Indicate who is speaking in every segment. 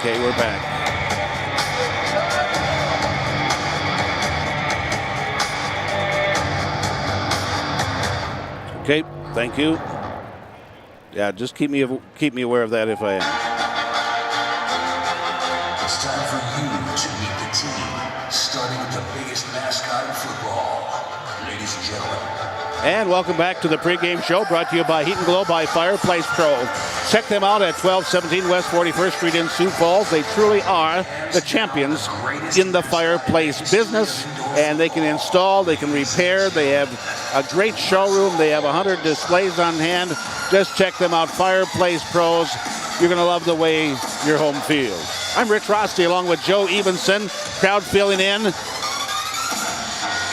Speaker 1: Okay, we're back. Okay, thank you. Yeah, just keep me aware of that if I am.
Speaker 2: It's time for you to meet the team, starting with the biggest mascot in football. Ladies and gentlemen.
Speaker 1: And welcome back to the pregame show, brought to you by Heat and Glow by Fireplace Pro. Check them out at 1217 West 41st Street in Sioux Falls. They truly are the champions in the fireplace business, and they can install, they can repair. They have a great showroom. They have 100 displays on hand. Just check them out, Fireplace Pros. You're going to love the way your home feels. I'm Rich Rosty along with Joe Evenson. Crowd filling in.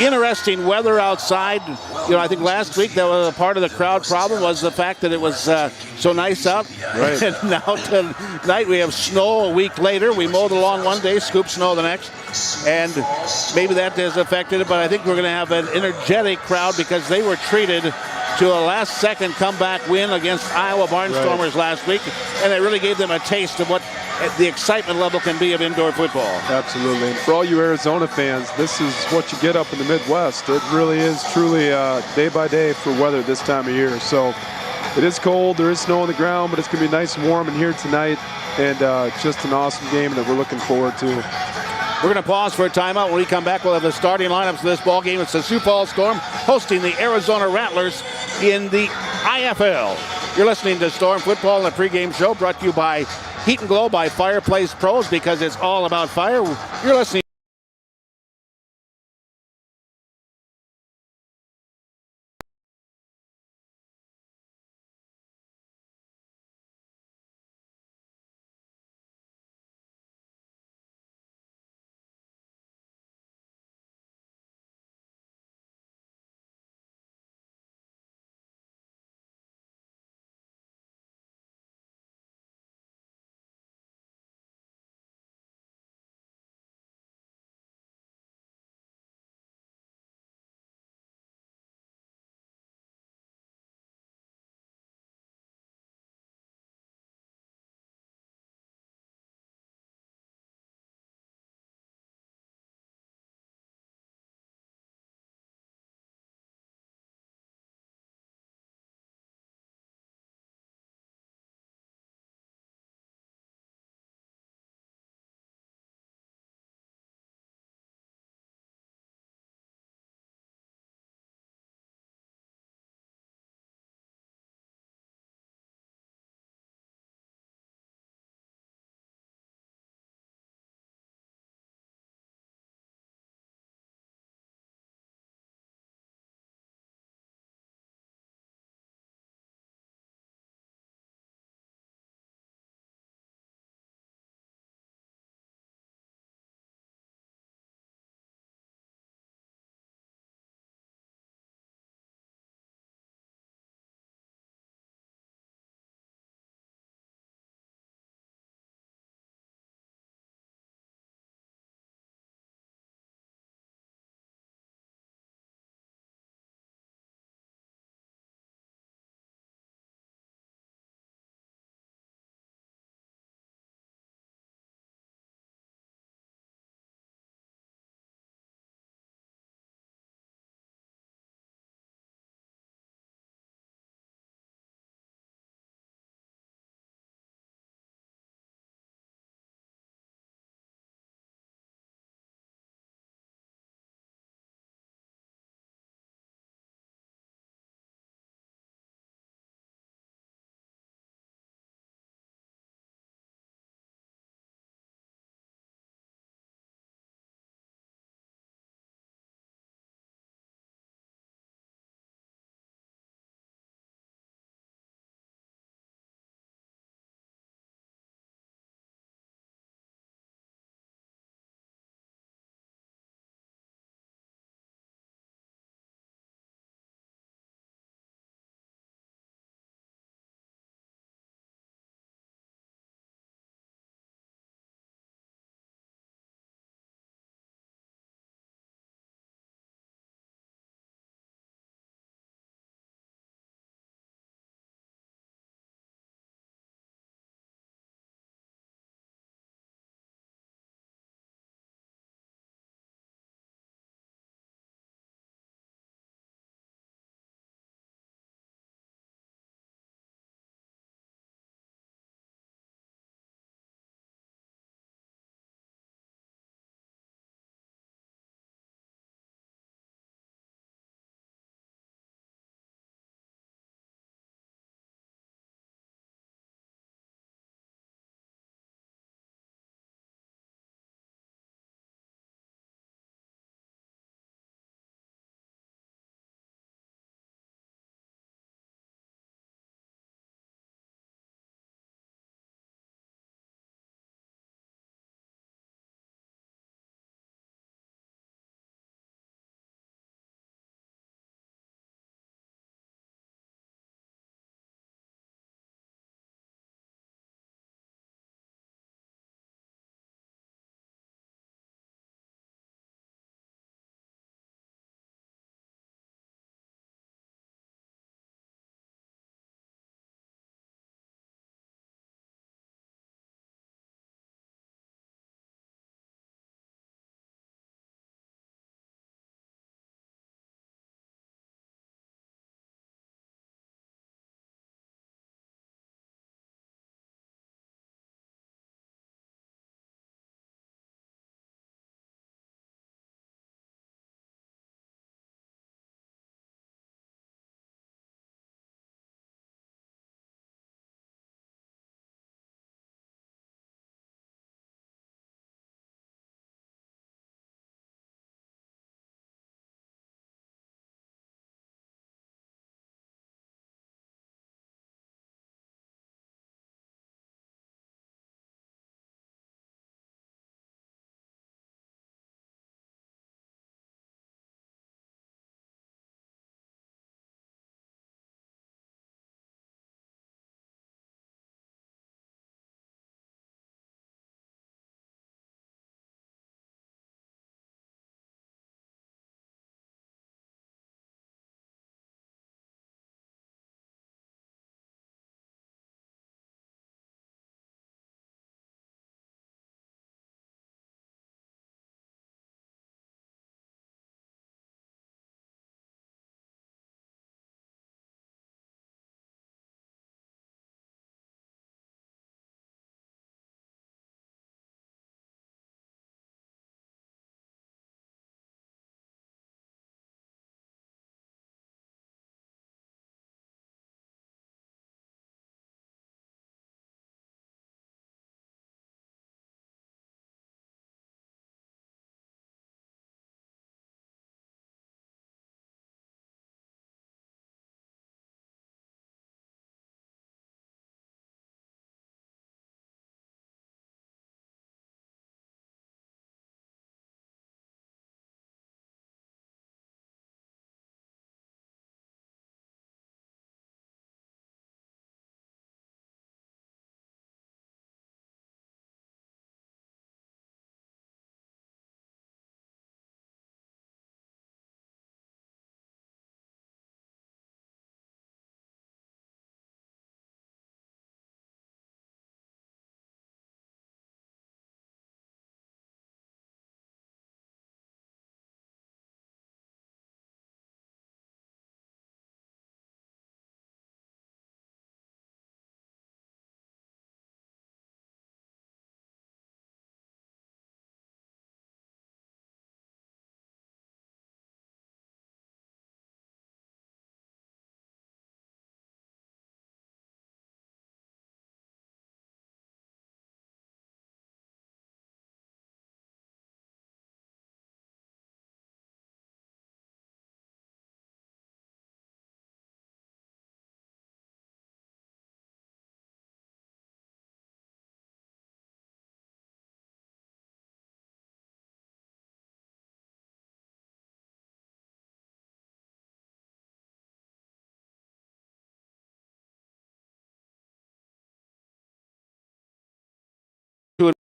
Speaker 1: Interesting weather outside. You know, I think last week that was a part of the crowd problem was the fact that it was so nice out.
Speaker 3: Right.
Speaker 1: And now tonight we have snow a week later. We mowed the lawn one day, scoop snow the next. And maybe that has affected it, but I think we're going to have an energetic crowd because they were treated to a last-second comeback win against Iowa Barnstormers last week, and it really gave them a taste of what the excitement level can be of indoor football.
Speaker 3: Absolutely. And for all you Arizona fans, this is what you get up in the Midwest. It really is truly day by day for weather this time of year. So it is cold, there is snow on the ground, but it's going to be nice and warm in here tonight, and just an awesome game that we're looking forward to.
Speaker 1: We're going to pause for a timeout. When we come back, we'll have the starting lineups for this ball game. It's the Sioux Falls Storm hosting the Arizona Rattlers in the IFL. You're listening to Storm Football in the pregame show, brought to you by Heat and Glow by Fireplace Pros, because it's all about fire. You're listening.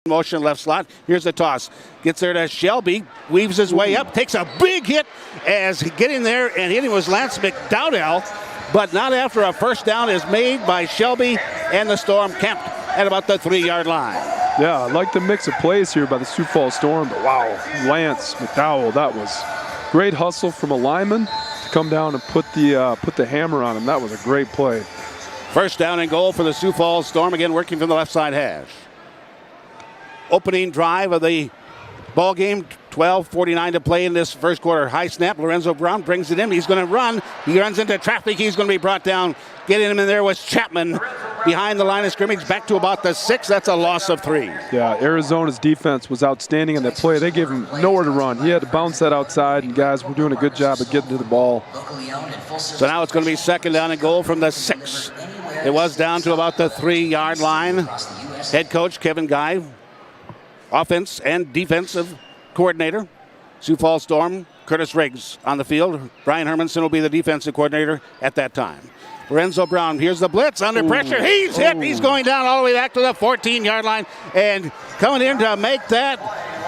Speaker 1: Motion left slot. Here's the toss. Gets there to Shelby. Weaves his way up. Takes a big hit as getting there and hitting was Lance McDowdell. But not after a first down is made by Shelby, and the Storm camped at about the 3-yard line.
Speaker 3: Yeah, I like the mix of plays here by the Sioux Falls Storm. But wow, Lance McDowell, that was great hustle from a lineman to come down and put the hammer on him. That was a great play.
Speaker 1: First down and goal for the Sioux Falls Storm, again working from the left side hash. Opening drive of the ball game, 12:49 to play in this first quarter. High snap, Lorenzo Brown brings it in. He's going to run. He runs into traffic. He's going to be brought down. Getting him in there was Chapman behind the line of scrimmage, back to about the 6. That's a loss of 3.
Speaker 3: Yeah, Arizona's defense was outstanding in that play. They gave him nowhere to run. He had to bounce that outside, and guys were doing a good job of getting to the ball.
Speaker 1: So now it's going to be second down and goal from the 6. It was down to about the 3-yard line. Head coach Kevin Guy, offense and defensive coordinator. Sioux Falls Storm, Curtis Riggs on the field. Brian Hermanson will be the defensive coordinator at that time. Lorenzo Brown, here's the blitz under pressure. He's hit. He's going down all the way back to the 14-yard line and coming in to make that.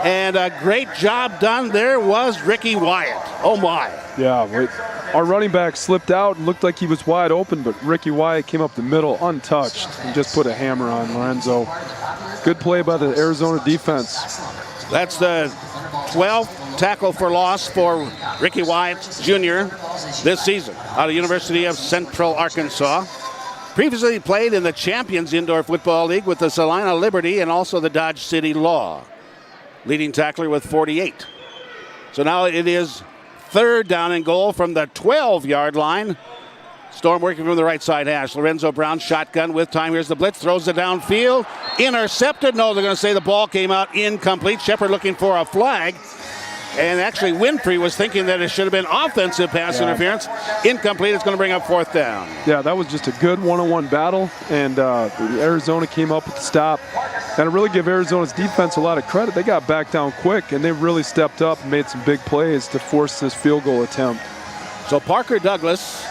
Speaker 1: And a great job done there was Ricky Wyatt. Oh, my.
Speaker 3: Yeah, our running back slipped out and looked like he was wide open, but Ricky Wyatt came up the middle untouched and just put a hammer on Lorenzo. Good play by the Arizona defense.
Speaker 1: That's the 12th tackle for loss for Ricky Wyatt Jr. this season out of University of Central Arkansas. Previously played in the Champions Indoor Football League with the Salina Liberty and also the Dodge City Law. Leading tackler with 48. So now it is third down and goal from the 12-yard line. Storm working from the right side hash. Lorenzo Brown shotgun with time. Here's the blitz. Throws it downfield. Intercepted. No, they're going to say the ball came out incomplete. Shepard looking for a flag. And actually Winfrey was thinking that it should have been offensive pass interference. Incomplete. It's going to bring up fourth down.
Speaker 3: Yeah, that was just a good one-on-one battle. And Arizona came up with the stop. And I really give Arizona's defense a lot of credit. They got back down quick, and they really stepped up and made some big plays to force this field goal attempt.
Speaker 1: So Parker Douglas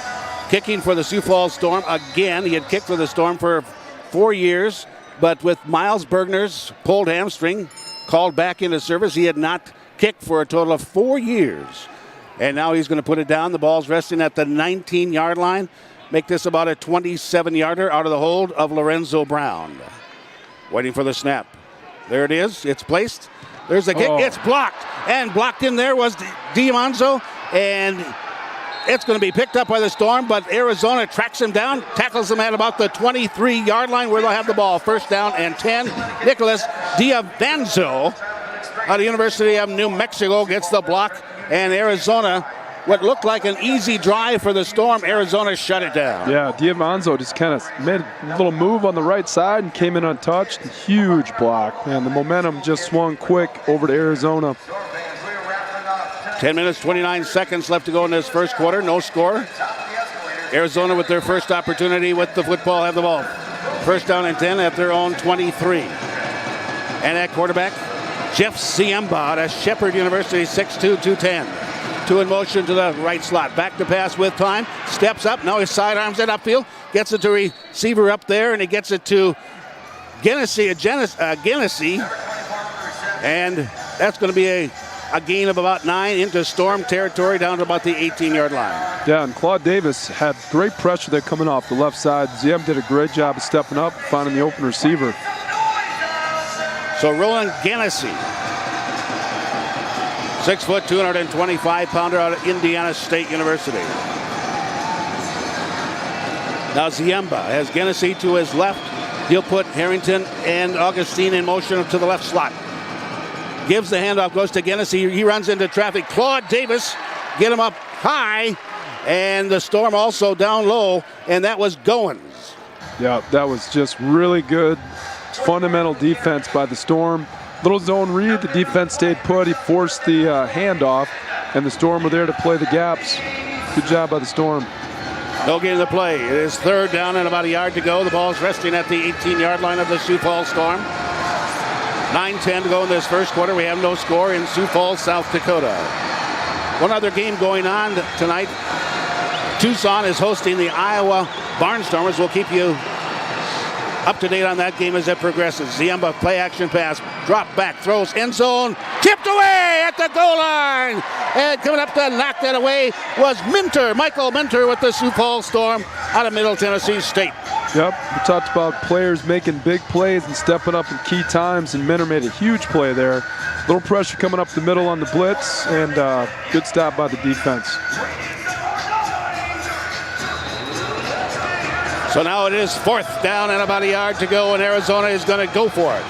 Speaker 1: kicking for the Sioux Falls Storm again. He had kicked for the Storm for 4 years, but with Miles Bergner's pulled hamstring called back into service, he had not kicked for a total of 4 years. And now he's going to put it down. The ball's resting at the 19-yard line. Make this about a 27-yarder out of the hold of Lorenzo Brown. Waiting for the snap. There it is. It's placed. There's the kick. It's blocked. And blocked in there was Diamanzo. And it's going to be picked up by the Storm, but Arizona tracks him down, tackles him at about the 23-yard line where they'll have the ball. First down and 10. Nicholas Diamanzo out of University of New Mexico gets the block. And Arizona, what looked like an easy drive for the Storm, Arizona shut it down.
Speaker 3: Yeah, Diamanzo just kind of made a little move on the right side and came in untouched. Huge block. And the momentum just swung quick over to Arizona.
Speaker 1: 10 minutes, 29 seconds left to go in this first quarter. No score. Arizona with their first opportunity with the football have the ball. First down and 10 at their own 23. And at quarterback, Jeff Siemba out of Shepherd University, 6'2", 210. Two in motion to the right slot. Back to pass with time. Steps up. Now he sidearms it upfield. Gets it to receiver up there, and he gets it to Genesee. And that's going to be a gain of about 9 into Storm territory down to about the 18-yard line.
Speaker 3: Yeah, and Claude Davis had great pressure there coming off the left side. Ziem did a great job of stepping up, finding the open receiver.
Speaker 1: So Roland Genesee, 6 foot, 225-pounder out of Indiana State University. Now Ziemba has Genesee to his left. He'll put Harrington and Augustine in motion to the left slot. Gives the handoff, goes to Genesee. He runs into traffic. Claude Davis, get him up high. And the Storm also down low, and that was Goins.
Speaker 3: Yeah, that was just really good fundamental defense by the Storm. Little zone read, the defense stayed put. He forced the handoff, and the Storm were there to play the gaps. Good job by the Storm.
Speaker 1: No gain of the play. It is third down and about a yard to go. The ball's resting at the 18-yard line of the Sioux Falls Storm. 9:10 to go in this first quarter. We have no score in Sioux Falls, South Dakota. One other game going on tonight. Tucson is hosting the Iowa Barnstormers. We'll keep you up to date on that game as it progresses. Ziemba play action pass, drop back, throws end zone, tipped away at the goal line. And coming up to knock that away was Michael Minter with the Sioux Falls Storm out of Middle Tennessee State.
Speaker 3: Yep, we talked about players making big plays and stepping up in key times, and Minter made a huge play there. Little pressure coming up the middle on the blitz, and good stop by the defense.
Speaker 1: So now it is 4th down and about a yard to go, and Arizona is going to go for it.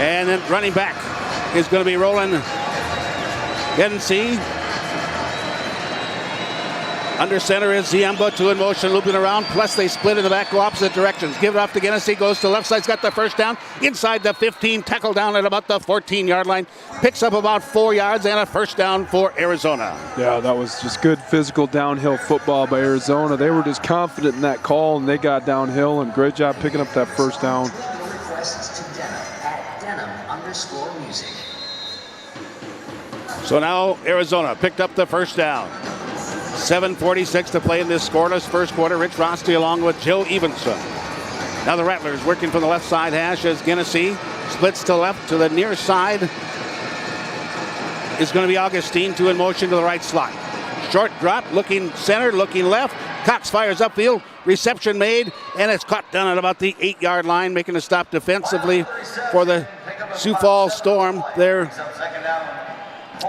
Speaker 1: And then running back is going to be Roland Hennessy. Under center is Ziemba, 2 in motion, looping around, plus they split in the back, go opposite directions. Give it off to Hennessy, goes to left side, he's got the first down, inside the 15, tackle down at about the 14-yard line, picks up about 4 yards and a first down for Arizona.
Speaker 3: Yeah, that was just good physical downhill football by Arizona. They were just confident in that call, and they got downhill, and great job picking up that first down.
Speaker 1: So now Arizona picked up the first down. 7:46 to play in this scoreless first quarter. Rich Rosty along with Joe Evenson. Now the Rattlers working from the left side hash as Hennessy splits to left to the near side. Is going to be Augustine, 2 in motion to the right slot. Short drop, looking center, looking left. Cox fires upfield, reception made, and it's caught down at about the 8-yard line, making a stop defensively for the Sioux Falls Storm. There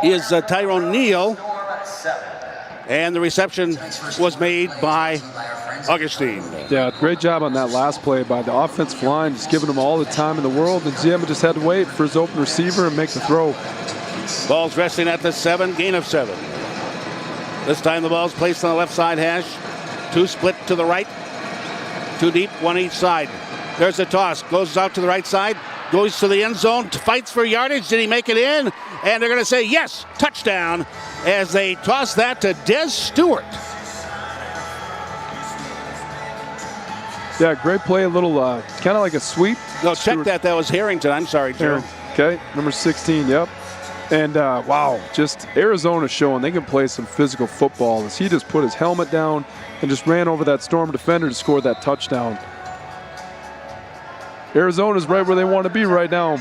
Speaker 1: is Tyrone Neal. And the reception was made by Augustine.
Speaker 3: Yeah, great job on that last play by the offensive line, just giving them all the time in the world. And Ziemba just had to wait for his open receiver and make the throw.
Speaker 1: Ball's resting at the 7, gain of 7. This time the ball's placed on the left side hash. 2 split to the right. 2 deep, 1 each side. There's a toss, goes out to the right side, goes to the end zone, fights for yardage. Did he make it in? And they're going to say yes, touchdown, as they toss that to Des Stewart.
Speaker 3: Yeah, great play, a little kind of like a sweep.
Speaker 1: No, check that. That was Harrington. I'm sorry, Joe.
Speaker 3: Okay, number 16, yep. And wow, just Arizona showing they can play some physical football as he just put his helmet down and just ran over that Storm defender to score that touchdown. Arizona's right where they want to be right now.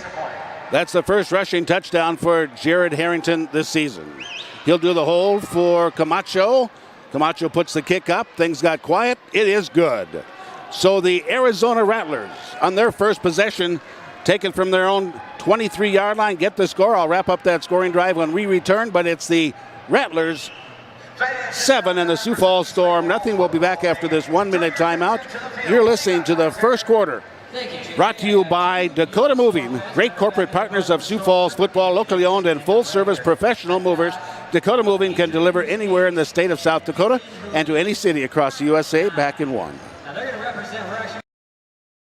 Speaker 1: That's the first rushing touchdown for Jared Harrington this season. He'll do the hold for Camacho. Camacho puts the kick up. Things got quiet. It is good. So the Arizona Rattlers, on their first possession, taken from their own 23-yard line, get the score. I'll wrap up that scoring drive when we return, but it's the Rattlers 7 and the Sioux Falls Storm. Nothing. We'll be back after this 1-minute timeout. You're listening to the first quarter. Brought to you by Dakota Moving, great corporate partners of Sioux Falls football, locally owned and full-service professional movers. Dakota Moving can deliver anywhere in the state of South Dakota and to any city across the USA back in one.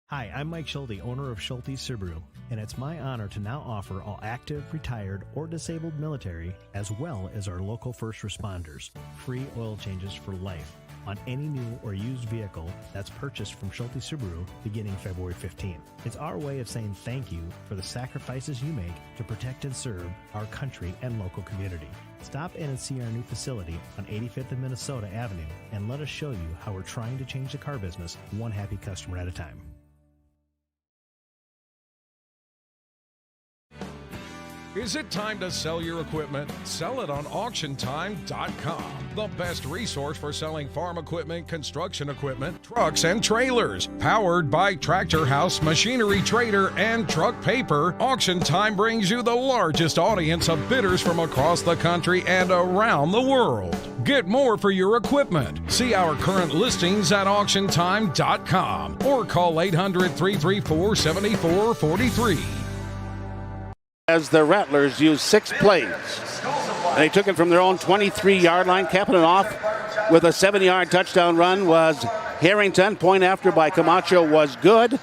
Speaker 4: Hi, I'm Mike Schulte, owner of Schulte Subaru, and it's my honor to now offer all active, retired, or disabled military, as well as our local first responders, free oil changes for life on any new or used vehicle that's purchased from Schulte Subaru beginning February 15th. It's our way of saying thank you for the sacrifices you make to protect and serve our country and local community. Stop in and see our new facility on 85th and Minnesota Avenue and let us show you how we're trying to change the car business one happy customer at a time.
Speaker 5: Is it time to sell your equipment? Sell it on AuctionTime.com. The best resource for selling farm equipment, construction equipment, trucks, and trailers. Powered by Tractor House, Machinery Trader, and Truck Paper, Auction Time brings you the largest audience of bidders from across the country and around the world. Get more for your equipment. See our current listings at AuctionTime.com or call 800-334-7443.
Speaker 1: As the Rattlers used 6 plays. And they took it from their own 23-yard line, capping it off with a 7-yard touchdown run was Harrington. Point after by Camacho was good.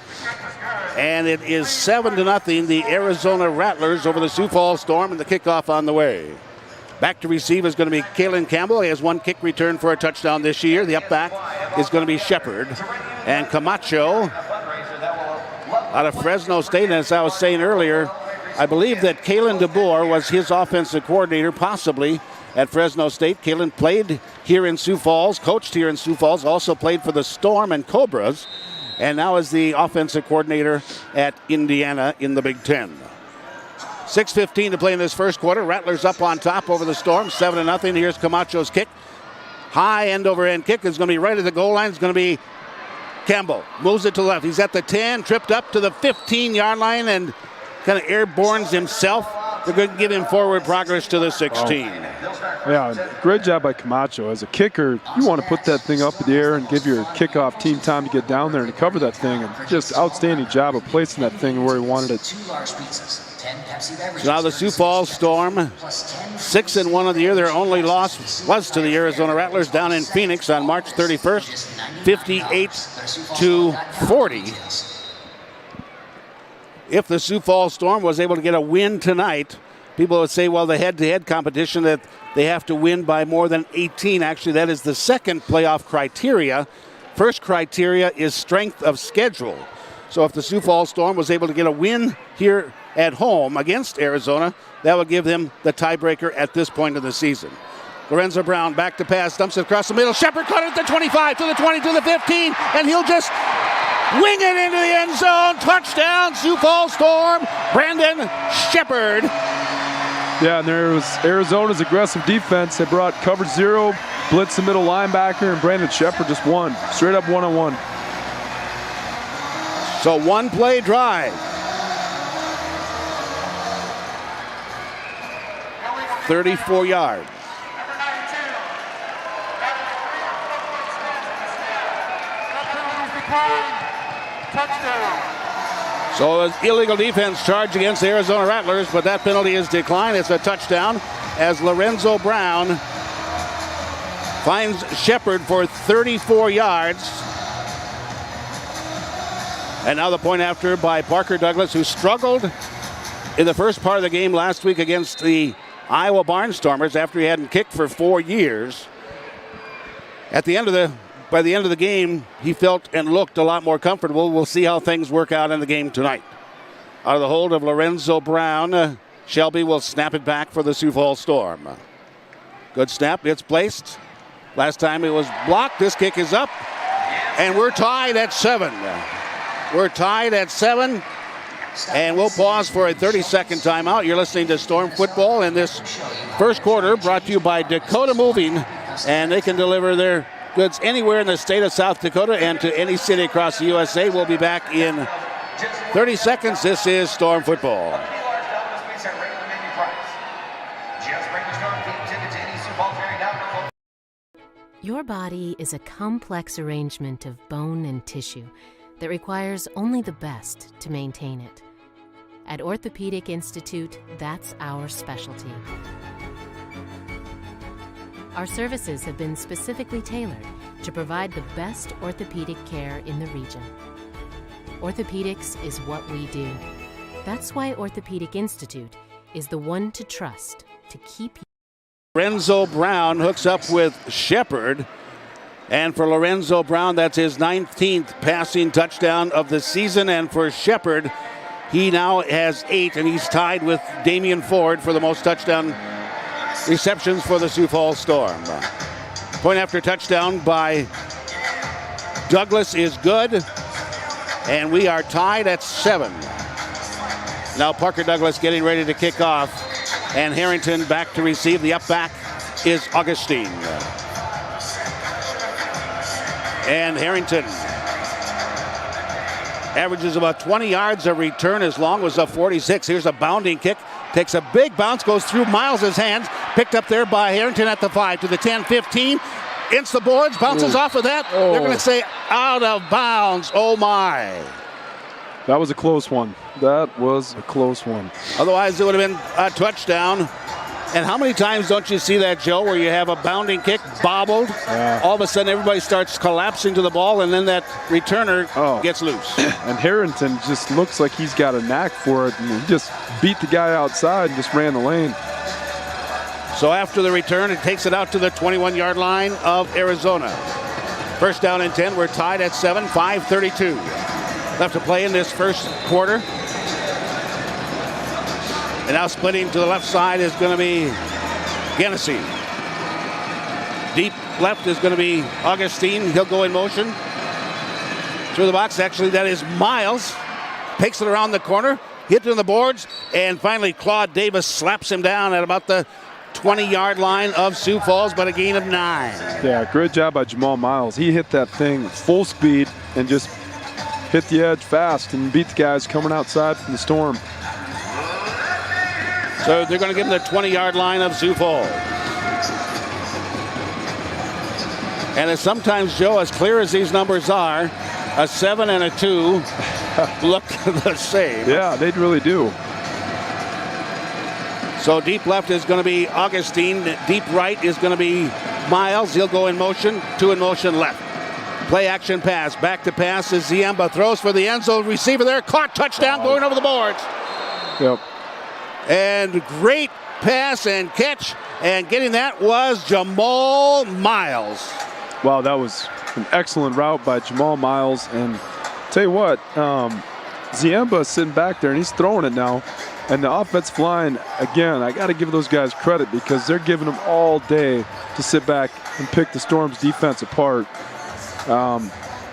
Speaker 1: And it is 7-0, the Arizona Rattlers over the Sioux Falls Storm, and the kickoff on the way. Back to receive is going to be Kalin Campbell. He has 1 kick return for a touchdown this year. The up back is going to be Shepard. And Camacho out of Fresno State, and as I was saying earlier, I believe that Kalen DeBoer was his offensive coordinator, possibly at Fresno State. Kalin played here in Sioux Falls, coached here in Sioux Falls, also played for the Storm and Cobras, and now is the offensive coordinator at Indiana in the Big Ten. 6:15 to play in this first quarter. Rattlers up on top over the Storm, 7-0. Here's Camacho's kick. High end-over-end kick is going to be right at the goal line. It's going to be Campbell. Moves it to the left. He's at the 10, tripped up to the 15-yard line and kind of airbornes himself. They're going to give him forward progress to the 16.
Speaker 3: Yeah, great job by Camacho. As a kicker, you want to put that thing up in the air and give your kickoff team time to get down there and cover that thing. And just outstanding job of placing that thing where he wanted it.
Speaker 1: So now the Sioux Falls Storm, 6-1 of the year. Their only loss was to the Arizona Rattlers down in Phoenix on March 31st, 58-40. If the Sioux Falls Storm was able to get a win tonight, people would say, well, the head-to-head competition that they have to win by more than 18. Actually, that is the second playoff criteria. First criteria is strength of schedule. So if the Sioux Falls Storm was able to get a win here at home against Arizona, that would give them the tiebreaker at this point of the season. Lorenzo Brown back to pass, dumps it across the middle. Shepard caught it at the 25, to the 20, to the 15, and he'll just wing it into the end zone. Touchdown, Sioux Falls Storm. Brandon Shepard.
Speaker 3: Yeah, and there was Arizona's aggressive defense. They brought coverage 0, blitz the middle linebacker, and Brandon Shepard just won. Straight up one-on-one.
Speaker 1: So one play drive. 34 yards. So an illegal defense charge against the Arizona Rattlers, but that penalty is declined. It's a touchdown as Lorenzo Brown finds Shepard for 34 yards. And now the point after by Parker Douglas, who struggled in the first part of the game last week against the Iowa Barnstormers after he hadn't kicked for 4 years. By the end of the game, he felt and looked a lot more comfortable. We'll see how things work out in the game tonight. Out of the hold of Lorenzo Brown, Shelby will snap it back for the Sioux Falls Storm. Good snap. It's placed. Last time it was blocked. This kick is up. And we're tied at 7. We're tied at 7. And we'll pause for a 30-second timeout. You're listening to Storm Football in this first quarter, brought to you by Dakota Moving. And they can deliver their goods anywhere in the state of South Dakota and to any city across the USA. We'll be back in 30 seconds. This is Storm Football.
Speaker 6: Your body is a complex arrangement of bone and tissue that requires only the best to maintain it. At Orthopedic Institute, that's our specialty. Our services have been specifically tailored to provide the best orthopedic care in the region. Orthopedics is what we do. That's why Orthopedic Institute is the one to trust to keep you.
Speaker 1: Lorenzo Brown hooks up with Shepard. And for Lorenzo Brown, that's his 19th passing touchdown of the season. And for Shepard, he now has 8, and he's tied with Damian Ford for the most touchdown receptions for the Sioux Falls Storm. Point after touchdown by Douglas is good, and we are tied at 7. Now Parker Douglas getting ready to kick off, and Harrington back to receive. The up back is Augustine. And Harrington averages about 20 yards a return, as long as a 46. Here's a bounding kick. Takes a big bounce, goes through Miles' hands. Picked up there by Harrington at the 5, to the 10, 15. It's the boards, bounces off of that. They're going to say out of bounds. Oh, my.
Speaker 3: That was a close one. That was a close one.
Speaker 1: Otherwise, it would have been a touchdown. And how many times don't you see that, Joe, where you have a bounding kick bobbled, all of a sudden everybody starts collapsing to the ball, and then that returner gets loose.
Speaker 3: And Harrington just looks like he's got a knack for it, and he just beat the guy outside and just ran the lane.
Speaker 1: So after the return, it takes it out to the 21-yard line of Arizona. First down and 10. We're tied at 7, 5:32 left to play in this first quarter. And now splitting to the left side is going to be Genesee. Deep left is going to be Augustine. He'll go in motion. Through the box, actually, that is Miles. Takes it around the corner, hit on the boards, and finally Claude Davis slaps him down at about the 20-yard line of Sioux Falls, but a gain of 9.
Speaker 3: Yeah, great job by Jamal Miles. He hit that thing full speed and just hit the edge fast and beat the guys coming outside from the storm.
Speaker 1: So they're going to give him the 20-yard line of Sioux Falls. And as sometimes, Joe, as clear as these numbers are, a 7 and a 2 look the same.
Speaker 3: Yeah, they really do.
Speaker 1: So deep left is going to be Augustine. Deep right is going to be Miles. He'll go in motion. 2 in motion left. Play action pass. Back to pass is Ziemba. Throws for the end zone. Receiver there. Caught. Touchdown going over the boards.
Speaker 3: Yep.
Speaker 1: And great pass and catch. And getting that was Jamal Miles.
Speaker 3: Wow, that was an excellent route by Jamal Miles. And tell you what, Ziemba is sitting back there and he's throwing it now. And the offensive line, again, I got to give those guys credit because they're giving them all day to sit back and pick the Storm's defense apart.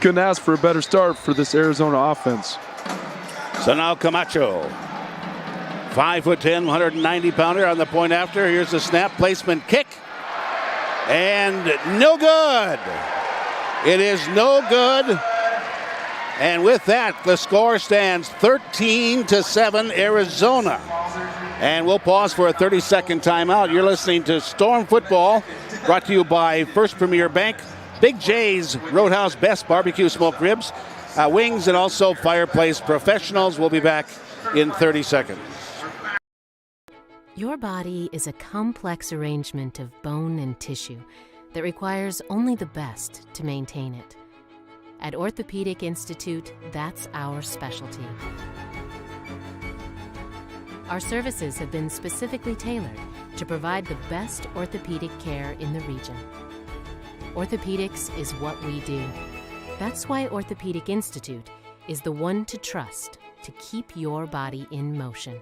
Speaker 3: Couldn't ask for a better start for this Arizona offense.
Speaker 1: So now Camacho. 5'10", 190-pounder on the point after. Here's the snap, placement, kick. And no good. It is no good. And with that, the score stands 13-7 Arizona. And we'll pause for a 30-second timeout. You're listening to Storm Football, brought to you by First Premier Bank, Big J's Roadhouse Best Barbecue Smoked Ribs, Wings, and also Fireplace Professionals. We'll be back in 30 seconds.
Speaker 6: Your body is a complex arrangement of bone and tissue that requires only the best to maintain it. At Orthopedic Institute, that's our specialty. Our services have been specifically tailored to provide the best orthopedic care in the region. Orthopedics is what we do. That's why Orthopedic Institute is the one to trust to keep your body in motion.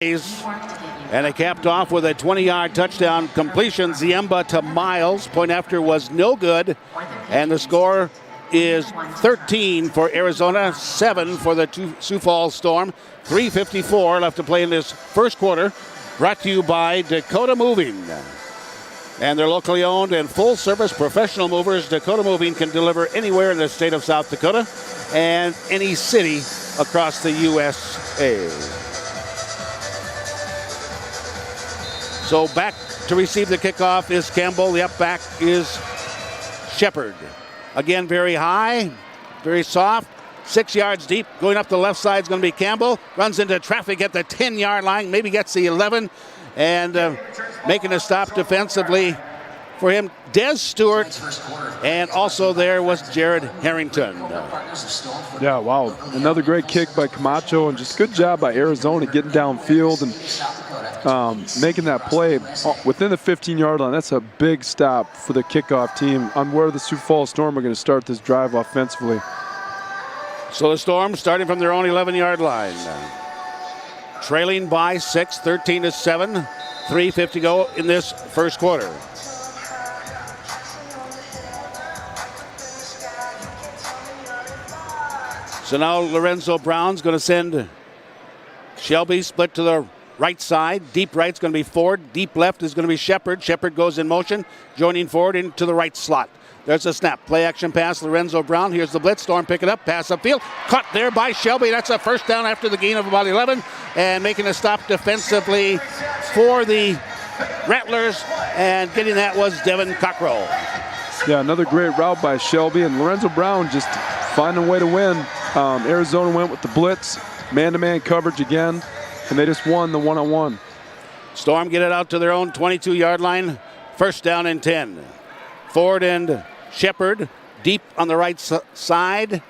Speaker 1: And they capped off with a 20-yard touchdown completion. Ziemba to Miles. Point after was no good. And the score is 13 for Arizona, 7 for the Sioux Falls Storm. 3:54 left to play in this first quarter. Brought to you by Dakota Moving. And they're locally owned and full-service professional movers. Dakota Moving can deliver anywhere in the state of South Dakota and any city across the USA. So back to receive the kickoff is Campbell. The Outback is Shepard. Again, very high, very soft. 6 yards deep. Going up the left side is going to be Campbell. Runs into traffic at the 10-yard line. Maybe gets the 11. And making a stop defensively for him, Des Stewart. And also there was Jared Harrington.
Speaker 3: Yeah, wow. Another great kick by Camacho. And just good job by Arizona getting downfield and making that play within the 15-yard line. That's a big stop for the kickoff team on where the Sioux Falls Storm are going to start this drive offensively.
Speaker 1: So the Storm starting from their own 11-yard line. Trailing by 6, 13-7. 3:50 to go in this first quarter. So now Lorenzo Brown's going to send Shelby split to the right side. Deep right's going to be Ford. Deep left is going to be Shepard. Shepard goes in motion, joining Ford into the right slot. There's a snap. Play action pass. Lorenzo Brown. Here's the blitz. Storm pick it up. Pass upfield. Caught there by Shelby. That's a first down after the gain of about 11. And making a stop defensively for the Rattlers. And getting that was Devin Cockrell.
Speaker 3: Yeah, another great route by Shelby. And Lorenzo Brown just finding a way to win. Arizona went with the blitz. Man-to-man coverage again. And they just won the one-on-one.
Speaker 1: Storm get it out to their own 22-yard line. First down and 10. Ford and Shepard deep on the right side.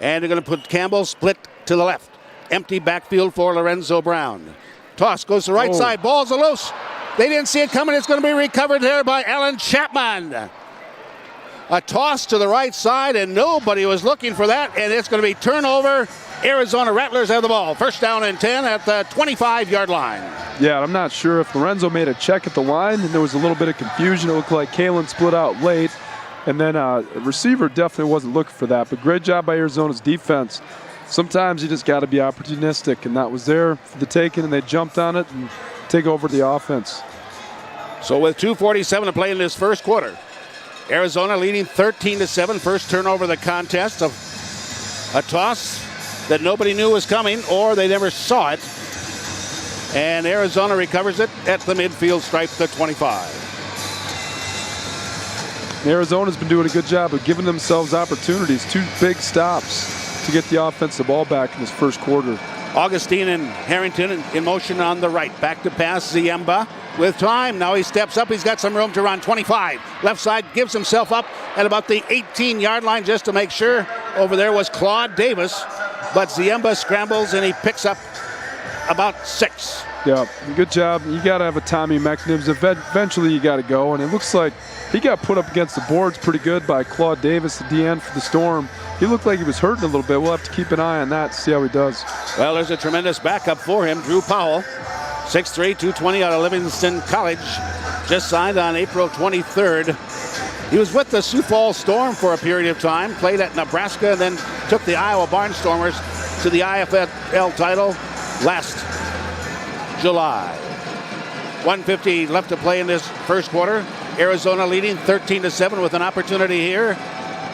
Speaker 1: And they're going to put Campbell split to the left. Empty backfield for Lorenzo Brown. Toss goes to the right side. Ball's loose. They didn't see it coming. It's going to be recovered there by Alan Chapman. A toss to the right side, and nobody was looking for that, and it's going to be turnover. Arizona Rattlers have the ball. First down and 10 at the 25-yard line.
Speaker 3: Yeah, I'm not sure if Lorenzo made a check at the line, and there was a little bit of confusion. It looked like Kalin split out late, and then a receiver definitely wasn't looking for that. But great job by Arizona's defense. Sometimes you just got to be opportunistic, and that was there for the taking, and they jumped on it and take over the offense.
Speaker 1: So with 2:47 to play in this first quarter, Arizona leading 13-7. First turnover of the contest, of a toss that nobody knew was coming, or they never saw it. And Arizona recovers it at the midfield stripe, the 25.
Speaker 3: Arizona's been doing a good job of giving themselves opportunities. 2 big stops to get the offensive ball back in this first quarter.
Speaker 1: Augustine and Harrington in motion on the right. Back to pass, Ziemba with time. Now he steps up. He's got some room to run. 25. Left side, gives himself up at about the 18-yard line just to make sure. Over there was Claude Davis. But Ziemba scrambles and he picks up about 6.
Speaker 3: Yeah, good job. You got to have a timing mechanism. Eventually you got to go. And it looks like he got put up against the boards pretty good by Claude Davis, the DN for the Storm. He looked like he was hurting a little bit. We'll have to keep an eye on that, see how he does.
Speaker 1: Well, there's a tremendous backup for him. Drew Powell, 6'3", 220 out of Livingston College. Just signed on April 23rd. He was with the Sioux Falls Storm for a period of time, played at Nebraska, and then took the Iowa Barnstormers to the IFL title last July. 1:50 left to play in this first quarter. Arizona leading 13-7 with an opportunity here.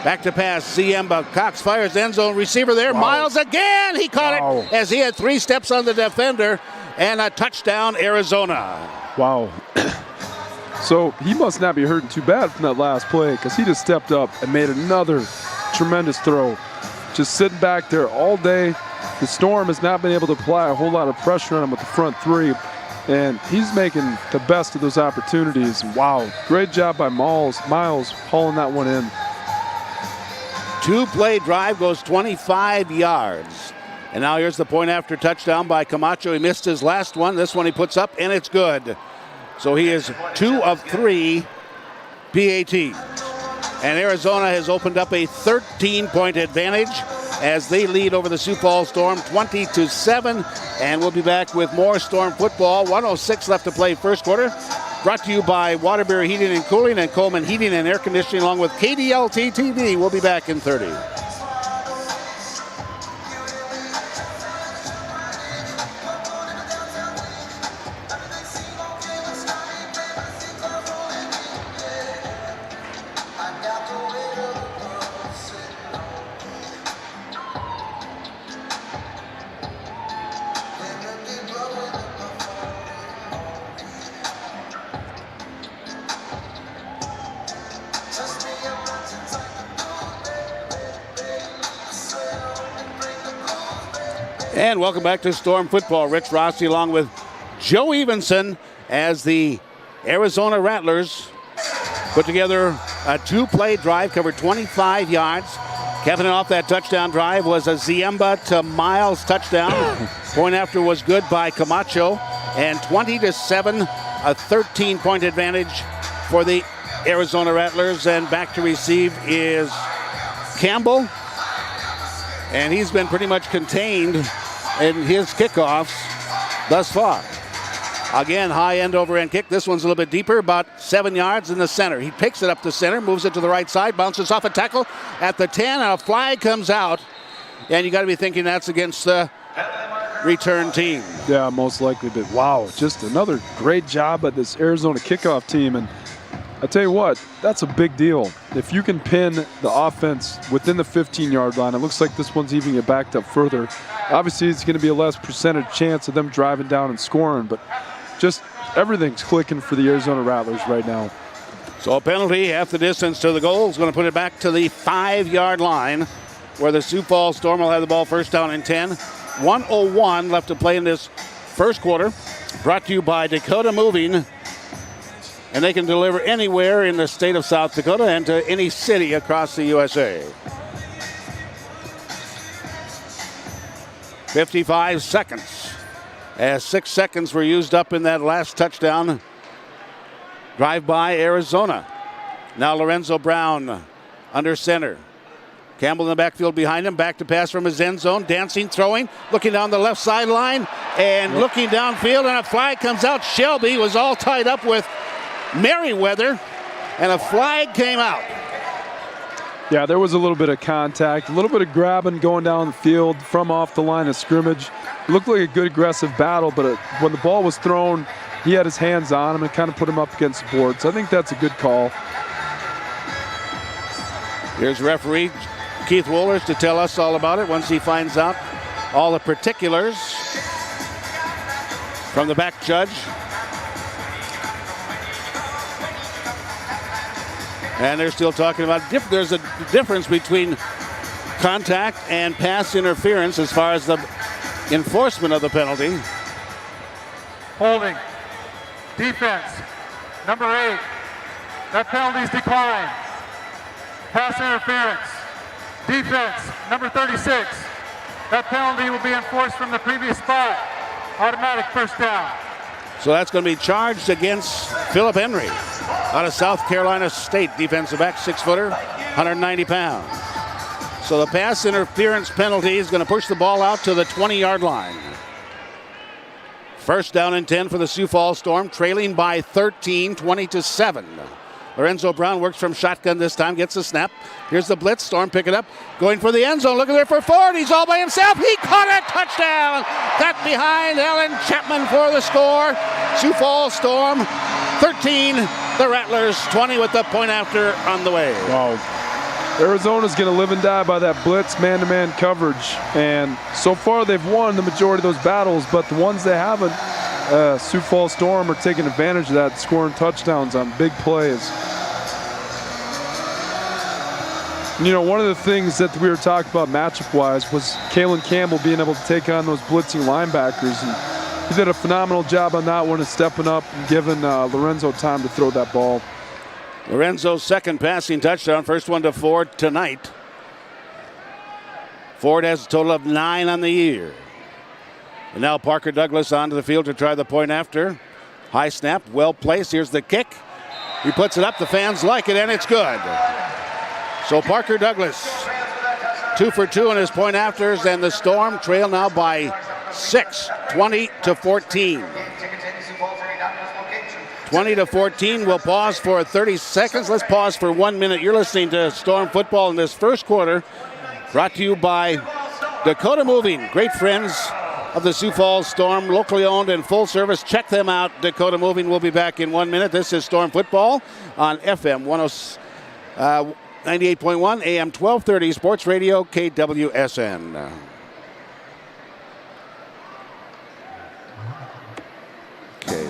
Speaker 1: Back to pass, Ziemba. Cox fires, end zone receiver there. Wow. Miles again. He caught it as he had 3 steps on the defender, and a touchdown, Arizona.
Speaker 3: Wow. So he must not be hurting too bad from that last play, because he just stepped up and made another tremendous throw. Just sitting back there all day. The Storm has not been able to apply a whole lot of pressure on him with the front 3. And he's making the best of those opportunities. Wow, great job by Miles hauling that one in.
Speaker 1: 2-play drive goes 25 yards. And now here's the point after touchdown by Camacho. He missed his last one. This one he puts up, and it's good. So he is 2 of 3 PATs. And Arizona has opened up a 13-point advantage as they lead over the Sioux Falls Storm 20-7. And we'll be back with more Storm football. 1:06 left to play first quarter. Brought to you by Waterbury Heating and Cooling and Coleman Heating and Air Conditioning, along with KDLT TV. We'll be back in 30. And welcome back to Storm football. Rich Rossi along with Joe Evenson as the Arizona Rattlers put together a 2-play drive, covered 25 yards. Capping off that touchdown drive was a Ziemba to Miles touchdown. Point after was good by Camacho. And 20-7, a 13-point advantage for the Arizona Rattlers. And back to receive is Campbell. And he's been pretty much contained in his kickoffs thus far. Again, high end over end kick. This one's a little bit deeper, about 7 yards in the center. He picks it up to center, moves it to the right side, bounces off a tackle at the 10, and a flag comes out. And you got to be thinking that's against the return team.
Speaker 3: Yeah, most likely. But wow, just another great job by this Arizona kickoff team. And I tell you what, that's a big deal. If you can pin the offense within the 15-yard line, it looks like this one's even get backed up further. Obviously, it's going to be a less percentage chance of them driving down and scoring, but just everything's clicking for the Arizona Rattlers right now.
Speaker 1: So a penalty, half the distance to the goal, is going to put it back to the 5-yard line, where the Sioux Falls Storm will have the ball first down and 10. 1:01 left to play in this first quarter. Brought to you by Dakota Moving. And they can deliver anywhere in the state of South Dakota and to any city across the USA. 55 seconds. As 6 seconds were used up in that last touchdown drive by Arizona. Now Lorenzo Brown under center. Campbell in the backfield behind him. Back to pass from his end zone. Dancing, throwing, looking down the left sideline, and looking downfield, and a flag comes out. Shelby was all tied up with Merriweather, and a flag came out.
Speaker 3: Yeah, there was a little bit of contact, a little bit of grabbing going down the field from off the line of scrimmage. It looked like a good aggressive battle, but when the ball was thrown, he had his hands on him and kind of put him up against the board. So I think that's a good call.
Speaker 1: Here's referee Keith Wohlers to tell us all about it once he finds out all the particulars from the back judge. And they're still talking about there's a difference between contact and pass interference as far as the enforcement of the penalty.
Speaker 7: Holding. Defense. Number 8. That penalty's declined. Pass interference. Defense. Number 36. That penalty will be enforced from the previous spot. Automatic first down.
Speaker 1: So that's going to be charged against Philip Henry out of South Carolina State. Defensive back, 6-footer, 190 pounds. So the pass interference penalty is going to push the ball out to the 20-yard line. First down and 10 for the Sioux Falls Storm, trailing by 13, 20-7. Lorenzo Brown works from shotgun this time, gets the snap. Here's the blitz. Storm pick it up, going for the end zone, looking there for Ford. He's all by himself. He caught it. Touchdown. Got behind Alan Chapman for the score. Sioux Falls Storm 13, the Rattlers 20 with the point after on the way.
Speaker 3: Wow. Arizona's going to live and die by that blitz man-to-man coverage. And so far they've won the majority of those battles, but the ones they haven't, Sioux Falls Storm are taking advantage of that, scoring touchdowns on big plays. You know, one of the things that we were talking about matchup-wise was Kalin Campbell being able to take on those blitzing linebackers. And he did a phenomenal job on that one of stepping up and giving Lorenzo time to throw that ball.
Speaker 1: Lorenzo's second passing touchdown, first one to Ford tonight. Ford has a total of 9 on the year. And now Parker Douglas onto the field to try the point after. High snap, well placed. Here's the kick. He puts it up. The fans like it, and it's good. So Parker Douglas, 2 for 2 in his point afters, and the Storm trail now by 6, 20-14. 20-14. We'll pause for 30 seconds. Let's pause for 1 minute. You're listening to Storm Football in this first quarter, brought to you by Dakota Moving. Great friends of the Sioux Falls Storm, locally owned and full service. Check them out, Dakota Moving. We'll be back in 1 minute. This is Storm Football on FM 98.1, AM 1230, Sports Radio, KWSN. Okay.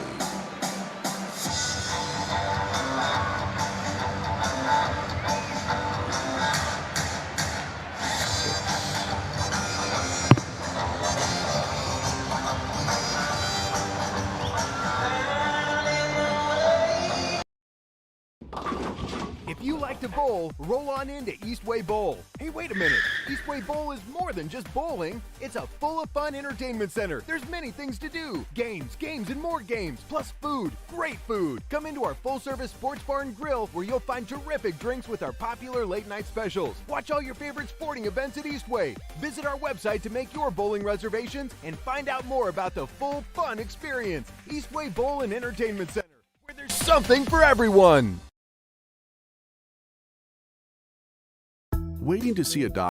Speaker 8: If you like to bowl, roll on into Eastway Bowl. Hey, wait a minute. Eastway Bowl is more than just bowling. It's a full of fun entertainment center. There's many things to do. Games, and more games, plus food. Great food. Come into our full-service sports bar and grill where you'll find terrific drinks with our popular late-night specials. Watch all your favorite sporting events at Eastway. Visit our website to make your bowling reservations and find out more about the full fun experience. Eastway Bowl and Entertainment Center, where there's something for everyone.
Speaker 9: Waiting to see a doctor.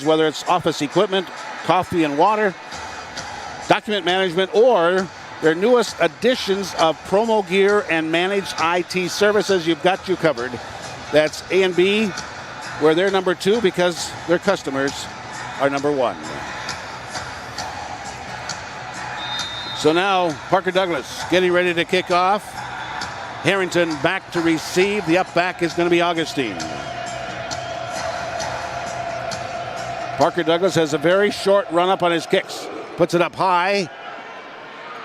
Speaker 1: Whether it's office equipment, coffee and water, document management, or their newest additions of promo gear and managed IT services, you've got you covered. That's A&B, where they're number 2 because their customers are number 1. So now Parker Douglas getting ready to kick off. Harrington back to receive. The up back is going to be Augustine. Parker Douglas has a very short run up on his kicks. Puts it up high.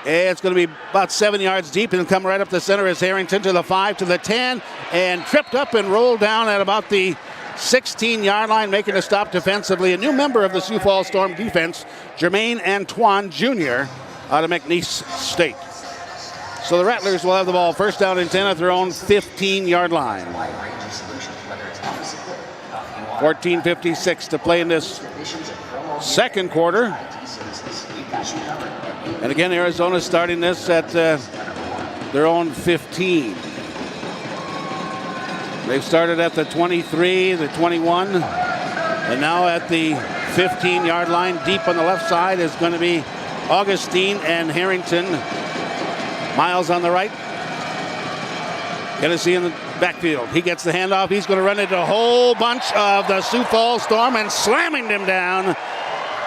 Speaker 1: It's going to be about 7 yards deep and come right up the center as Harrington to the 5, to the 10, and tripped up and rolled down at about the 16-yard line, making a stop defensively. A new member of the Sioux Falls Storm defense, Jermaine Antoine Jr. out of McNeese State. So the Rattlers will have the ball first down and 10 at their own 15-yard line. 14:56 to play in this second quarter. And again, Arizona starting this at their own 15. They've started at the 23, the 21, and now at the 15-yard line. Deep on the left side is going to be Augustine and Harrington. Miles on the right. Genesee in the backfield. He gets the handoff. He's going to run into a whole bunch of the Sioux Falls Storm and slamming them down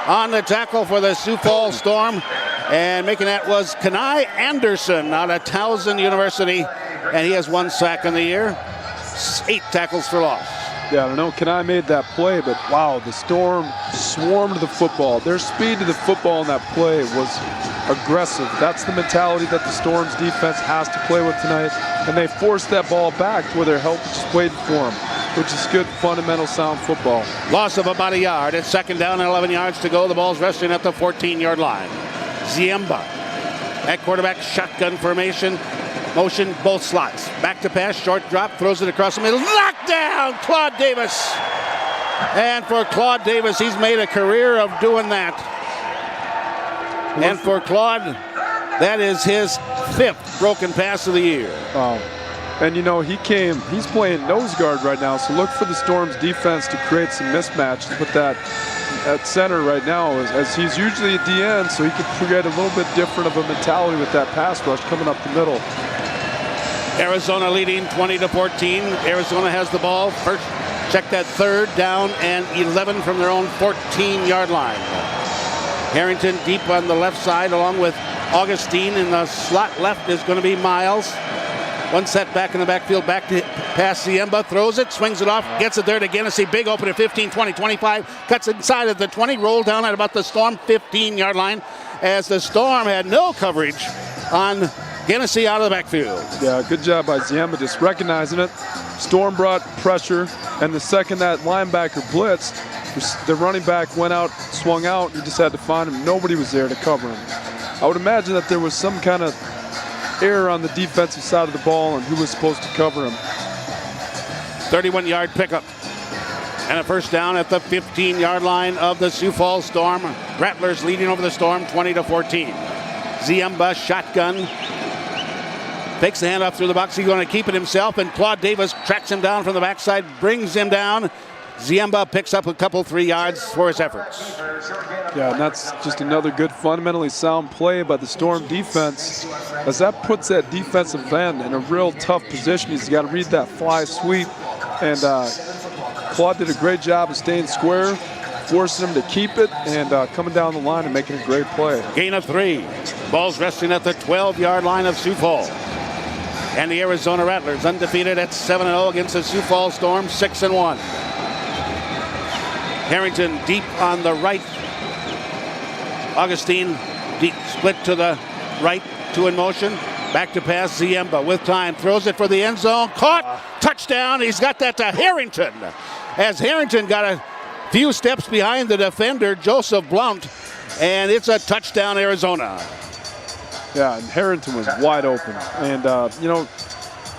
Speaker 1: on the tackle for the Sioux Falls Storm. And making that was Kenai Anderson out of Towson University. And he has 1 sack in the year. 8 tackles for loss.
Speaker 3: Yeah, I don't know, Kenai made that play, but wow, the Storm swarmed the football. Their speed to the football in that play was aggressive. That's the mentality that the Storm's defense has to play with tonight. And they forced that ball back to where their help just waited for them, which is good, fundamental, sound football.
Speaker 1: Loss of about a yard. It's second down and 11 yards to go. The ball's resting at the 14-yard line. Ziemba at quarterback, shotgun formation. Motion, both slots. Back to pass, short drop, throws it across the middle. Knocked down, Claude Davis. And for Claude Davis, he's made a career of doing that. And for Claude, that is his 5th broken pass of the year.
Speaker 3: Wow. And you know, he's playing nose guard right now, so look for the Storm's defense to create some mismatch to put that at center right now, as he's usually a DN, so he could create a little bit different of a mentality with that pass rush coming up the middle.
Speaker 1: Arizona leading 20-14. Arizona has the ball. First, check that, third down and 11 from their own 14-yard line. Harrington deep on the left side along with Augustine. In the slot left is going to be Miles. One set back in the backfield, back to pass Ziemba, throws it, swings it off, gets it there to Genesee. Big open at 15, 20, 25, cuts inside of the 20, rolled down at about the Storm 15-yard line as the Storm had no coverage on Genesee out of the backfield.
Speaker 3: Yeah, good job by Ziemba just recognizing it. Storm brought pressure, and the second that linebacker blitzed, the running back went out, swung out, and he just had to find him. Nobody was there to cover him. I would imagine that there was some kind of error on the defensive side of the ball and who was supposed to cover him.
Speaker 1: 31-yard pickup. And a first down at the 15-yard line of the Sioux Falls Storm. Rattlers leading over the Storm 20-14. Ziemba shotgun. Takes the handoff through the box. He's going to keep it himself, and Claude Davis tracks him down from the backside, brings him down. Ziemba picks up a couple 3 yards for his efforts.
Speaker 3: Yeah, and that's just another good fundamentally sound play by the Storm defense, as that puts that defensive end in a real tough position. He's got to read that fly sweep, and Claude did a great job of staying square, forcing him to keep it, and coming down the line and making a great play.
Speaker 1: Gain of 3. Ball's resting at the 12-yard line of Sioux Falls. And the Arizona Rattlers undefeated at 7-0 against the Sioux Falls Storm, 6-1. Harrington deep on the right. Augustine deep, split to the right, 2 in motion. Back to pass, Ziemba with time, throws it for the end zone, caught, touchdown. He's got that to Harrington. As Harrington got a few steps behind the defender, Joseph Blount, and it's a touchdown, Arizona.
Speaker 3: Yeah, and Harrington was wide open. And, you know,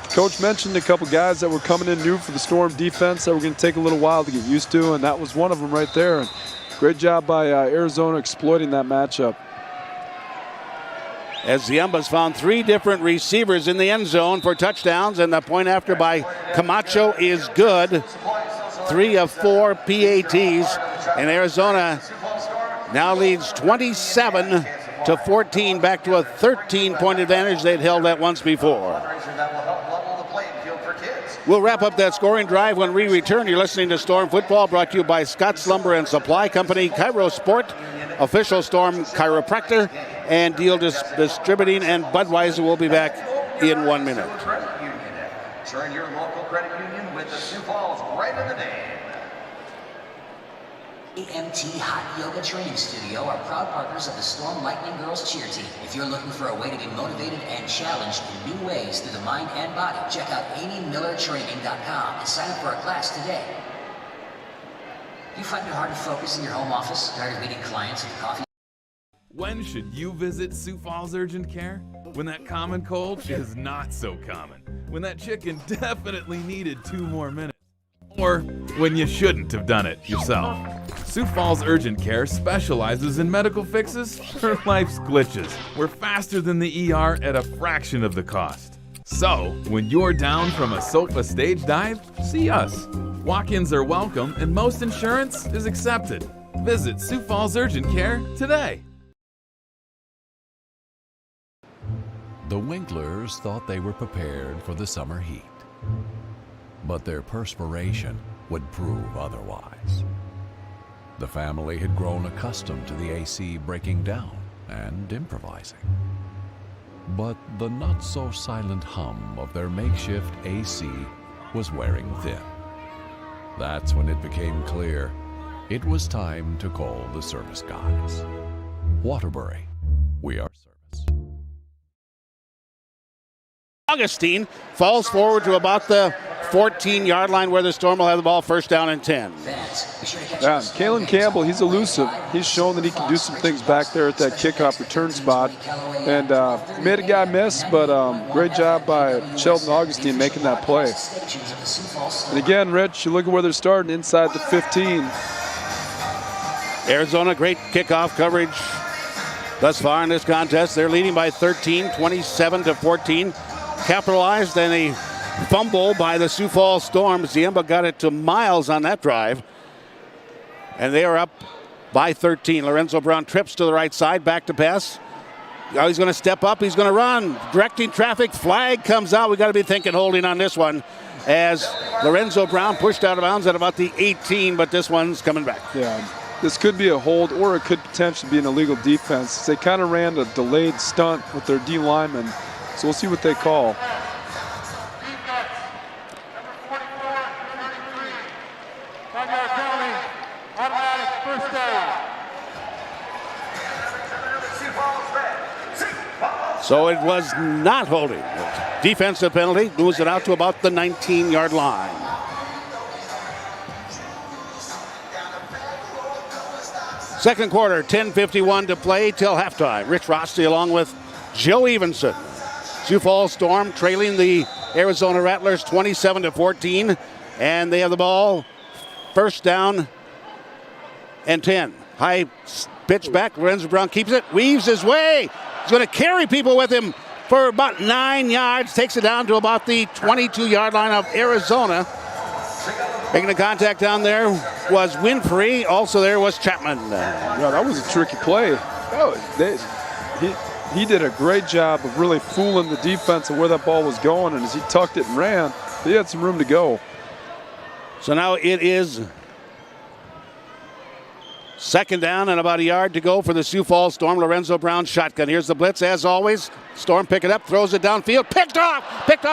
Speaker 3: Coach mentioned a couple guys that were coming in new for the Storm defense that were going to take a little while to get used to, and that was one of them right there. And great job by Arizona exploiting that matchup.
Speaker 1: As Ziemba's found 3 different receivers in the end zone for touchdowns, and the point after by Camacho is good. 3 of 4 PATs, and Arizona now leads 27-14, back to a 13-point advantage. They'd held that once before. We'll wrap up that scoring drive when we return. You're listening to Storm Football, brought to you by Scott's Lumber and Supply Company, Cairo Sport, official Storm chiropractor, and Deal Distributing, and Budweiser will be back in 1 minute.
Speaker 2: Turn your local credit union with the Sioux Falls right in the name.
Speaker 9: AMT Hot Yoga Training Studio are proud partners of the Storm Lightning Girls cheer team. If you're looking for a way to be motivated and challenged in new ways through the mind and body, check out AmyMillerTraining.com and sign up for a class today. Do you find it hard to focus in your home office? Tired of meeting clients at the coffee?
Speaker 10: When should you visit Sioux Falls Urgent Care? When that common cold is not so common. When that chicken definitely needed 2 more minutes. Or when you shouldn't have done it yourself. Sioux Falls Urgent Care specializes in medical fixes for life's glitches. We're faster than the ER at a fraction of the cost. So, when you're down from a sofa stage dive, see us. Walk-ins are welcome and most insurance is accepted. Visit Sioux Falls Urgent Care today.
Speaker 11: The Winklers thought they were prepared for the summer heat, but their perspiration would prove otherwise. The family had grown accustomed to the AC breaking down and improvising. But the not-so-silent hum of their makeshift AC was wearing thin. That's when it became clear it was time to call the service guys. Waterbury, we are service.
Speaker 1: Augustine falls forward to about the 14-yard line where the Storm will have the ball, first down and 10.
Speaker 3: Yeah, Kalin Campbell, he's elusive. He's shown that he can do some things back there at that kickoff return spot. And made a guy miss, but great job by Sheldon Augustine making that play. And again, Rich, you look at where they're starting, inside the 15.
Speaker 1: Arizona, great kickoff coverage thus far in this contest. They're leading by 13, 27-14. Capitalized and a fumble by the Sioux Falls Storm. Ziemba got it to Miles on that drive. And they are up by 13. Lorenzo Brown trips to the right side, back to pass. Now he's going to step up, he's going to run. Directing traffic, flag comes out. We got to be thinking holding on this one as Lorenzo Brown pushed out of bounds at about the 18, but this one's coming back.
Speaker 3: Yeah, this could be a hold or it could potentially be an illegal defense. They kind of ran a delayed stunt with their D linemen. So we'll see what they call.
Speaker 1: So it was not holding. Defensive penalty moves it out to about the 19-yard line. Second quarter, 10:51 to play till halftime. Rich Rossi along with Joe Evenson. Sioux Falls Storm trailing the Arizona Rattlers 27-14, and they have the ball, first down and 10. High pitch back, Lorenzo Brown keeps it, weaves his way. He's going to carry people with him for about 9 yards, takes it down to about the 22-yard line of Arizona. Making the contact down there was Winfrey. Also there was Chapman.
Speaker 3: Yeah, that was a tricky play. He did a great job of really fooling the defense of where that ball was going, and as he tucked it and ran, he had some room to go.
Speaker 1: So now it is second down and about a yard to go for the Sioux Falls Storm. Lorenzo Brown shotgun. Here's the blitz as always. Storm pick it up, throws it downfield. Picked off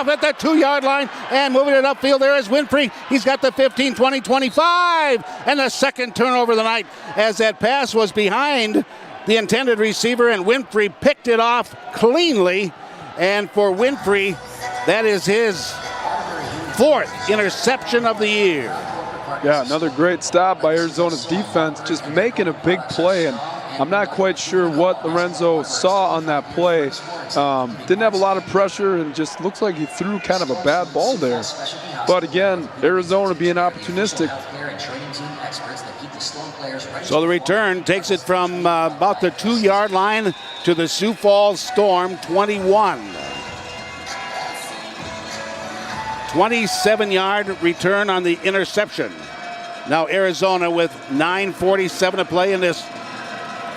Speaker 1: at that 2-yard line and moving it upfield. There is Winfrey. He's got the 15, 20, 25 and the second turnover of the night as that pass was behind the intended receiver, and Winfrey picked it off cleanly. And for Winfrey, that is his 4th interception of the year.
Speaker 3: Yeah, another great stop by Arizona's defense, just making a big play. And I'm not quite sure what Lorenzo saw on that play. Didn't have a lot of pressure and just looks like he threw kind of a bad ball there. But again, Arizona being opportunistic.
Speaker 1: So the return takes it from about the 2-yard line to the Sioux Falls Storm 21. 27-yard return on the interception. Now Arizona with 9:47 to play in this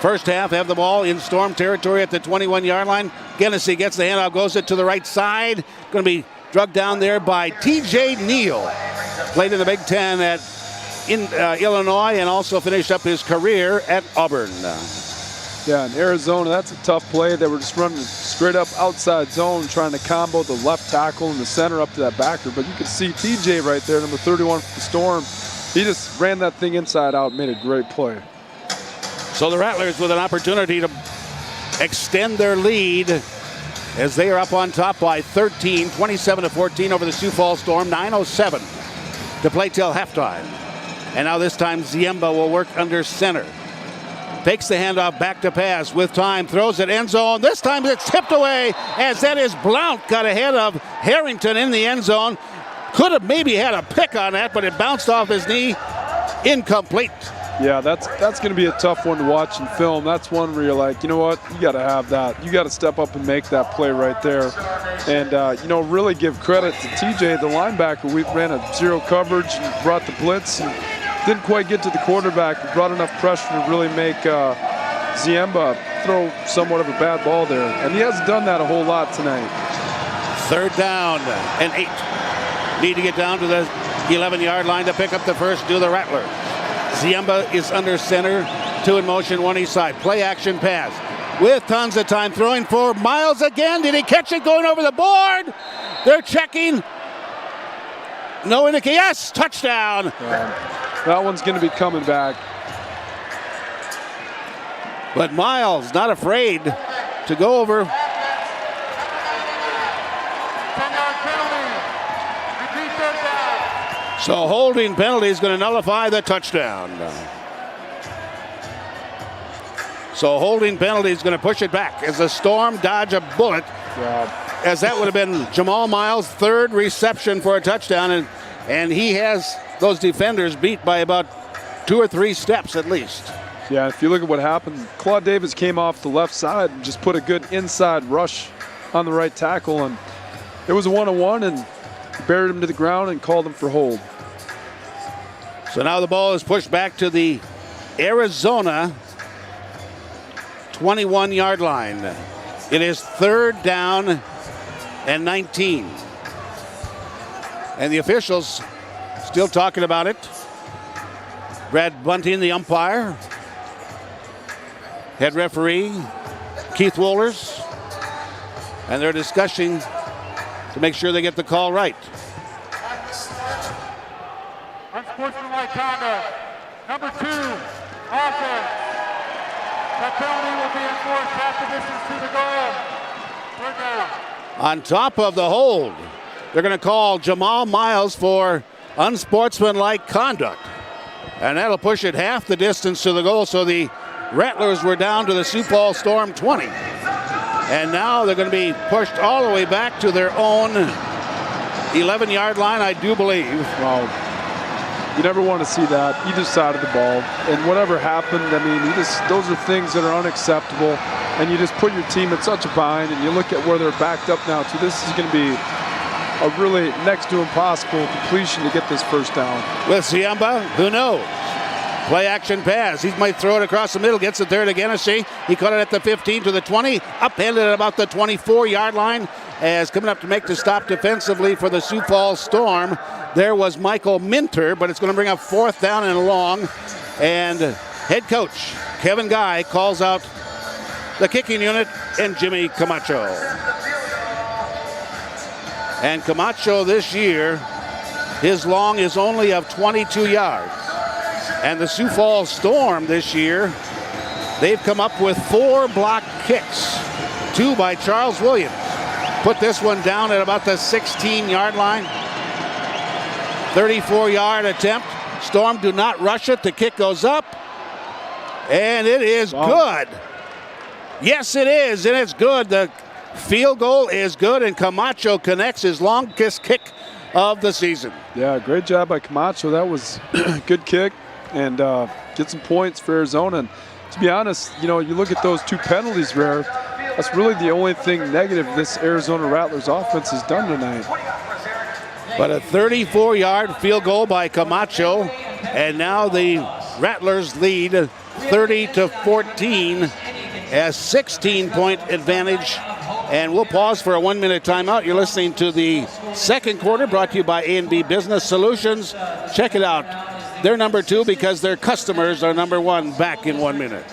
Speaker 1: first half have the ball in Storm territory at the 21-yard line. Genesee gets the handoff, goes it to the right side. Going to be drugged down there by T.J. Neal. Played in the Big Ten at Illinois and also finished up his career at Auburn.
Speaker 3: Yeah, in Arizona, that's a tough play. They were just running straight up outside zone, trying to combo the left tackle and the center up to that backer. But you can see TJ right there, number 31 for the Storm. he just ran that thing inside out, made a great play.
Speaker 1: So the Rattlers with an opportunity to extend their lead as they are up on top by 13, 27-14 over the Sioux Falls Storm. 9:07 to play till halftime. And now this time Ziemba will work under center. Takes the handoff back to pass with time, throws it end zone. This time it's tipped away as that is Blount got ahead of Harrington in the end zone. Could have maybe had a pick on that, but it bounced off his knee. Incomplete.
Speaker 3: Yeah, that's going to be a tough one to watch and film. That's one where you're like, you know what, you got to have that. You got to step up and make that play right there. And, really give credit to TJ, the linebacker. We ran a zero coverage and brought the blitz and didn't quite get to the quarterback. We brought enough pressure to really make Ziemba throw somewhat of a bad ball there. And he hasn't done that a whole lot tonight.
Speaker 1: 3rd down and 8. Need to get down to the 11-yard line to pick up the first, do the Rattlers. Ziemba is under center, 2 in motion, 1 each side. Play action pass with tons of time, throwing for Miles again. Did he catch it going over the board? They're checking. No indication. Yes, touchdown.
Speaker 3: That one's going to be coming back.
Speaker 1: But Miles not afraid to go over. So holding penalty is going to nullify the touchdown. So holding penalty is going to push it back as the Storm dodge a bullet.
Speaker 3: Yeah.
Speaker 1: As that would have been Jamal Miles' 3rd reception for a touchdown. And he has those defenders beat by about 2 or 3 steps at least.
Speaker 3: Yeah, if you look at what happened, Claude Davis came off the left side and just put a good inside rush on the right tackle. And it was a 1-on-1 and buried him to the ground and called him for hold.
Speaker 1: So now the ball is pushed back to the Arizona 21-yard line. It is 3rd down and 19. And the officials still talking about it. Brad Bunting, the umpire. Head referee, Keith Wohlers. And they're discussing to make sure they get the call right.
Speaker 7: Unsportsmanlike conduct. Number 2, offense. That penalty will be enforced half the distance to the goal. 3rd down.
Speaker 1: On top of the hold, they're going to call Jamal Miles for unsportsmanlike conduct. And that'll push it half the distance to the goal. So the Rattlers were down to the Sioux Falls Storm 20. And now they're going to be pushed all the way back to their own 11-yard line, I do believe.
Speaker 3: Wow. You never want to see that either side of the ball. And whatever happened, I mean, those are things that are unacceptable. And you just put your team in such a bind, and you look at where they're backed up now to. This is going to be a really next to impossible completion to get this 1st down.
Speaker 1: With Ziemba, who knows? Play action pass. He might throw it across the middle. Gets it there to Genesee. He caught it at the 15 to the 20. Upended at about the 24-yard line. As coming up to make the stop defensively for the Sioux Falls Storm, there was Michael Minter, but it's going to bring up 4th down and long. And head coach Kevin Guy calls out the kicking unit and Jimmy Camacho. And Camacho this year, his long is only of 22 yards. And the Sioux Falls Storm this year, they've come up with 4 block kicks. 2 by Charles Williams. Put this one down at about the 16-yard line. 34-yard attempt. Storm do not rush it. The kick goes up. And it is good. Yes, it is, and it's good. The field goal is good, and Camacho connects his longest kick of the season.
Speaker 3: Yeah, great job by Camacho. That was a good kick, and get some points for Arizona. And to be honest, you look at those 2 penalties there. That's really the only thing negative this Arizona Rattlers offense has done tonight.
Speaker 1: But a 34-yard field goal by Camacho, and now the Rattlers lead 30-14 as 16-point advantage. And we'll pause for a 1-minute timeout. You're listening to the 2nd quarter, brought to you by A&B Business Solutions. Check it out. They're number 2 because their customers are number 1. Back in 1 minute.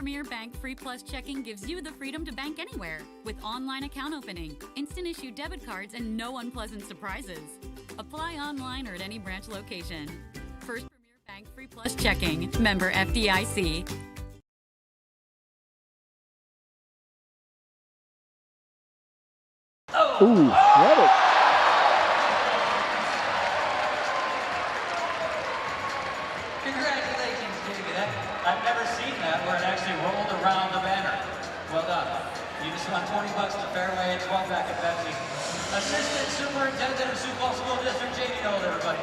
Speaker 12: Premier Bank Free Plus Checking gives you the freedom to bank anywhere with online account opening, instant issue debit cards, and no unpleasant surprises. Apply online or at any branch location. First Premier Bank Free Plus Checking, member FDIC.
Speaker 3: Ooh, love it.
Speaker 13: Congratulations, Davey. I've never seen that where it actually rolled around the banner. Well done. You just won $20 to Fairway and 12 back at Pepsi. Assistant Superintendent of Sioux Falls School District, Jamie Nold, everybody.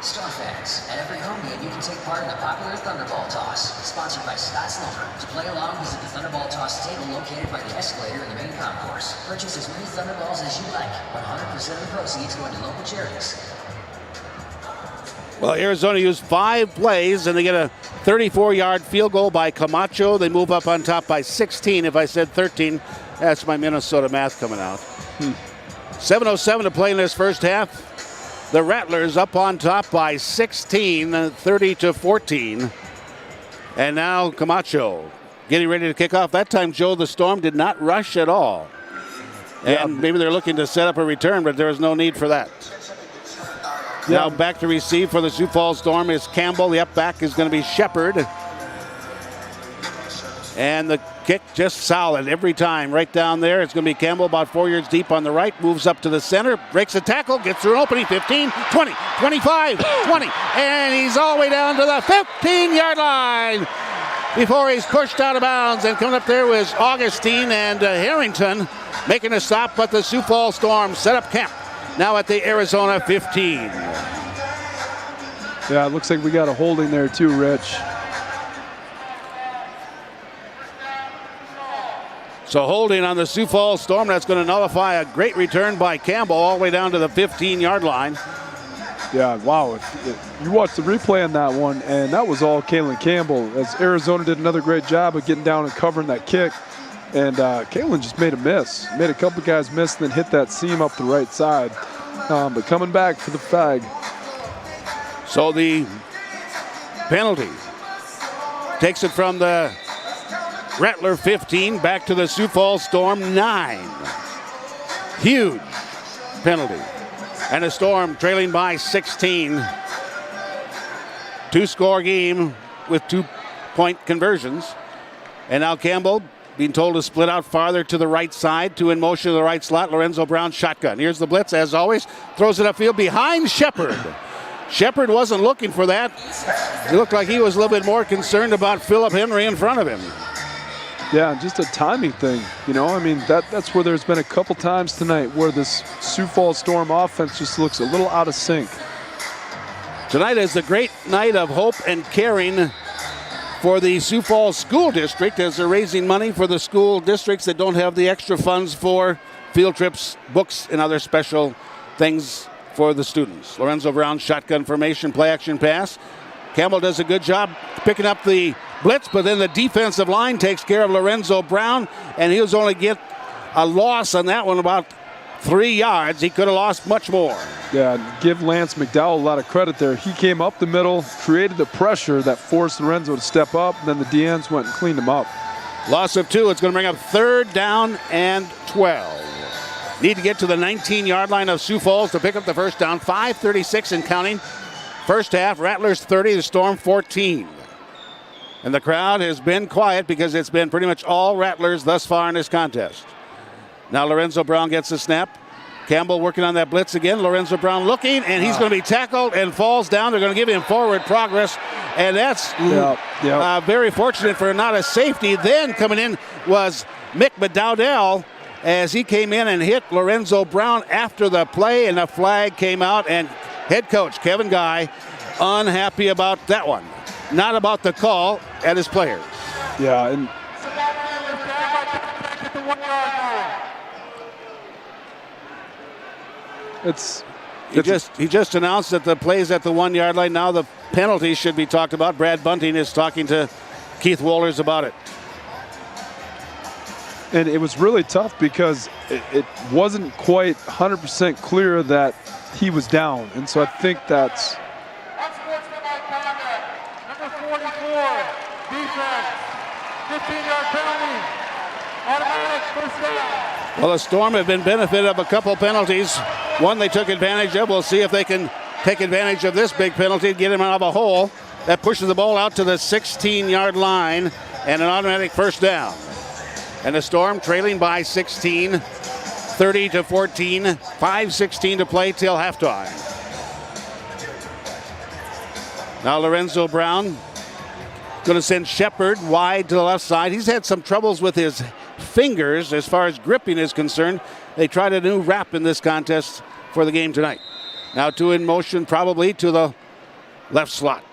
Speaker 9: Star fans, at every home game you can take part in the popular Thunderball Toss, sponsored by Scott's Lumber. To play along, visit the Thunderball Toss table located by the escalator in the main concourse. Purchase as many Thunderballs as you like. 100% of the proceeds going to local charities.
Speaker 1: Well, Arizona used 5 plays, and they get a 34-yard field goal by Camacho. They move up on top by 16. If I said 13, that's my Minnesota math coming out. 7:07 to play in this first half. The Rattlers up on top by 16, 30-14. And now Camacho getting ready to kick off. That time, Joe, the Storm did not rush at all. And maybe they're looking to set up a return, but there is no need for that. Now back to receive for the Sioux Falls Storm is Campbell. The up back is going to be Shepard. And the kick just solid every time right down there. It's going to be Campbell about 4 yards deep on the right. Moves up to the center. Breaks a tackle. Gets through an opening. 15, 20, 25, 20. And he's all the way down to the 15-yard line before he's pushed out of bounds. And coming up there was Augustine and Harrington making a stop. But the Sioux Falls Storm set up camp now at the Arizona 15.
Speaker 3: Yeah, it looks like we got a holding there too, Rich.
Speaker 1: So holding on the Sioux Falls Storm. That's going to nullify a great return by Campbell all the way down to the 15-yard line.
Speaker 3: Yeah, wow. You watched the replay on that one, and that was all Kalin Campbell, as Arizona did another great job of getting down and covering that kick. And Kalin just made a miss. Made a couple guys miss, then hit that seam up the right side. But coming back for the flag.
Speaker 1: So the penalty takes it from the Rattler 15 back to the Sioux Falls Storm 9. Huge penalty. And the Storm trailing by 16. 2-score game with 2-point conversions. And now Campbell being told to split out farther to the right side, to in motion to the right slot. Lorenzo Brown shotgun. Here's the blitz as always. Throws it upfield behind Shepard. Shepard wasn't looking for that. He looked like he was a little bit more concerned about Philip Henry in front of him.
Speaker 3: Yeah, just a timing thing. You know, I mean, that's where there's been a couple times tonight where this Sioux Falls Storm offense just looks a little out of sync.
Speaker 1: Tonight is the great night of hope and caring for the Sioux Falls School District, as they're raising money for the school districts that don't have the extra funds for field trips, books, and other special things for the students. Lorenzo Brown, shotgun formation, play action pass. Campbell does a good job picking up the blitz, but then the defensive line takes care of Lorenzo Brown, and he was only get a loss on that one about 3 yards. He could have lost much more.
Speaker 3: Yeah, give Lance McDowell a lot of credit there. He came up the middle, created the pressure that forced Lorenzo to step up, and then the DNs went and cleaned him up.
Speaker 1: Loss of 2. It's going to bring up 3rd down and 12. Need to get to the 19-yard line of Sioux Falls to pick up the first down. 5:36 and counting. First half, Rattlers 30, the Storm 14. And the crowd has been quiet because it's been pretty much all Rattlers thus far in this contest. Now Lorenzo Brown gets the snap. Campbell working on that blitz again. Lorenzo Brown looking, and he's going to be tackled and falls down. They're going to give him forward progress, and that's very fortunate for not a safety. Then coming in was Mick Dowdell as he came in and hit Lorenzo Brown after the play, and the flag came out, and head coach Kevin Guy unhappy about that one. Not about the call at his players.
Speaker 3: Yeah, and
Speaker 1: he just announced that the play's at the 1-yard line. Now the penalty should be talked about. Brad Bunting is talking to Keith Wohlers about it.
Speaker 3: And it was really tough because it wasn't quite 100% clear that he was down. And so I think that's
Speaker 7: defense, 15-yard penalty, automatic first down.
Speaker 1: Well, the Storm have been benefited of a couple penalties. One they took advantage of. We'll see if they can take advantage of this big penalty and get him out of a hole. That pushes the ball out to the 16-yard line and an automatic first down. And the Storm trailing by 16, 30-14, 5:16 to play till halftime. Now Lorenzo Brown going to send Shepard wide to the left side. He's had some troubles with his fingers as far as gripping is concerned. They tried a new wrap in this contest for the game tonight. Now two in motion, probably to the left slot.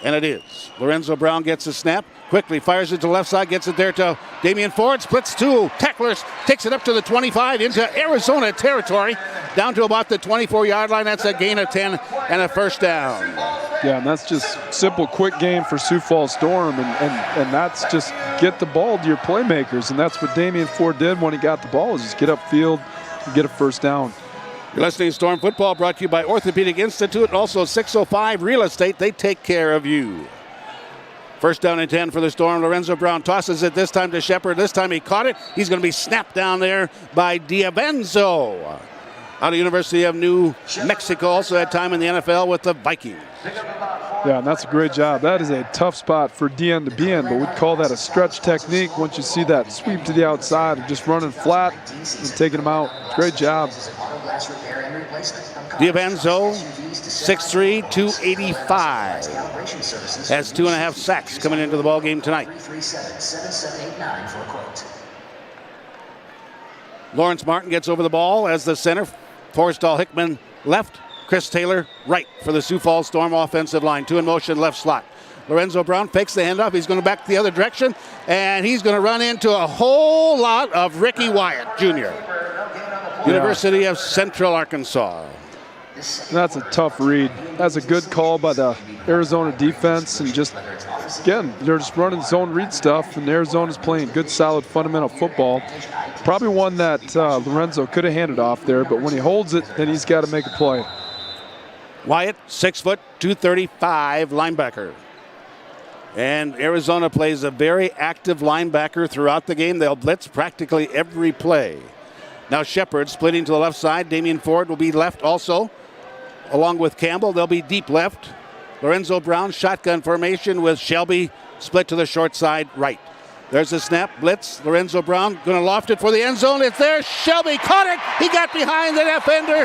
Speaker 1: And it is. Lorenzo Brown gets a snap, quickly fires it to the left side, gets it there to Damian Ford, splits two tacklers, takes it up to the 25 into Arizona territory, down to about the 24-yard line. That's a gain of 10 and a first down.
Speaker 3: Yeah, and that's just simple, quick game for Sioux Falls Storm, and that's just get the ball to your playmakers, and that's what Damian Ford did when he got the ball, is just get upfield and get a first down.
Speaker 1: You're listening to Storm Football, brought to you by Orthopedic Institute, also 605 Real Estate. They take care of you. First down and 10 for the Storm. Lorenzo Brown tosses it this time to Shepard. This time he caught it. He's going to be snapped down there by Diavenzo. Out of University of New Mexico, also had time in the NFL with the Vikings.
Speaker 3: Yeah, and that's a great job. That is a tough spot for DN to be in, but we'd call that a stretch technique once you see that sweep to the outside of just running flat and taking them out. Great job.
Speaker 1: Diavenzo, 6'3", 285. Has 2.5 sacks coming into the ball game tonight. Lawrence Martin gets over the ball as the center. Forrestall Hickman left. Chris Taylor right for the Sioux Falls Storm offensive line. Two in motion, left slot. Lorenzo Brown fakes the handoff. He's going to back the other direction, and he's going to run into a whole lot of Ricky Wyatt, Jr. University of Central Arkansas.
Speaker 3: That's a tough read. That's a good call by the Arizona defense, and just, again, they're just running zone read stuff, and Arizona's playing good, solid, fundamental football. Probably one that Lorenzo could have handed off there, but when he holds it, then he's got to make a play.
Speaker 1: Wyatt, 6 foot, 235 linebacker. And Arizona plays a very active linebacker throughout the game. They'll blitz practically every play. Now Shepard splitting to the left side. Damian Ford will be left also, along with Campbell. They'll be deep left. Lorenzo Brown, shotgun formation with Shelby split to the short side right. There's a snap, blitz. Lorenzo Brown going to loft it for the end zone. It's there. Shelby caught it. He got behind the defender,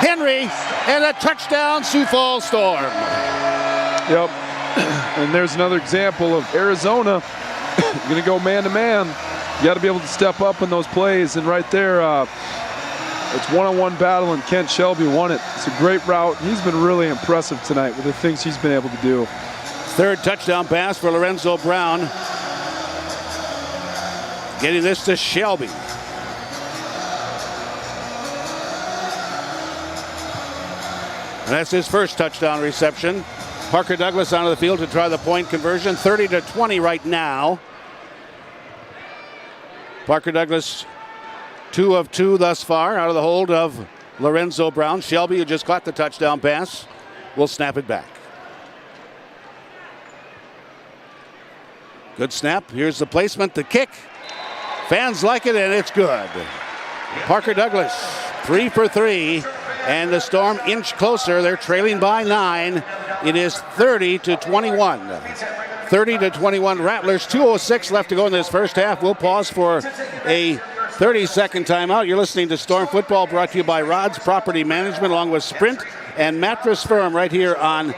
Speaker 1: Henry, and a touchdown, Sioux Falls Storm.
Speaker 3: Yep. And there's another example of Arizona going to go man-to-man. You got to be able to step up in those plays, and right there, it's one-on-one battle, and Kent Shelby won it. It's a great route. He's been really impressive tonight with the things he's been able to do.
Speaker 1: Third touchdown pass for Lorenzo Brown. Getting this to Shelby. And that's his first touchdown reception. Parker Douglas onto the field to try the point conversion. 30-20 right now. Parker Douglas, 2 of 2 thus far out of the hold of Lorenzo Brown. Shelby, who just caught the touchdown pass, will snap it back. Good snap. Here's the placement, the kick. Fans like it, and it's good. Parker Douglas, 3 for 3, and the Storm inch closer. They're trailing by 9. It is 30-21. 30-21 Rattlers. 2:06 left to go in this first half. We'll pause for a 30-second timeout. You're listening to Storm Football, brought to you by Rod's Property Management, along with Sprint and Mattress Firm, right here on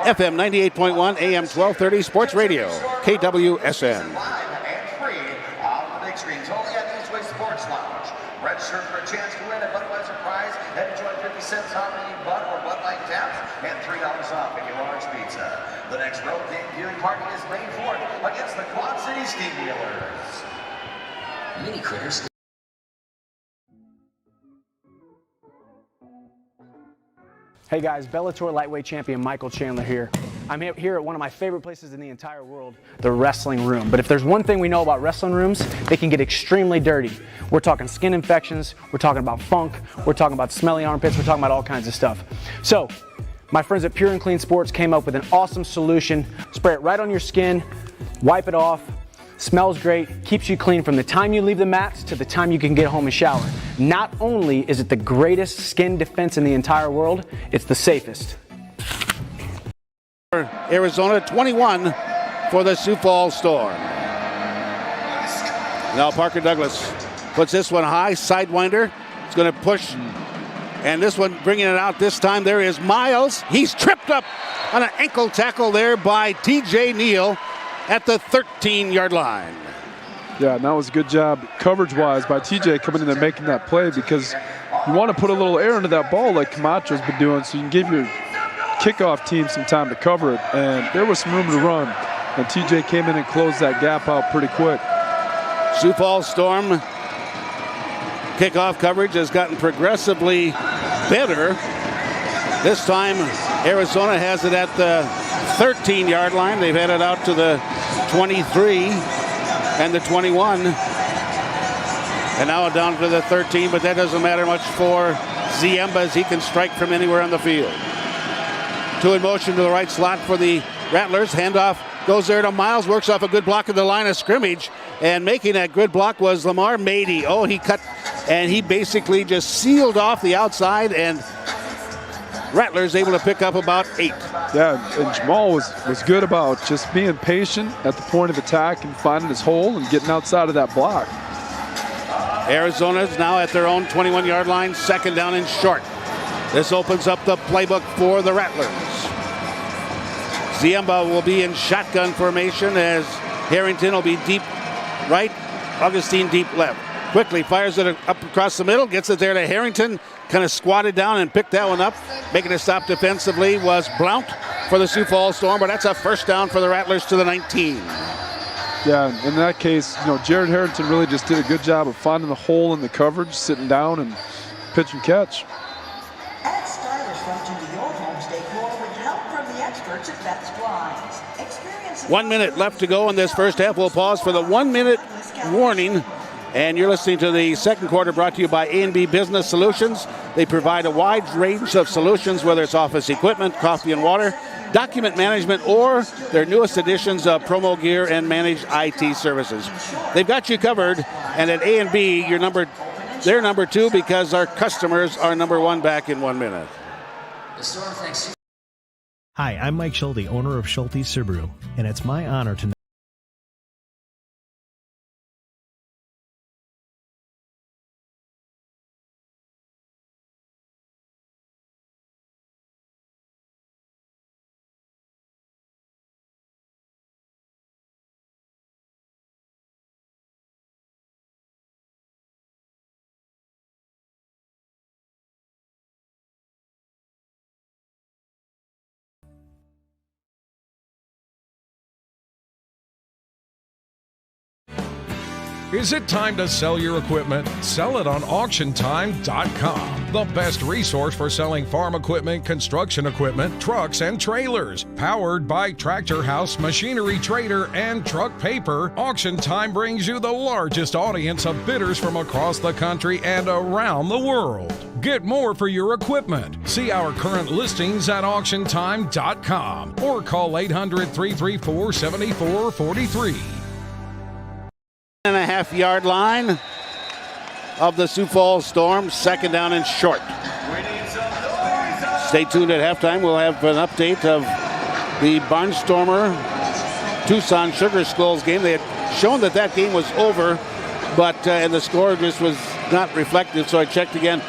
Speaker 1: FM 98.1, AM 1230, Sports Radio, KWSN.
Speaker 2: Register for a chance to win a Budweiser prize and enjoy 50 cents off any Bud or Bud Light taps and $3 off any large pizza. The next road game viewing party is May 4th against the Quad City Steamwheelers.
Speaker 9: Mini critters.
Speaker 14: Hey guys, Bellator lightweight champion Michael Chandler here. I'm here at one of my favorite places in the entire world, the wrestling room. But if there's one thing we know about wrestling rooms, they can get extremely dirty. We're talking skin infections, we're talking about funk, we're talking about smelly armpits, we're talking about all kinds of stuff. So, My friends at Pure and Clean Sports came up with an awesome solution. Spray it right on your skin, wipe it off, smells great, keeps you clean from the time you leave the mats to the time you can get home and shower. Not only is it the greatest skin defense in the entire world, it's the safest.
Speaker 1: Arizona 21 for the Sioux Falls Storm. Now Parker Douglas puts this one high, sidewinder. It's going to push. And this one bringing it out this time. There is Miles. He's tripped up on an ankle tackle there by TJ Neal at the 13-yard line.
Speaker 3: Yeah, and that was a good job coverage-wise by TJ coming in there making that play, because you want to put a little air into that ball like Camacho's been doing so you can give your kickoff team some time to cover it. And there was some room to run. And TJ came in and closed that gap out pretty quick.
Speaker 1: Sioux Falls Storm kickoff coverage has gotten progressively better. This time, Arizona has it at the 13-yard line. They've had it out to the 23 and the 21. And now down to the 13, but that doesn't matter much for Ziemba as he can strike from anywhere on the field. Two in motion to the right slot for the Rattlers. Handoff goes there to Miles, works off a good block at the line of scrimmage. And making that good block was Lamar Mady. Oh, he cut, and he basically just sealed off the outside, and Rattlers able to pick up about 8.
Speaker 3: Yeah, and Jamal was good about just being patient at the point of attack and finding his hole and getting outside of that block.
Speaker 1: Arizona's now at their own 21-yard line, second down and short. This opens up the playbook for the Rattlers. Ziemba will be in shotgun formation as Harrington will be deep right, Augustine deep left. Quickly fires it up across the middle, gets it there to Harrington, kind of squatted down and picked that one up. Making a stop defensively was Blount for the Sioux Falls Storm, but that's a first down for the Rattlers to the 19.
Speaker 3: Yeah, in that case, Jared Harrington really just did a good job of finding the hole in the coverage, sitting down and pitch and catch.
Speaker 15: Add stylish function to your home decor with help from the experts at Beth's Blinds.
Speaker 1: 1 minute left to go in this first half. We'll pause for the 1 minute warning. And you're listening to the second quarter brought to you by A&B Business Solutions. They provide a wide range of solutions, whether it's office equipment, coffee and water, document management, or their newest additions of promo gear and managed IT services. They've got you covered, and at A&B, they're number 2 because our customers are number 1. Back in 1 minute.
Speaker 4: Hi, I'm Mike Schulte, owner of Schulte Subaru, and it's my honor to
Speaker 5: Is it time to sell your equipment? Sell it on AuctionTime.com. The best resource for selling farm equipment, construction equipment, trucks, and trailers. Powered by Tractor House, Machinery Trader, and Truck Paper, Auction Time brings you the largest audience of bidders from across the country and around the world. Get more for your equipment. See our current listings at AuctionTime.com or call 800-334-7443.
Speaker 1: 1.5-yard line of the Sioux Falls Storm, second down and short. Stay tuned at halftime. We'll have an update of the Barnstormer Tucson Sugar Skulls game. They had shown that game was over, but and the score just was not reflective, so I checked again.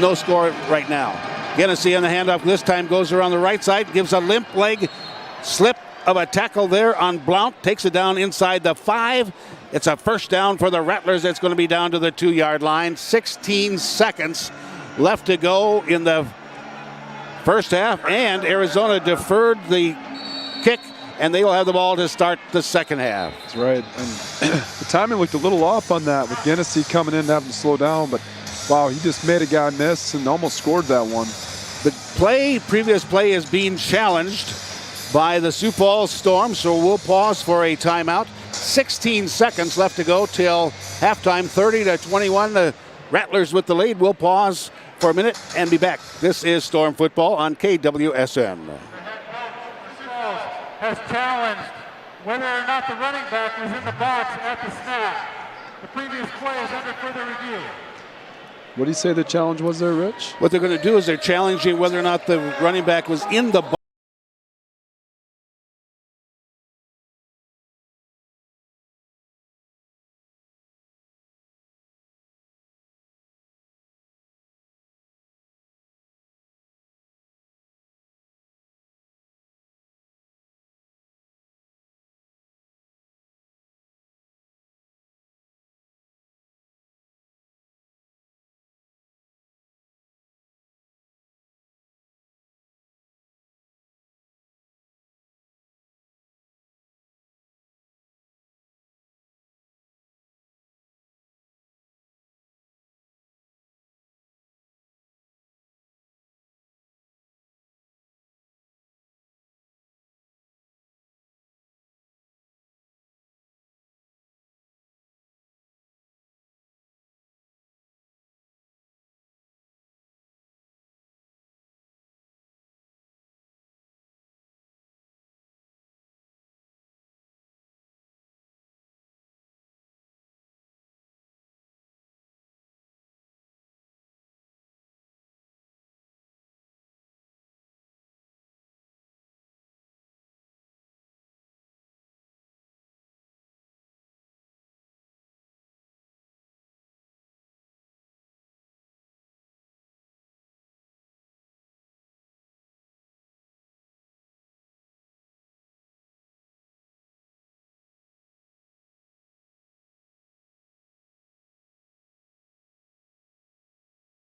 Speaker 1: No score right now. Genesee on the handoff this time goes around the right side, gives a limp leg slip of a tackle there on Blount, takes it down inside the 5. It's a first down for the Rattlers. It's going to be down to the 2-yard line. 16 seconds left to go in the first half, and Arizona deferred the kick, and they will have the ball to start the second half.
Speaker 3: That's right. And the timing looked a little off on that with Genesee coming in and having to slow down, but wow, he just made a guy miss and almost scored that one.
Speaker 1: The previous play is being challenged by the Sioux Falls Storm, so we'll pause for a timeout. 16 seconds left to go till halftime, 30-21. The Rattlers with the lead. We'll pause for a minute and be back. This is Storm Football on KWSN.
Speaker 7: Has challenged whether or not the running back was in the box at the snap. The previous play is under further review.
Speaker 3: What do you say the challenge was there, Rich?
Speaker 1: What they're going to do is they're challenging whether or not the running back was in the box.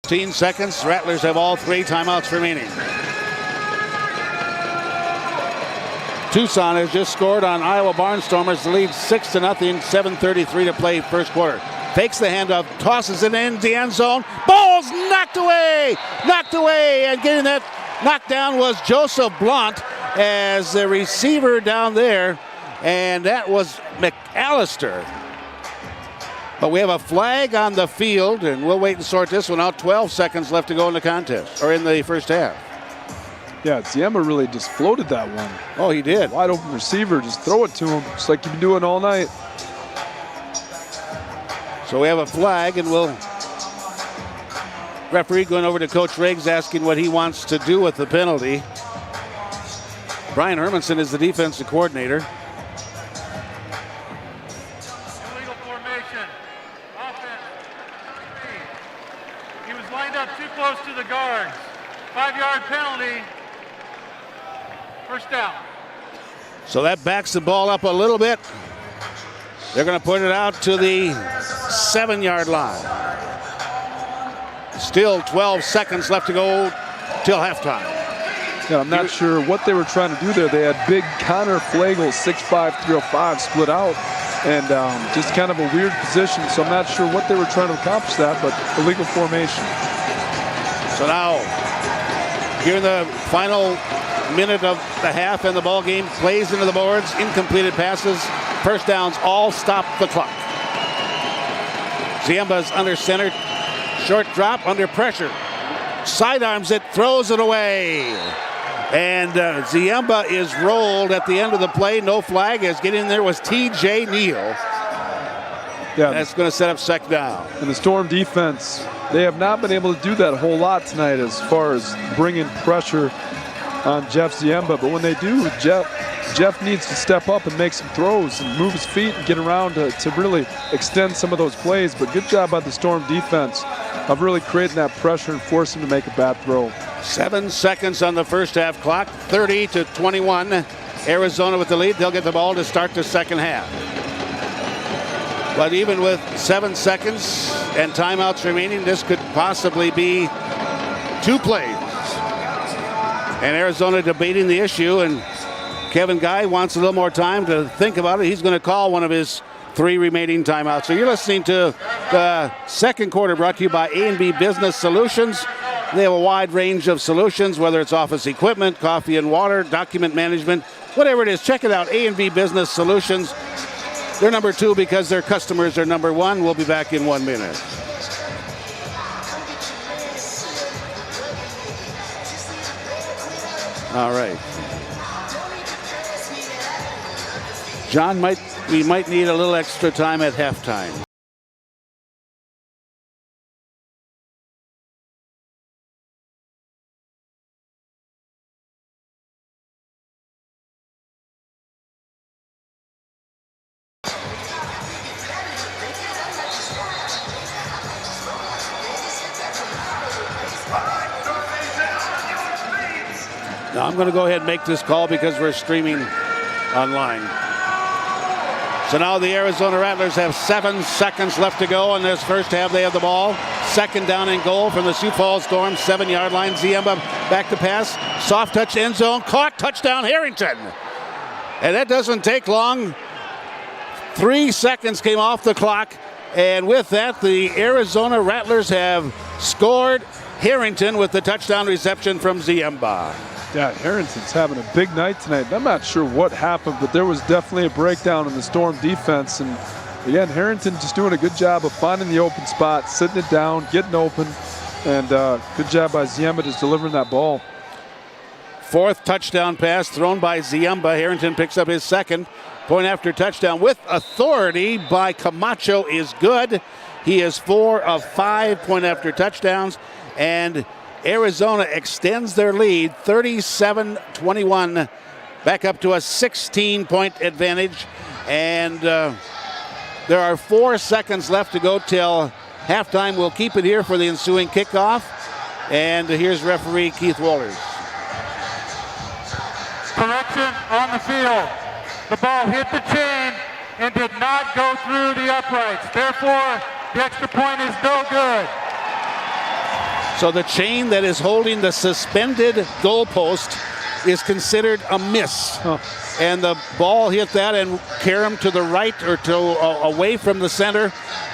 Speaker 1: Seconds. Rattlers have all 3 timeouts remaining. Tucson has just scored on Iowa Barnstormers. The lead 6-0. 7:33 to play first quarter. Fakes the handoff, tosses it in the end zone. Ball's knocked away, and getting that knocked down was Joseph Blunt as the receiver down there, and that was McAllister. But we have a flag on the field, and we'll wait and sort this one out. 12 seconds left to go in the contest, or in the first half.
Speaker 3: Yeah, Ziemba really just floated that one.
Speaker 1: Oh, he did.
Speaker 3: Wide open receiver, just throw it to him, just like you've been doing all night.
Speaker 1: So we have a flag, and referee going over to Coach Riggs asking what he wants to do with the penalty. Brian Hermanson is the defensive coordinator.
Speaker 7: Close to the guards. 5-yard penalty. First down.
Speaker 1: So that backs the ball up a little bit. They're going to put it out to the 7-yard line. Still 12 seconds left to go till halftime.
Speaker 3: Yeah, I'm not sure what they were trying to do there. They had big Connor Flagel, 6'5", 305, split out, and just kind of a weird position. So I'm not sure what they were trying to accomplish that, but illegal formation.
Speaker 1: So now, here in the final minute of the half and the ball game, plays into the boards, incompleted passes, first downs, all stop the clock. Ziemba's under center, short drop, under pressure. Sidearms it, throws it away. And Ziemba is rolled at the end of the play. No flag, as getting in there was T.J. Neal.
Speaker 3: Yeah,
Speaker 1: that's going to set up second down.
Speaker 3: And the Storm defense, they have not been able to do that a whole lot tonight as far as bringing pressure on Jeff Ziemba. But when they do, Jeff needs to step up and make some throws and move his feet and get around to really extend some of those plays. But good job by the Storm defense of really creating that pressure and forcing him to make a bad throw.
Speaker 1: 7 seconds on the first half clock, 30-21. Arizona with the lead. They'll get the ball to start the second half. But even with 7 seconds and timeouts remaining, this could possibly be 2 plays. And Arizona debating the issue, and Kevin Guy wants a little more time to think about it. He's going to call one of his 3 remaining timeouts. So you're listening to the second quarter, brought to you by A&B Business Solutions. They have a wide range of solutions, whether it's office equipment, coffee and water, document management, whatever it is. Check it out, A&B Business Solutions. They're number 2 because their customers are number 1. We'll be back in 1 minute. All right. John, we might need a little extra time at halftime. Now I'm going to go ahead and make this call because we're streaming online. So now the Arizona Rattlers have 7 seconds left to go in this first half. They have the ball. Second down and goal from the Sioux Falls Storm, 7-yard line. Ziemba back to pass. Soft touch end zone. Caught. Touchdown Harrington. And that doesn't take long. 3 seconds came off the clock. And with that, the Arizona Rattlers have scored. Harrington with the touchdown reception from Ziemba.
Speaker 3: Yeah, Harrington's having a big night tonight. I'm not sure what happened, but there was definitely a breakdown in the Storm defense. And again, Harrington just doing a good job of finding the open spot, sitting it down, getting open. And good job by Ziemba just delivering that ball.
Speaker 1: 4th touchdown pass thrown by Ziemba. Harrington picks up his 2nd. Point after touchdown with authority by Camacho is good. He is 4 of 5 point after touchdowns. And Arizona extends their lead 37-21 back up to a 16-point advantage. And there are 4 seconds left to go till halftime. We'll keep it here for the ensuing kickoff. And here's referee Keith Wohlers.
Speaker 7: Correction on the field. The ball hit the chain and did not go through the uprights. Therefore, the extra point is no good.
Speaker 1: So the chain that is holding the suspended goalpost is considered a miss. And the ball hit that and carried him to the right or to away from the center.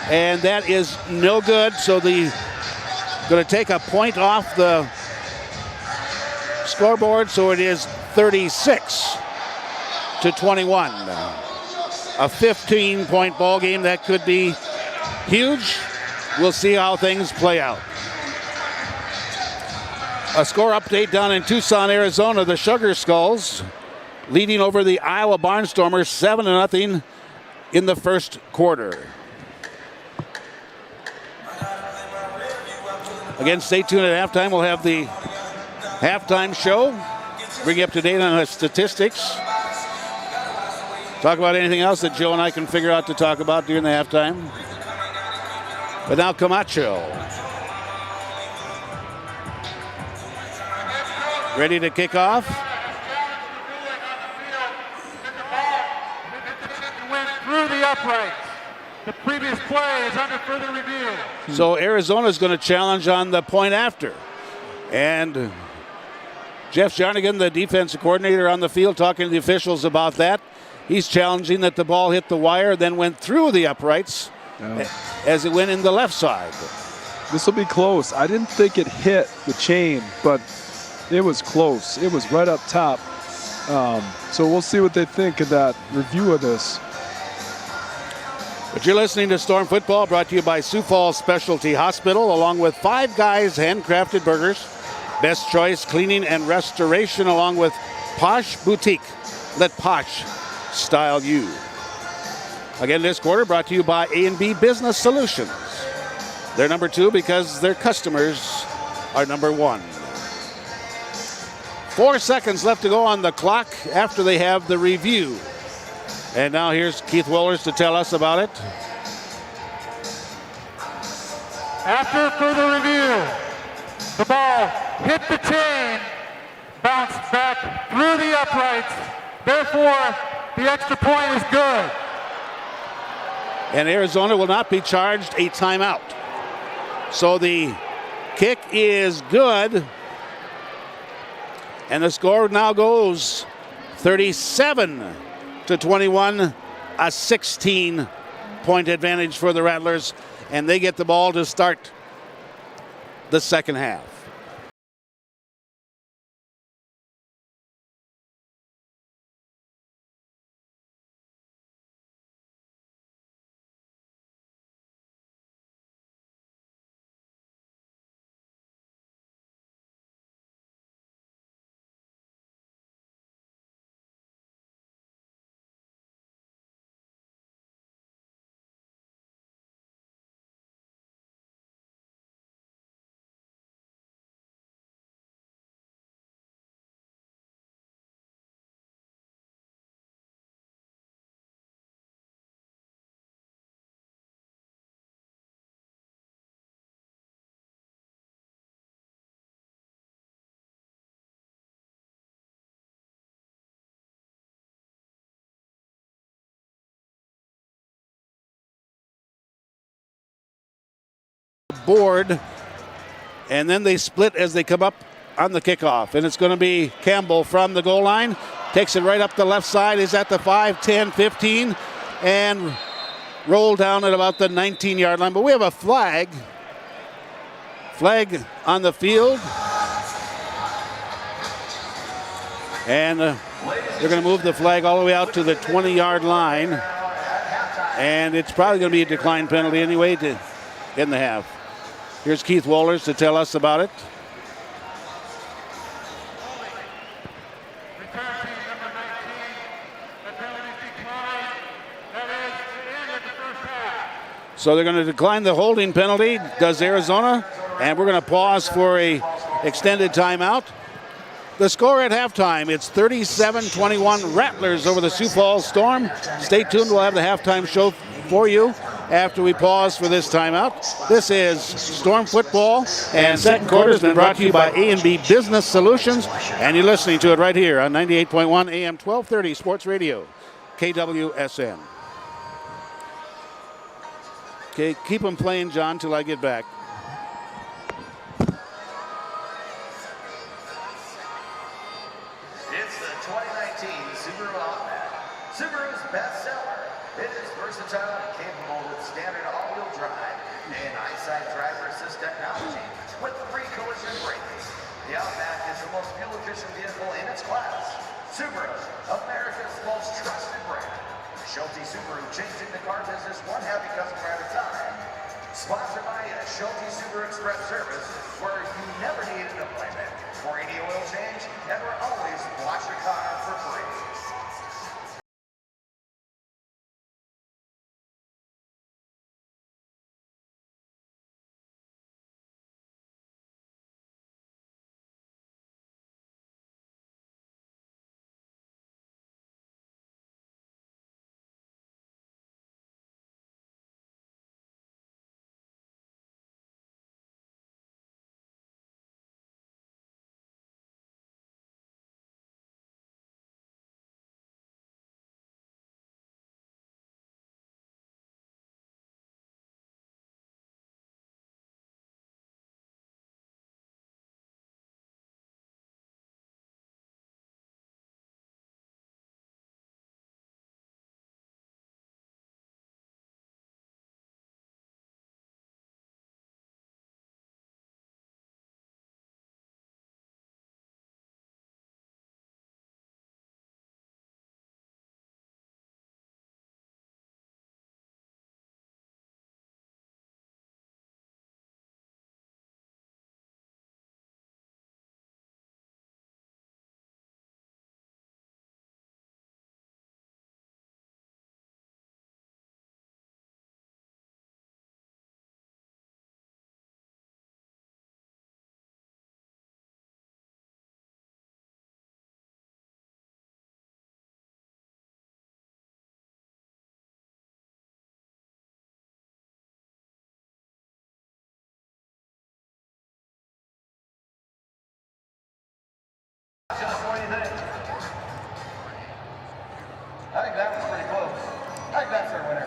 Speaker 1: And that is no good. So the going to take a point off the scoreboard. So it is 36-21. A 15-point ball game. That could be huge. We'll see how things play out. A score update down in Tucson, Arizona. The Sugar Skulls leading over the Iowa Barnstormers 7-0 in the first quarter. Again, stay tuned at halftime. We'll have the halftime show. Bring you up to date on the statistics. Talk about anything else that Joe and I can figure out to talk about during the halftime. But now Camacho. Ready to kick off.
Speaker 7: Went through the uprights. The previous play is under further review.
Speaker 1: So Arizona's going to challenge on the point after. And Jeff Jarnigan, the defensive coordinator on the field, talking to the officials about that. He's challenging that the ball hit the wire, then went through the uprights as it went in the left side.
Speaker 3: This will be close. I didn't think it hit the chain, but it was close. It was right up top. So we'll see what they think of that review of this.
Speaker 1: But you're listening to Storm Football, brought to you by Sioux Falls Specialty Hospital, along with Five Guys handcrafted burgers, Best Choice Cleaning and Restoration, along with Posh Boutique. Let Posh style you. Again, this quarter brought to you by A&B Business Solutions. They're number 2 because their customers are number 1. 4 seconds left to go on the clock after they have the review. And now here's Keith Wohlers to tell us about it.
Speaker 7: After further review, the ball hit the chain, bounced back through the uprights. Therefore, the extra point is good.
Speaker 1: And Arizona will not be charged a timeout. So the kick is good. And the score now goes 37-21, a 16-point advantage for the Rattlers. And they get the ball to start the second half. board, and then they split as they come up on the kickoff. And it's going to be Campbell from the goal line. Takes it right up the left side. Is at the 5, 10, 15, and roll down at about the 19-yard line. But we have a flag. Flag on the field. And they're going to move the flag all the way out to the 20-yard line. And it's probably going to be a decline penalty anyway in the half. Here's Keith Wohlers to tell us about it. So they're going to decline the holding penalty, does Arizona, and we're going to pause for a extended timeout. The score at halftime, it's 37-21 Rattlers over the Sioux Falls Storm. Stay tuned, we'll have the halftime show for you after we pause for this timeout. This is Storm Football, and second quarter has been brought to you by A&B Business Solutions, and you're listening to it right here on 98.1 AM 1230 Sports Radio, KWSN. Okay, keep them playing, John, till I get back.
Speaker 2: It's the 2019 Subaru Outback, Subaru's best seller. It is versatile and capable with standard all-wheel drive and eyesight driver assist technology with free collision brakes. The Outback is the most fuel-efficient vehicle in its class. Subaru, America's most trusted brand. Schulte Subaru, changing the car business one happy customer at a time. Sponsored by Schulte Subaru Express Service, where you never need an appointment for any oil change, and we're always wash your car for free.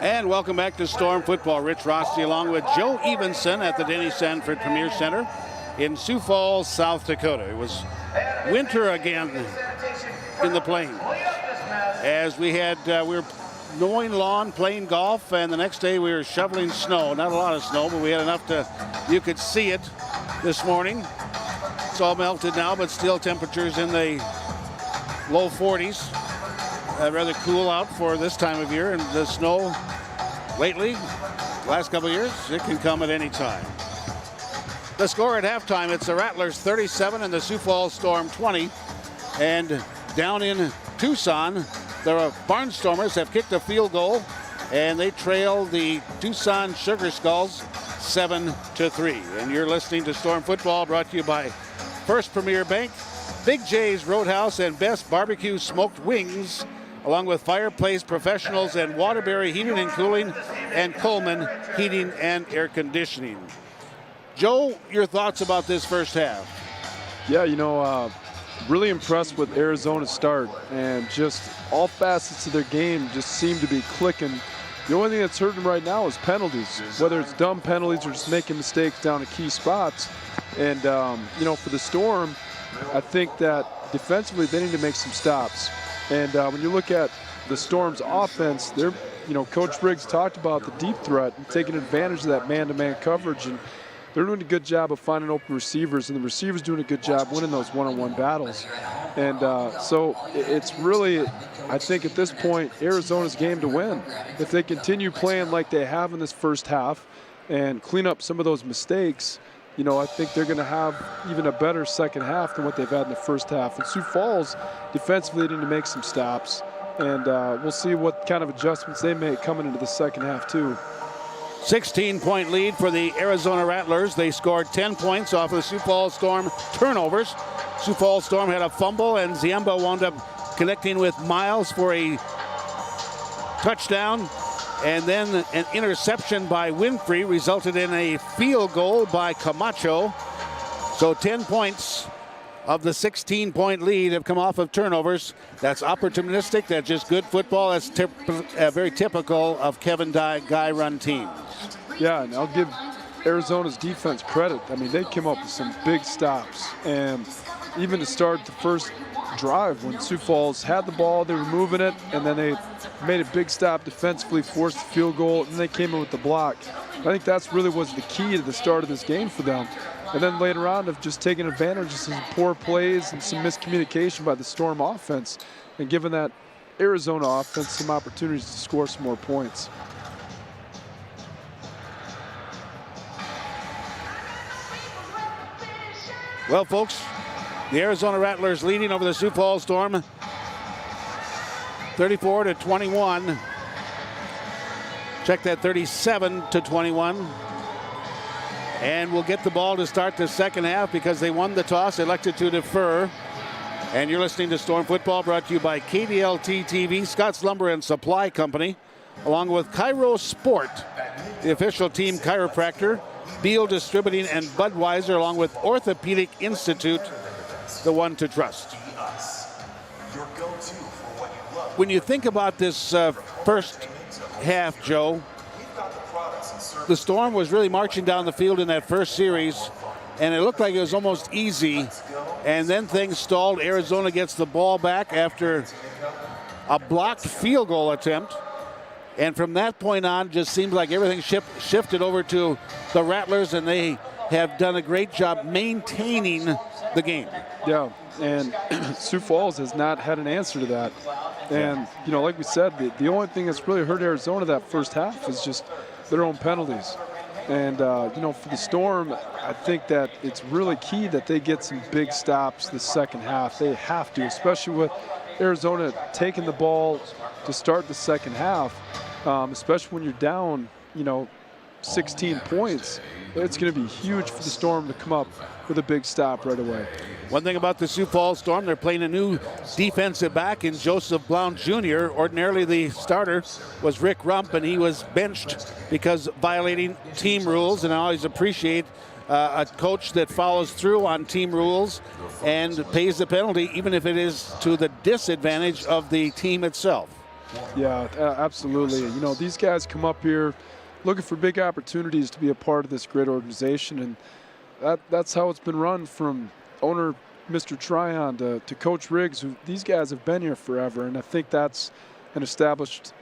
Speaker 1: And welcome back to Storm Football. Rich Rossi along with Joe Evenson at the Denny Sanford Premier Center in Sioux Falls, South Dakota. It was winter again in the plains. As we were mowing lawn, playing golf, and the next day we were shoveling snow. Not a lot of snow, but we had enough you could see it this morning. It's all melted now, but still temperatures in the low 40s. Rather cool out for this time of year, and the snow lately, last couple of years, it can come at any time. The score at halftime, it's the Rattlers 37 and the Sioux Falls Storm 20. And down in Tucson, the Barnstormers have kicked a field goal, and they trail the Tucson Sugar Skulls 7-3. And you're listening to Storm Football, brought to you by First Premier Bank, Big J's Roadhouse, and Best Barbecue Smoked Wings, along with Fireplace Professionals and Waterbury Heating and Cooling and Coleman Heating and Air Conditioning. Joe, your thoughts about this first half?
Speaker 3: Yeah, really impressed with Arizona's start, and just all facets of their game just seem to be clicking The only thing that's hurting right now is penalties, whether it's dumb penalties or just making mistakes down at key spots. And, you know, for the Storm, I think that defensively they need to make some stops. And when you look at the Storm's offense, they're, you know, Coach Briggs talked about the deep threat and taking advantage of that man-to-man coverage. And they're doing a good job of finding open receivers, and the receivers doing a good job winning those one-on-one battles. And so it's really, I think at this point, Arizona's game to win. If they continue playing like they have in this first half and clean up some of those mistakes, you know, I think they're going to have even a better second half than what they've had in the first half. And Sioux Falls defensively need to make some stops, and we'll see what kind of adjustments they make coming into the second half too.
Speaker 1: 16-point lead for the Arizona Rattlers. They scored 10 points off of the Sioux Falls Storm turnovers. Sioux Falls Storm had a fumble, and Ziemba wound up connecting with Miles for a touchdown. And then an interception by Winfrey resulted in a field goal by Camacho. So 10 points of the 16-point lead have come off of turnovers. That's opportunistic. That's just good football. That's very typical of Kevin Guy run teams.
Speaker 3: Yeah, and I'll give Arizona's defense credit. I mean, they came up with some big stops. And even to start the first drive, when Sioux Falls had the ball, they were moving it, and then they made a big stop defensively, forced the field goal, and they came in with the block. I think that's really was the key to the start of this game for them. And then later on, of just taking advantage of some poor plays and some miscommunication by the Storm offense and giving that Arizona offense some opportunities to score some more points.
Speaker 1: Well, folks, the Arizona Rattlers leading over the Sioux Falls Storm 34-21. Check that, 37-21. And we'll get the ball to start the second half because they won the toss, elected to defer. And you're listening to Storm Football, brought to you by KDLT TV, Scott's Lumber and Supply Company, along with Cairo Sport, the official team chiropractor, Beal Distributing, and Budweiser, along with Orthopedic Institute, the one to trust. When you think about this first half, Joe, the Storm was really marching down the field in that first series, and it looked like it was almost easy, and then things stalled. Arizona gets the ball back after a blocked field goal attempt, and from that point on, just seems like everything shifted over to the Rattlers, and they have done a great job maintaining the game.
Speaker 3: Yeah, and Sioux Falls has not had an answer to that. And, you know, like we said, the only thing that's really hurt Arizona that first half is just their own penalties. And, you know, for the Storm, I think that it's really key that they get some big stops the second half. They have to, especially with Arizona taking the ball to start the second half, especially when you're down, you know, 16 points. It's going to be huge for the Storm to come up with a big stop right away.
Speaker 1: One thing about the Sioux Falls Storm, they're playing a new defensive back in Joseph Blount Jr. Ordinarily the starter was Rick Rump, and he was benched because violating team rules, and I always appreciate a coach that follows through on team rules and pays the penalty, even if it is to the disadvantage of the team itself.
Speaker 3: Yeah, absolutely. You know, these guys come up here looking for big opportunities to be a part of this great organization, and that's how it's been run from owner Mr. Tryon to Coach Riggs, who these guys have been here forever, and I think that's an established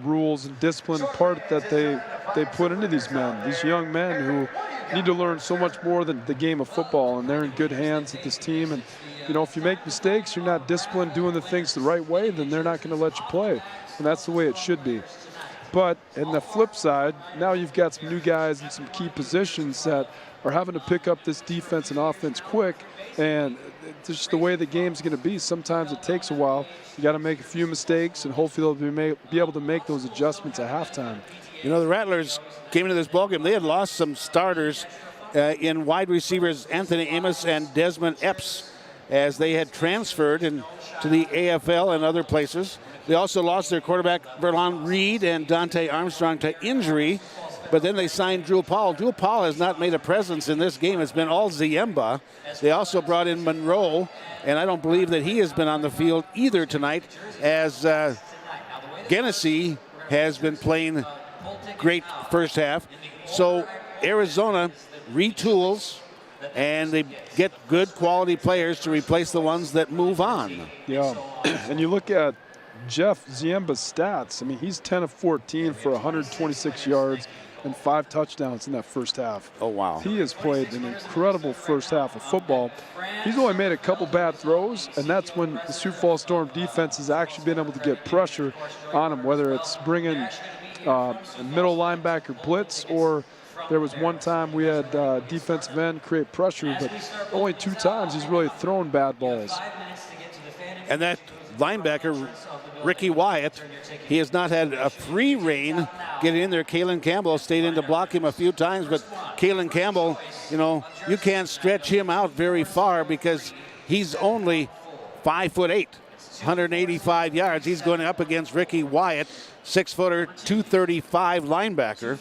Speaker 3: rules and discipline part that they put into these men, these young men who need to learn so much more than the game of football, and they're in good hands at this team. And you know, if you make mistakes, you're not disciplined doing the things the right way, then they're not going to let you play, and that's the way it should be. But in the flip side, now you've got some new guys in some key positions that are having to pick up this defense and offense quick, and it's just the way the game's going to be. Sometimes it takes a while. You got to make a few mistakes, and hopefully they'll be able to make those adjustments at halftime.
Speaker 1: You know, the Rattlers came into this ballgame. They had lost some starters in wide receivers Anthony Amos and Desmond Epps as they had transferred to the AFL and other places. They also lost their quarterback Verlon Reed and Dante Armstrong to injury, but then they signed Drew Powell. Drew Powell has not made a presence in this game. It's been all Ziemba. They also brought in Monroe, and I don't believe that he has been on the field either tonight, as Genesee has been playing great first half. So Arizona retools, and they get good quality players to replace the ones that move on.
Speaker 3: Yeah, and you look at Jeff Ziemba's stats. I mean, he's 10 of 14 for 126 yards and 5 touchdowns in that first half.
Speaker 1: Oh, wow.
Speaker 3: He has played an incredible first half of football. He's only made a couple bad throws, and that's when the Sioux Falls Storm defense has actually been able to get pressure on him, whether it's bringing a middle linebacker blitz, or there was one time we had defensive end create pressure, but only 2 times he's really thrown bad balls.
Speaker 1: And that linebacker, Ricky Wyatt, he has not had a free rein getting in there. Kalin Campbell stayed in to block him a few times, but Kalin Campbell, you know, you can't stretch him out very far because he's only 5'8", 185 yards. He's going up against Ricky Wyatt, 6-footer, 235 linebacker,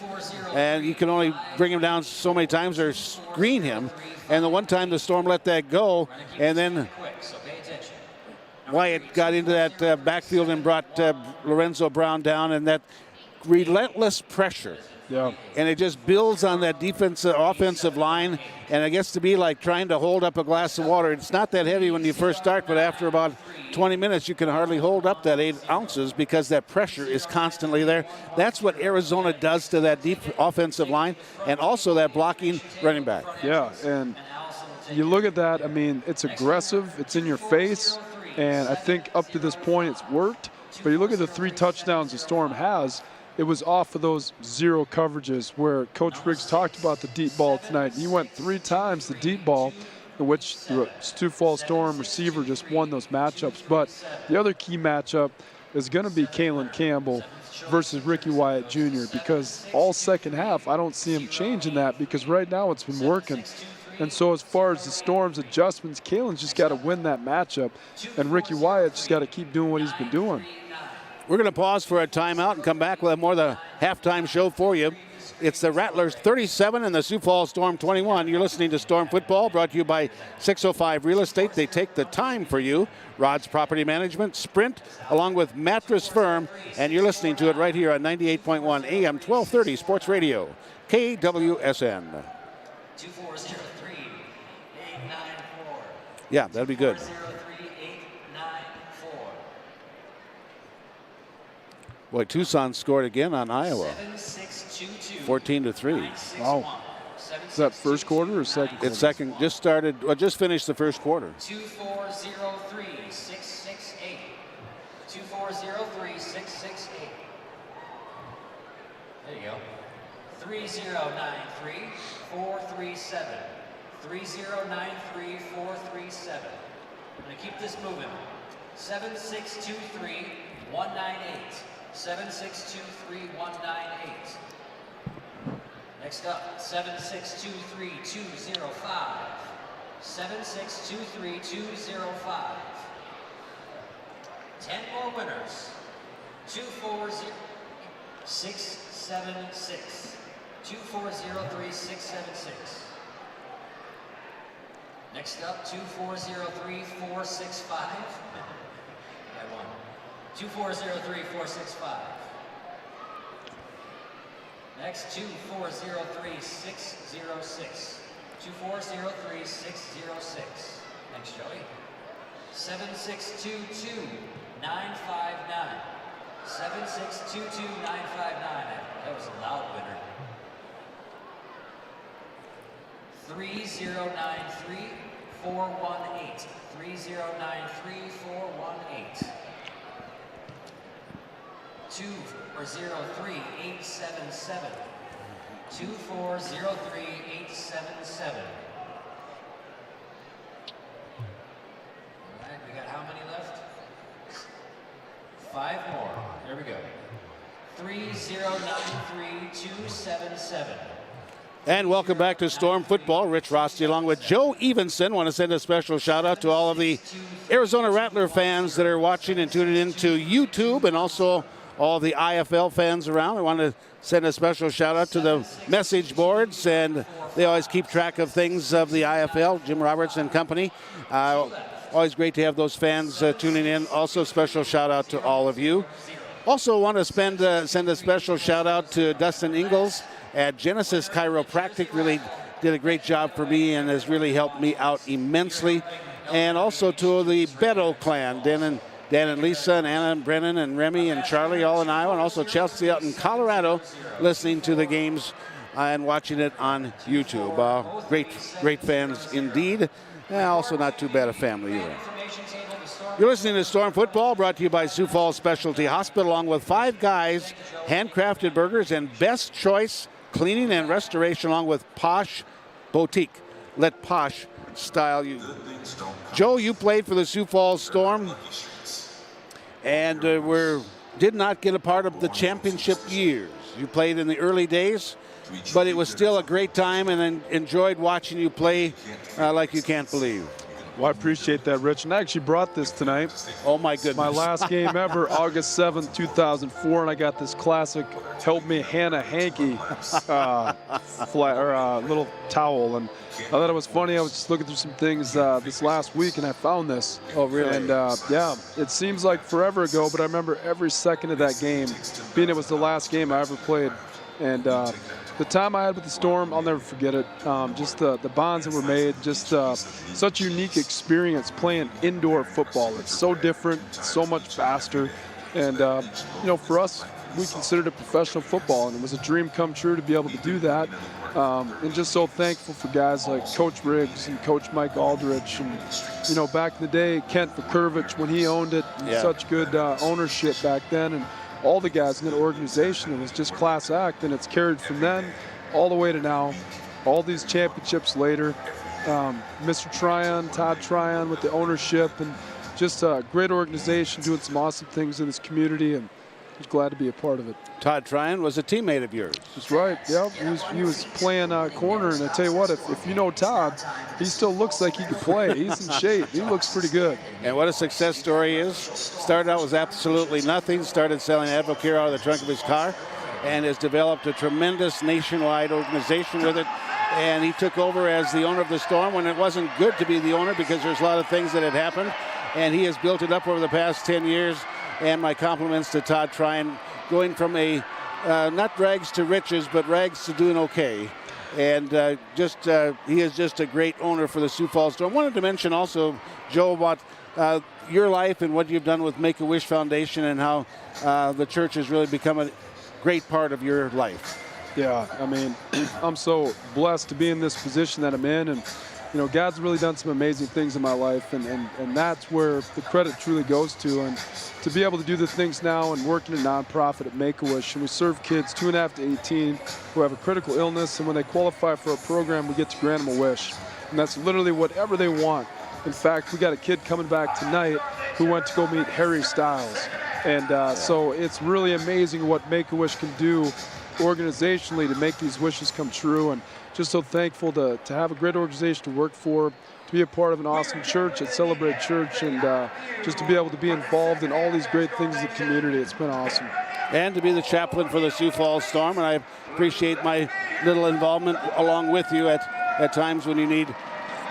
Speaker 1: and you can only bring him down so many times or screen him. And the one time the Storm let that go, and then Wyatt got into that backfield and brought Lorenzo Brown down, and that relentless pressure.
Speaker 3: Yeah.
Speaker 1: And it just builds on that offensive line, and it gets to be like trying to hold up a glass of water. It's not that heavy when you first start, but after about 20 minutes, you can hardly hold up that 8 ounces because that pressure is constantly there. That's what Arizona does to that deep offensive line, and also that blocking running back.
Speaker 3: Yeah, and you look at that, I mean, it's aggressive, it's in your face, and I think up to this point it's worked. But you look at the 3 touchdowns the Storm has, it was off of those 0 coverages where Coach Briggs talked about the deep ball tonight. He went 3 times the deep ball, in which the Sioux Falls Storm receiver just won those matchups. But the other key matchup is going to be Kalin Campbell versus Ricky Wyatt Jr. because all second half, I don't see him changing that because right now it's been working. And so as far as the Storm's adjustments, Kalin's just got to win that matchup, and Ricky Wyatt just got to keep doing what he's been doing.
Speaker 1: We're going to pause for a timeout and come back. We'll have more of the halftime show for you. It's the Rattlers 37 and the Sioux Falls Storm 21. You're listening to Storm Football, brought to you by 605 Real Estate. They take the time for you. Rod's Property Management, Sprint, along with Mattress Firm. And you're listening to it right here on 98.1 AM 1230 Sports Radio, KWSN.
Speaker 13: 2403-894.
Speaker 1: Yeah, that'll be good.
Speaker 13: 403-894.
Speaker 1: Boy, Tucson scored again on Iowa. 14-3.
Speaker 3: Wow. Is that first quarter or second quarter?
Speaker 1: It's second. Just started. Well, just finished the first quarter.
Speaker 13: 2403-668. 2403-668. There you go. 3093-437. 3093-437. I'm going to keep this moving. 7623-198. 7623-198. Next up, 7623-205. 7623-205. 10 more winners. 240-676. 2403676. Next up, 2403465. I won. 2403465. Next, 2403606. 2403606. Thanks, Joey. 7622959. 7622959. That was a loud winner. 3093-418. 3093-418. 2403-877. 2403-877. All right, we got how many left? 5 more. There we go. 3093-277.
Speaker 1: And welcome back to Storm Football. Rich Rosty along with Joe Evenson. Want to send a special shout out to all of the Arizona Rattler fans that are watching and tuning into YouTube, and also all the IFL fans around. I want to send a special shout out to the message boards, and they always keep track of things of the IFL, Jim Roberts and company. Always great to have those fans tuning in. Also, special shout out to all of you. Also want to send a special shout out to Dustin Ingalls at Genesis Chiropractic. Really did a great job for me and has really helped me out immensely. And also to the Beto clan, Dan and Lisa and Anna and Brennan and Remy and Charlie, all in Iowa, and also Chelsea out in Colorado, listening to the games and watching it on YouTube. Great fans indeed. Also not too bad a family either. You're listening to Storm Football, brought to you by Sioux Falls Specialty Hospital, along with Five Guys, handcrafted burgers, and Best Choice Cleaning and Restoration, along with Posh Boutique. Let Posh style you. Joe, you played for the Sioux Falls Storm, and did not get a part of the championship years. You played in the early days, but it was still a great time, and enjoyed watching you play like you can't believe.
Speaker 3: Well, I appreciate that, Rich. And I actually brought this tonight.
Speaker 1: Oh, my goodness.
Speaker 3: My last game ever, August 7th, 2004, and I got this classic Help Me Hannah Hanky little towel. And I thought it was funny. I was just looking through some things this last week, and I found this.
Speaker 1: Oh, really?
Speaker 3: And, yeah, it seems like forever ago, but I remember every second of that game, being it was the last game I ever played. And the time I had with the Storm, I'll never forget it. Just the bonds that were made, just such a unique experience playing indoor football. It's so different, so much faster. And, for us, we considered it professional football, and it was a dream come true to be able to do that. And just so thankful for guys like Coach Riggs and Coach Mike Aldrich. And, back in the day, Kent Vukovic, when he owned it, such good ownership back then. And all the guys in that organization, it was just class act, and it's carried from then all the way to now. All these championships later. Mr. Tryon, Todd Tryon with the ownership, and just a great organization doing some awesome things in this community, and I was glad to be a part of it.
Speaker 1: Todd Tryon was a teammate of yours.
Speaker 3: That's right, yeah. He was playing corner, and I tell you what, if you know Todd, he still looks like he could play. He's in shape. He looks pretty good.
Speaker 1: And what a success story is. Started out with absolutely nothing, started selling Advocare out of the trunk of his car, and has developed a tremendous nationwide organization with it. And he took over as the owner of the Storm when it wasn't good to be the owner, because there's a lot of things that had happened. And he has built it up over the past 10 years. And my compliments to Todd Tryon, going from a not rags to riches, but rags to doing okay. And he is just a great owner for the Sioux Falls Storm. Wanted to mention also, Joe, about your life and what you've done with Make-A-Wish Foundation, and how the church has really become a great part of your life.
Speaker 3: Yeah, I mean, I'm so blessed to be in this position that I'm in, and God's really done some amazing things in my life, and that's where the credit truly goes to. And to be able to do the things now and work in a nonprofit at Make-A-Wish, and we serve kids 2.5 to 18 who have a critical illness, and when they qualify for a program, we get to grant them a wish. And that's literally whatever they want. In fact, we got a kid coming back tonight who went to go meet Harry Styles. And so it's really amazing what Make-A-Wish can do organizationally to make these wishes come true. And just so thankful to have a great organization to work for, to be a part of an awesome church at Celebrate Church, and just to be able to be involved in all these great things in the community. It's been awesome.
Speaker 1: And to be the chaplain for the Sioux Falls Storm, and I appreciate my little involvement along with you at times when you need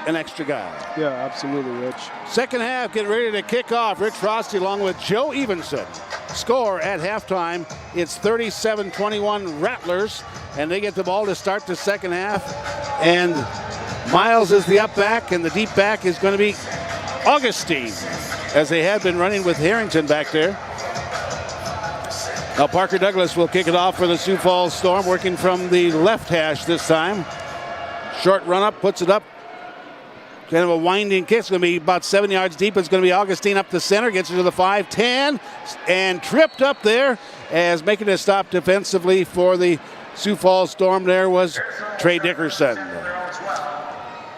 Speaker 1: an extra guy.
Speaker 3: Yeah, absolutely, Rich.
Speaker 1: Second half, getting ready to kick off. Rich Frosty along with Joe Evenson. Score at halftime, it's 37-21 Rattlers, and they get the ball to start the second half. And Miles is the up back, and the deep back is going to be Augustine, as they have been running with Harrington back there. Now Parker Douglas will kick it off for the Sioux Falls Storm, working from the left hash this time. Short run up, puts it up. Kind of a winding kick. It's going to be about 7 yards deep. It's going to be Augustine up the center. Gets it to the 5-10 and tripped up there, as making a stop defensively for the Sioux Falls Storm there was Trey Dickerson.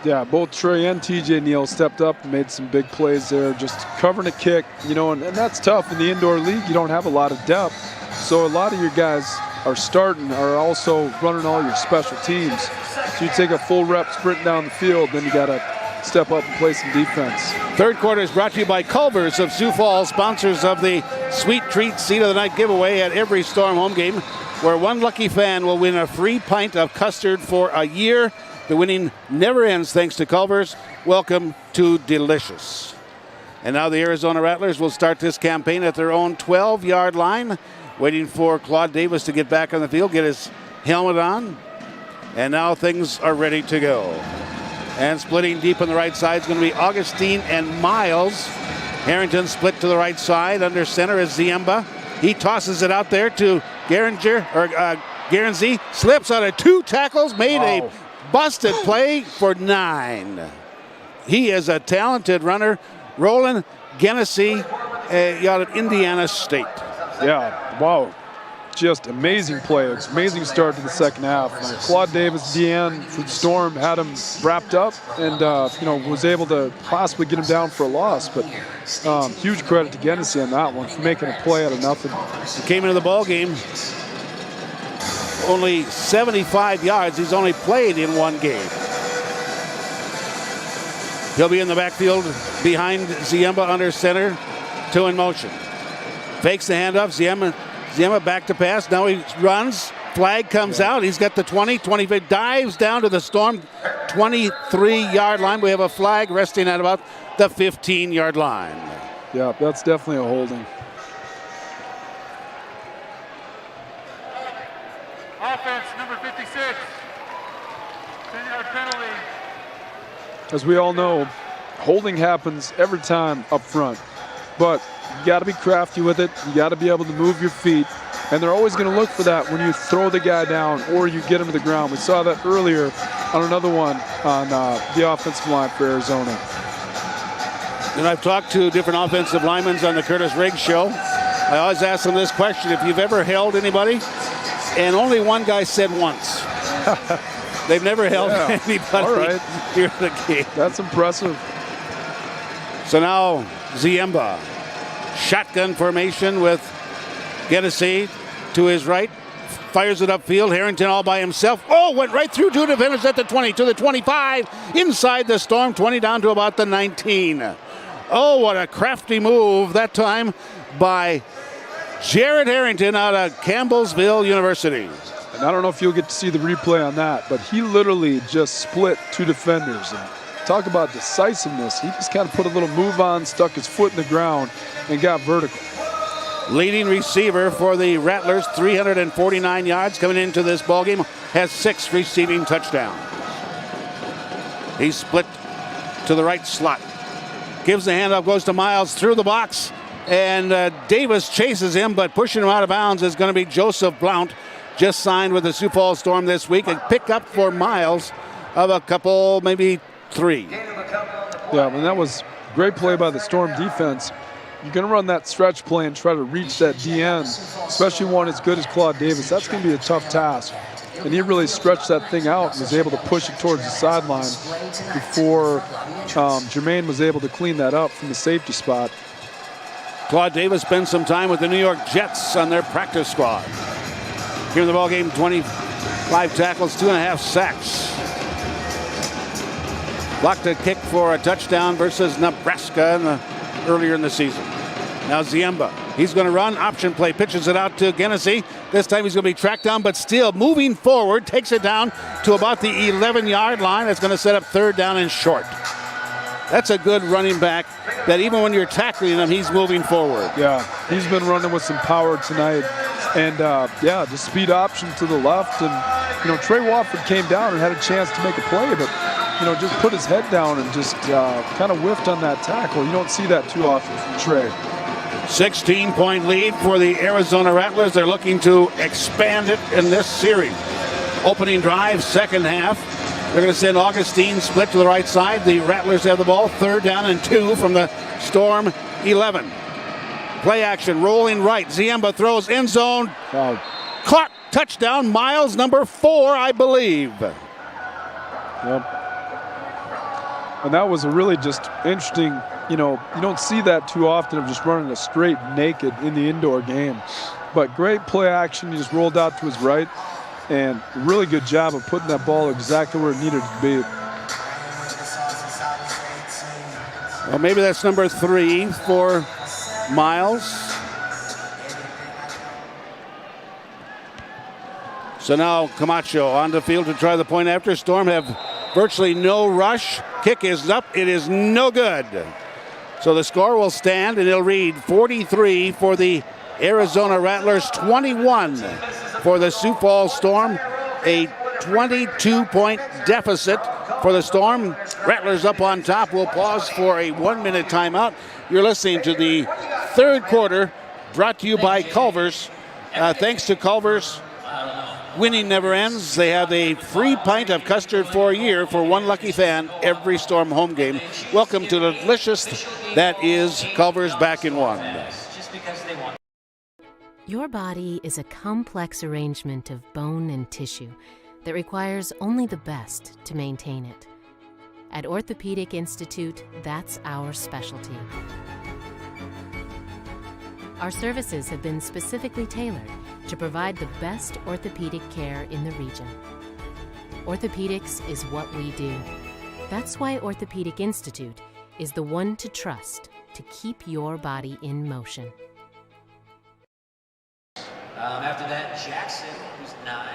Speaker 3: Yeah, both Trey and TJ Neal stepped up and made some big plays there, just covering a kick, and that's tough. In the indoor league, you don't have a lot of depth. So a lot of your guys are also running all your special teams. So you take a full rep sprint down the field, then you got to step up and play some defense.
Speaker 1: Third quarter is brought to you by Culver's of Sioux Falls, sponsors of the Sweet Treat Seat of the Night giveaway at every Storm home game, where one lucky fan will win a free pint of custard for a year. The winning never ends thanks to Culver's. Welcome to Delicious. And now the Arizona Rattlers will start this campaign at their own 12-yard line, waiting for Claude Davis to get back on the field, get his helmet on. And now things are ready to go. And splitting deep on the right side is going to be Augustine and Miles. Harrington split to the right side. Under center is Ziemba. He tosses it out there to Guernsey. Slips out of 2 tackles, made a busted play for 9. He is a talented runner. Roland Genesee out of Indiana State.
Speaker 3: Yeah, wow. Just amazing play. Amazing start to the second half. Claude Davis, DN for the Storm, had him wrapped up and, was able to possibly get him down for a loss. But huge credit to Genesee on that one for making a play out of nothing.
Speaker 1: He came into the ball game only 75 yards. He's only played in 1 game. He'll be in the backfield behind Ziemba under center. 2 in motion. Fakes the handoff. Ziemba back to pass. Now he runs. Flag comes out. He's got the 20. Dives down to the Storm 23-yard line. We have a flag resting at about the 15-yard line.
Speaker 3: Yeah, that's definitely a holding.
Speaker 7: Offense, number 56. 10-yard penalty.
Speaker 3: As we all know, holding happens every time up front. But you got to be crafty with it. You got to be able to move your feet. And they're always going to look for that when you throw the guy down or you get him to the ground. We saw that earlier on another one on the offensive line for Arizona.
Speaker 1: And I've talked to different offensive linemen on the Curtis Riggs show. I always ask them this question: if you've ever held anybody, and only one guy said once. They've never held anybody during the game.
Speaker 3: That's impressive.
Speaker 1: So now Ziemba, shotgun formation with Genesee to his right, fires it upfield. Harrington all by himself. Went right through 2 defenders at the 20 to the 25, inside the Storm, 20 down to about the 19. What a crafty move that time by Jared Harrington out of Campbellsville University.
Speaker 3: And I don't know if you'll get to see the replay on that, but he literally just split 2 defenders. And talk about decisiveness. He just kind of put a little move on, stuck his foot in the ground, and got vertical.
Speaker 1: Leading receiver for the Rattlers, 349 yards coming into this ballgame, has 6 receiving touchdowns. He's split to the right slot. Gives the handoff, goes to Miles through the box, and Davis chases him, but pushing him out of bounds is going to be Joseph Blount, just signed with the Sioux Falls Storm this week. A pickup for Miles of a couple, maybe 3.
Speaker 3: Yeah, and that was a great play by the Storm defense. You're going to run that stretch play and try to reach that DN, especially one as good as Claude Davis. That's going to be a tough task. And he really stretched that thing out and was able to push it towards the sideline before Jermaine was able to clean that up from the safety spot.
Speaker 1: Claude Davis spent some time with the New York Jets on their practice squad. Here in the ballgame, 25 tackles, 2.5 sacks. Blocked a kick for a touchdown versus Nebraska earlier in the season. Now Ziemba, he's going to run, option play, pitches it out to Genesee. This time he's going to be tracked down, but still moving forward, takes it down to about the 11-yard line. That's going to set up 3rd down and short. That's a good running back that even when you're tackling him, he's moving forward.
Speaker 3: Yeah, he's been running with some power tonight. And, just speed option to the left. And, Trey Wofford came down and had a chance to make a play, but, just put his head down and just kind of whiffed on that tackle. You don't see that too often from Trey.
Speaker 1: 16-point lead for the Arizona Rattlers. They're looking to expand it in this series. Opening drive, second half. They're going to send Augustine split to the right side. The Rattlers have the ball, 3rd down and 2 from the Storm 11. Play action, rolling right. Ziemba throws end zone. Clock, touchdown. Miles, number 4, I believe.
Speaker 3: Yep. And that was a really just interesting, you don't see that too often of just running a straight naked in the indoor game. But great play action. He just rolled out to his right. And really good job of putting that ball exactly where it needed to be.
Speaker 1: Well, maybe that's number 3 for Miles. So now Camacho on the field to try the point after. Storm have virtually no rush. Kick is up. It is no good. So the score will stand, and it'll read 43 for the Arizona Rattlers, 21 for the Sioux Falls Storm. A 22-point deficit for the Storm. Rattlers up on top. We'll pause for a 1-minute timeout. You're listening to the third quarter, brought to you by Culver's. Thanks to Culver's, winning never ends. They have a free pint of custard for a year for one lucky fan every Storm home game. Welcome to the delicious that is Culver's back in one.
Speaker 6: Your body is a complex arrangement of bone and tissue that requires only the best to maintain it. At Orthopedic Institute, that's our specialty. Our services have been specifically tailored to provide the best orthopedic care in the region. Orthopedics is what we do. That's why Orthopedic Institute is the one to trust to keep your body in motion.
Speaker 13: After that, Jackson, who's 9.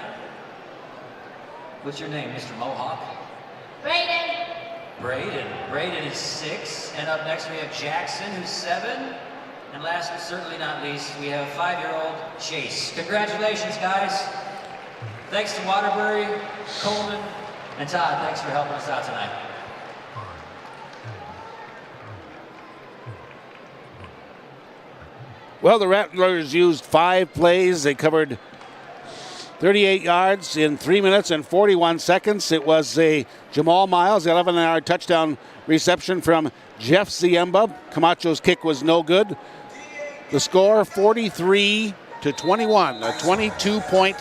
Speaker 13: What's your name, Mr. Mohawk? Braden is 6. And up next we have Jackson, who's 7. And last but certainly not least, we have 5-year-old Chase. Congratulations, guys. Thanks to Waterbury, Coleman, and Todd. Thanks for helping us out tonight.
Speaker 1: Well, the Rattlers used 5 plays. They covered 38 yards in 3 minutes and 41 seconds. It was a Jamal Miles 11-yard touchdown reception from Jeff Ziemba. Camacho's kick was no good. The score 43-21, a 22-point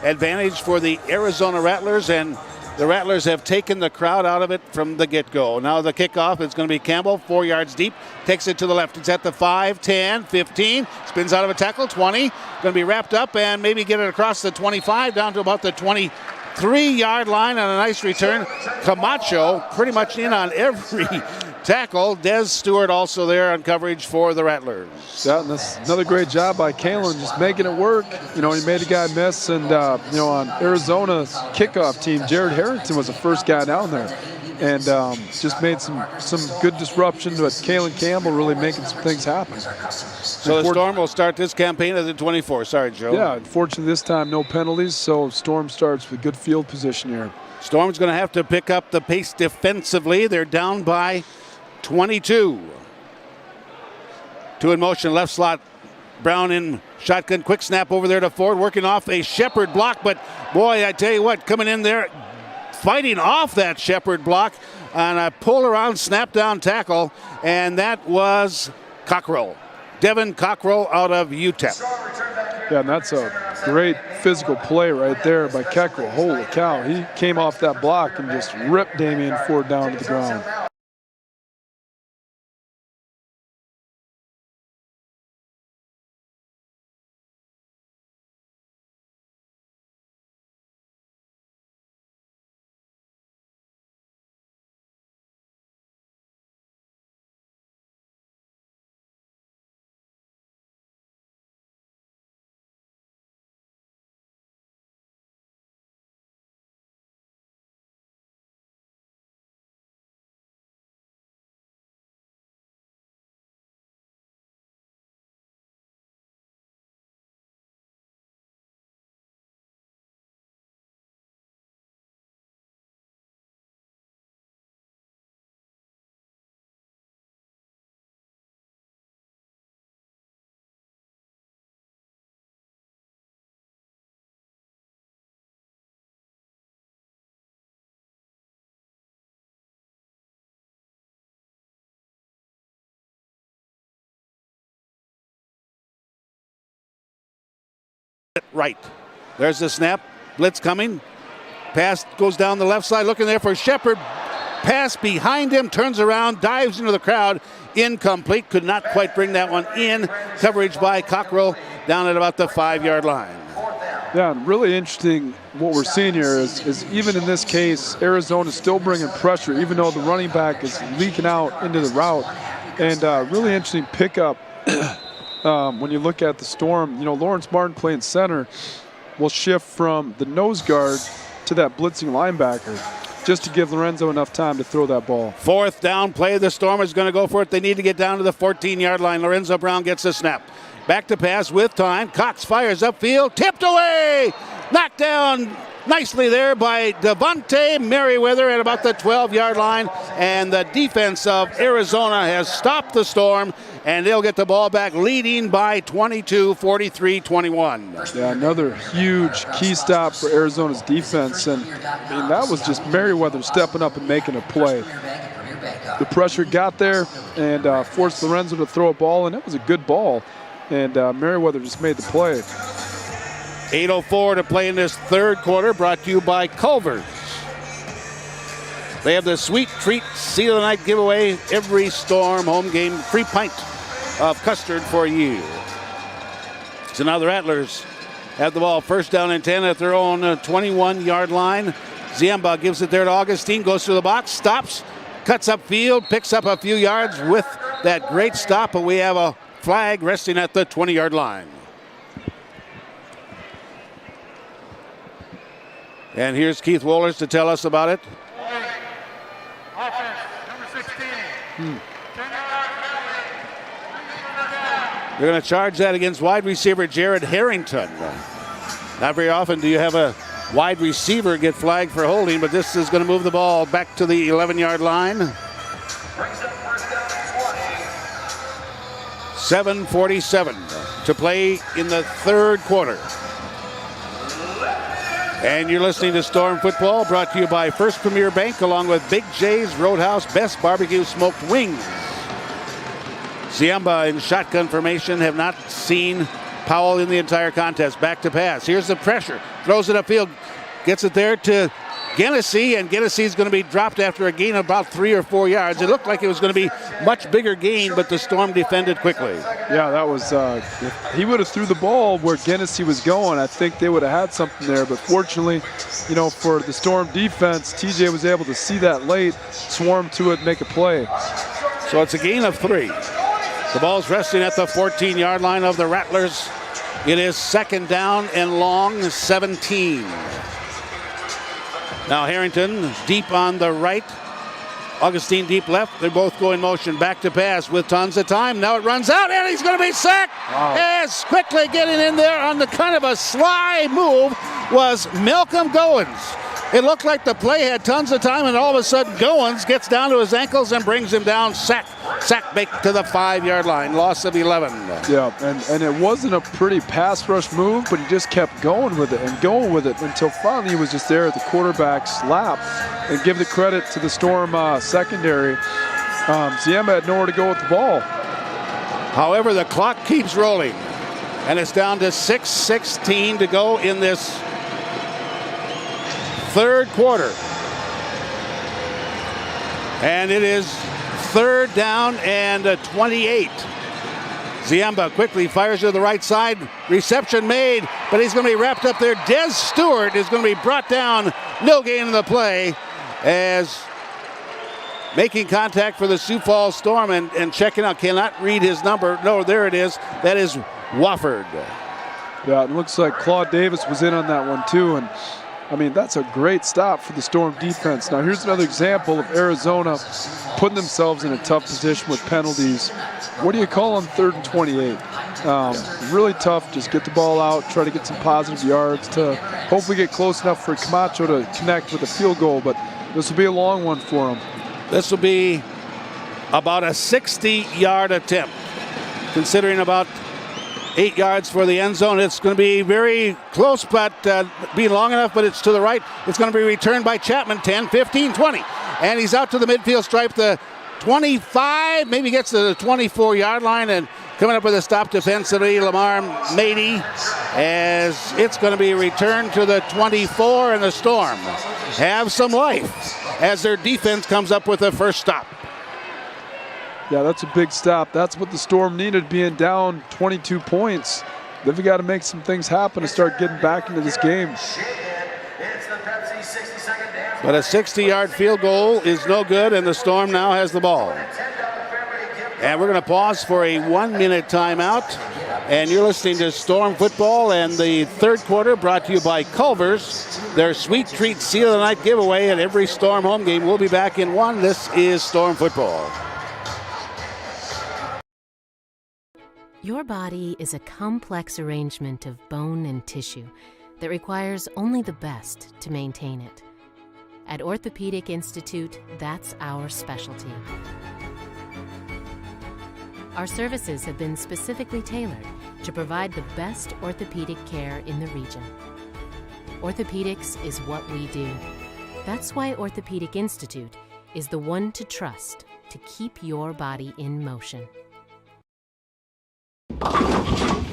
Speaker 1: advantage for the Arizona Rattlers, and the Rattlers have taken the crowd out of it from the get-go. Now the kickoff is going to be Campbell, 4 yards deep, takes it to the left. It's at the 5, 10, 15, spins out of a tackle, 20, going to be wrapped up and maybe get it across the 25 down to about the 23-yard line on a nice return. Camacho pretty much in on every tackle. Des Stewart also there on coverage for the Rattlers.
Speaker 3: Yeah, and that's another great job by Kalin, just making it work. You know, he made a guy miss, and, you know, on Arizona's kickoff team, Jared Harrington was the first guy down there. And just made some good disruption, but Kalin Campbell really making some things happen.
Speaker 1: So the Storm will start this campaign at the 24. Sorry, Joe.
Speaker 3: Yeah, unfortunately this time no penalties, so Storm starts with good field position here.
Speaker 1: Storm's going to have to pick up the pace defensively. They're down by 22. 2 in motion, left slot. Brown in shotgun, quick snap over there to Ford, working off a Shepherd block. But boy, I tell you what, coming in there, fighting off that Shepherd block on a pull around, snap down tackle, and that was Cockrell. Devin Cockrell out of UTEP.
Speaker 3: Yeah, and that's a great physical play right there by Cockrell. Holy cow, he came off that block and just ripped Damian Ford down to the ground.
Speaker 1: Right. There's the snap. Blitz coming. Pass goes down the left side. Looking there for Shepherd. Pass behind him. Turns around. Dives into the crowd. Incomplete. Could not quite bring that one in. Coverage by Cockrell down at about the 5-yard line.
Speaker 3: Yeah, really interesting what we're seeing here is even in this case, Arizona's still bringing pressure, even though the running back is leaking out into the route. And really interesting pickup. When you look at the Storm, you know, Lawrence Martin playing center will shift from the nose guard to that blitzing linebacker. just to give Lorenzo enough time to throw that ball.
Speaker 1: 4th down play. The Storm is going to go for it. They need to get down to the 14-yard line. Lorenzo Brown gets the snap. Back to pass with time. Cox fires upfield. Tipped away. Knocked down nicely there by Devontae Merriweather at about the 12-yard line. And the defense of Arizona has stopped the Storm, and they'll get the ball back leading by 22, 43-21.
Speaker 3: Yeah, another huge key stop for Arizona's defense. And I mean, that was just Merriweather stepping up and making a play. The pressure got there and forced Lorenzo to throw a ball, and it was a good ball. And Merriweather just made the play.
Speaker 1: 8:04 to play in this 3rd quarter, brought to you by Culver's. They have the Sweet Treat Seat of the Night giveaway. Every Storm home game, free pint of custard for you. So now the Rattlers have the ball 1st down and 10 at their own 21-yard line. Ziemba gives it there to Augustine, goes through the box, stops, cuts upfield, picks up a few yards with that great stop, but we have a flag resting at the 20-yard line. And here's Keith Wohlers to tell us about it.
Speaker 7: Offense, number 16.
Speaker 1: They're going to charge that against wide receiver Jared Harrington. Not very often do you have a wide receiver get flagged for holding, but this is going to move the ball back to the 11-yard line. 7:47 to play in the 3rd quarter. And you're listening to Storm Football, brought to you by First Premier Bank, along with Big J's Roadhouse, best barbecue smoked wings. Ziemba in shotgun formation, have not seen Powell in the entire contest. Back to pass. Here's the pressure. Throws it upfield. Gets it there to Genesee, and Genesee's going to be dropped after a gain of about 3 or 4 yards. It looked like it was going to be much bigger gain, but the Storm defended quickly.
Speaker 3: Yeah, that was, if he would have threw the ball where Genesee was going, I think they would have had something there. But fortunately, you know, for the Storm defense, TJ was able to see that late, swarm to it, make a play.
Speaker 1: So it's a gain of 3. The ball's resting at the 14-yard line of the Rattlers. It is 2nd down and long, 17. Now Harrington deep on the right. Augustine deep left. They both go in motion. Back to pass with tons of time. Now it runs out, and he's going to be sacked.
Speaker 3: Wow.
Speaker 1: As quickly getting in there on the kind of a sly move was Malcolm Goins. It looked like the play had tons of time, and all of a sudden Goins gets down to his ankles and brings him down. Sack back to the 5-yard line. Loss of 11.
Speaker 3: Yeah, and it wasn't a pretty pass rush move, but he just kept going with it until finally he was just there at the quarterback's lap. And give the credit to the Storm secondary. Ziemba had nowhere to go with the ball.
Speaker 1: However, the clock keeps rolling, and it's down to 6:16 to go in this 3rd quarter. And it is 3rd down and 28. Ziemba quickly fires to the right side. Reception made, but he's going to be wrapped up there. Des Stewart is going to be brought down. No gain in the play as making contact for the Sioux Falls Storm and checking out. Cannot read his number. No, there it is. That is Wofford.
Speaker 3: Yeah, it looks like Claude Davis was in on that one too. And I mean, that's a great stop for the Storm defense. Now, here's another example of Arizona putting themselves in a tough position with penalties. What do you call on 3rd and 28? Really tough. Just get the ball out, try to get some positive yards to hopefully get close enough for Camacho to connect with a field goal, but this will be a long one for him.
Speaker 1: This will be about a 60-yard attempt, considering about 8 yards for the end zone. It's going to be very close, but be long enough, but it's to the right. It's going to be returned by Chapman, 10, 15, 20. And he's out to the midfield stripe, the 25, maybe gets to the 24-yard line, and coming up with a stop defensively, Lamar Mady, as it's going to be returned to the 24, and the Storm have some life as their defense comes up with the first stop.
Speaker 3: Yeah, that's a big stop. That's what the Storm needed, being down 22 points. They've got to make some things happen to start getting back into this game.
Speaker 1: But a 60-yard field goal is no good, and the Storm now has the ball. And we're going to pause for a 1-minute timeout. And you're listening to Storm Football, and the third quarter brought to you by Culver's, their Sweet Treat Seal of the Night giveaway at every Storm home game. We'll be back in one. This is Storm Football.
Speaker 6: Your body is a complex arrangement of bone and tissue that requires only the best to maintain it. At Orthopedic Institute, that's our specialty. Our services have been specifically tailored to provide the best orthopedic care in the region. Orthopedics is what we do. That's why Orthopedic Institute is the one to trust to keep your body in motion.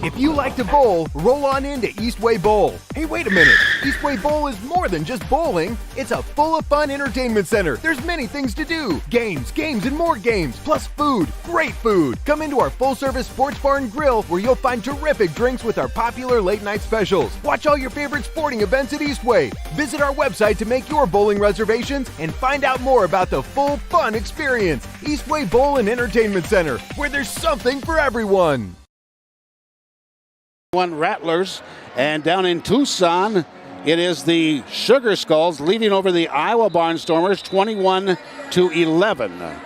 Speaker 8: If you like to bowl, roll on into Eastway Bowl. Hey, wait a minute. Eastway Bowl is more than just bowling. It's a full of fun entertainment center. There's many things to do. Games, and more games, plus food. Great food. Come into our full-service sports bar and grill where you'll find terrific drinks with our popular late-night specials. Watch all your favorite sporting events at Eastway. Visit our website to make your bowling reservations and find out more about the full fun experience. Eastway Bowl and Entertainment Center, where there's something for everyone.
Speaker 1: Rattlers, and down in Tucson, it is the Sugar Skulls leading over the Iowa Barnstormers 21-11.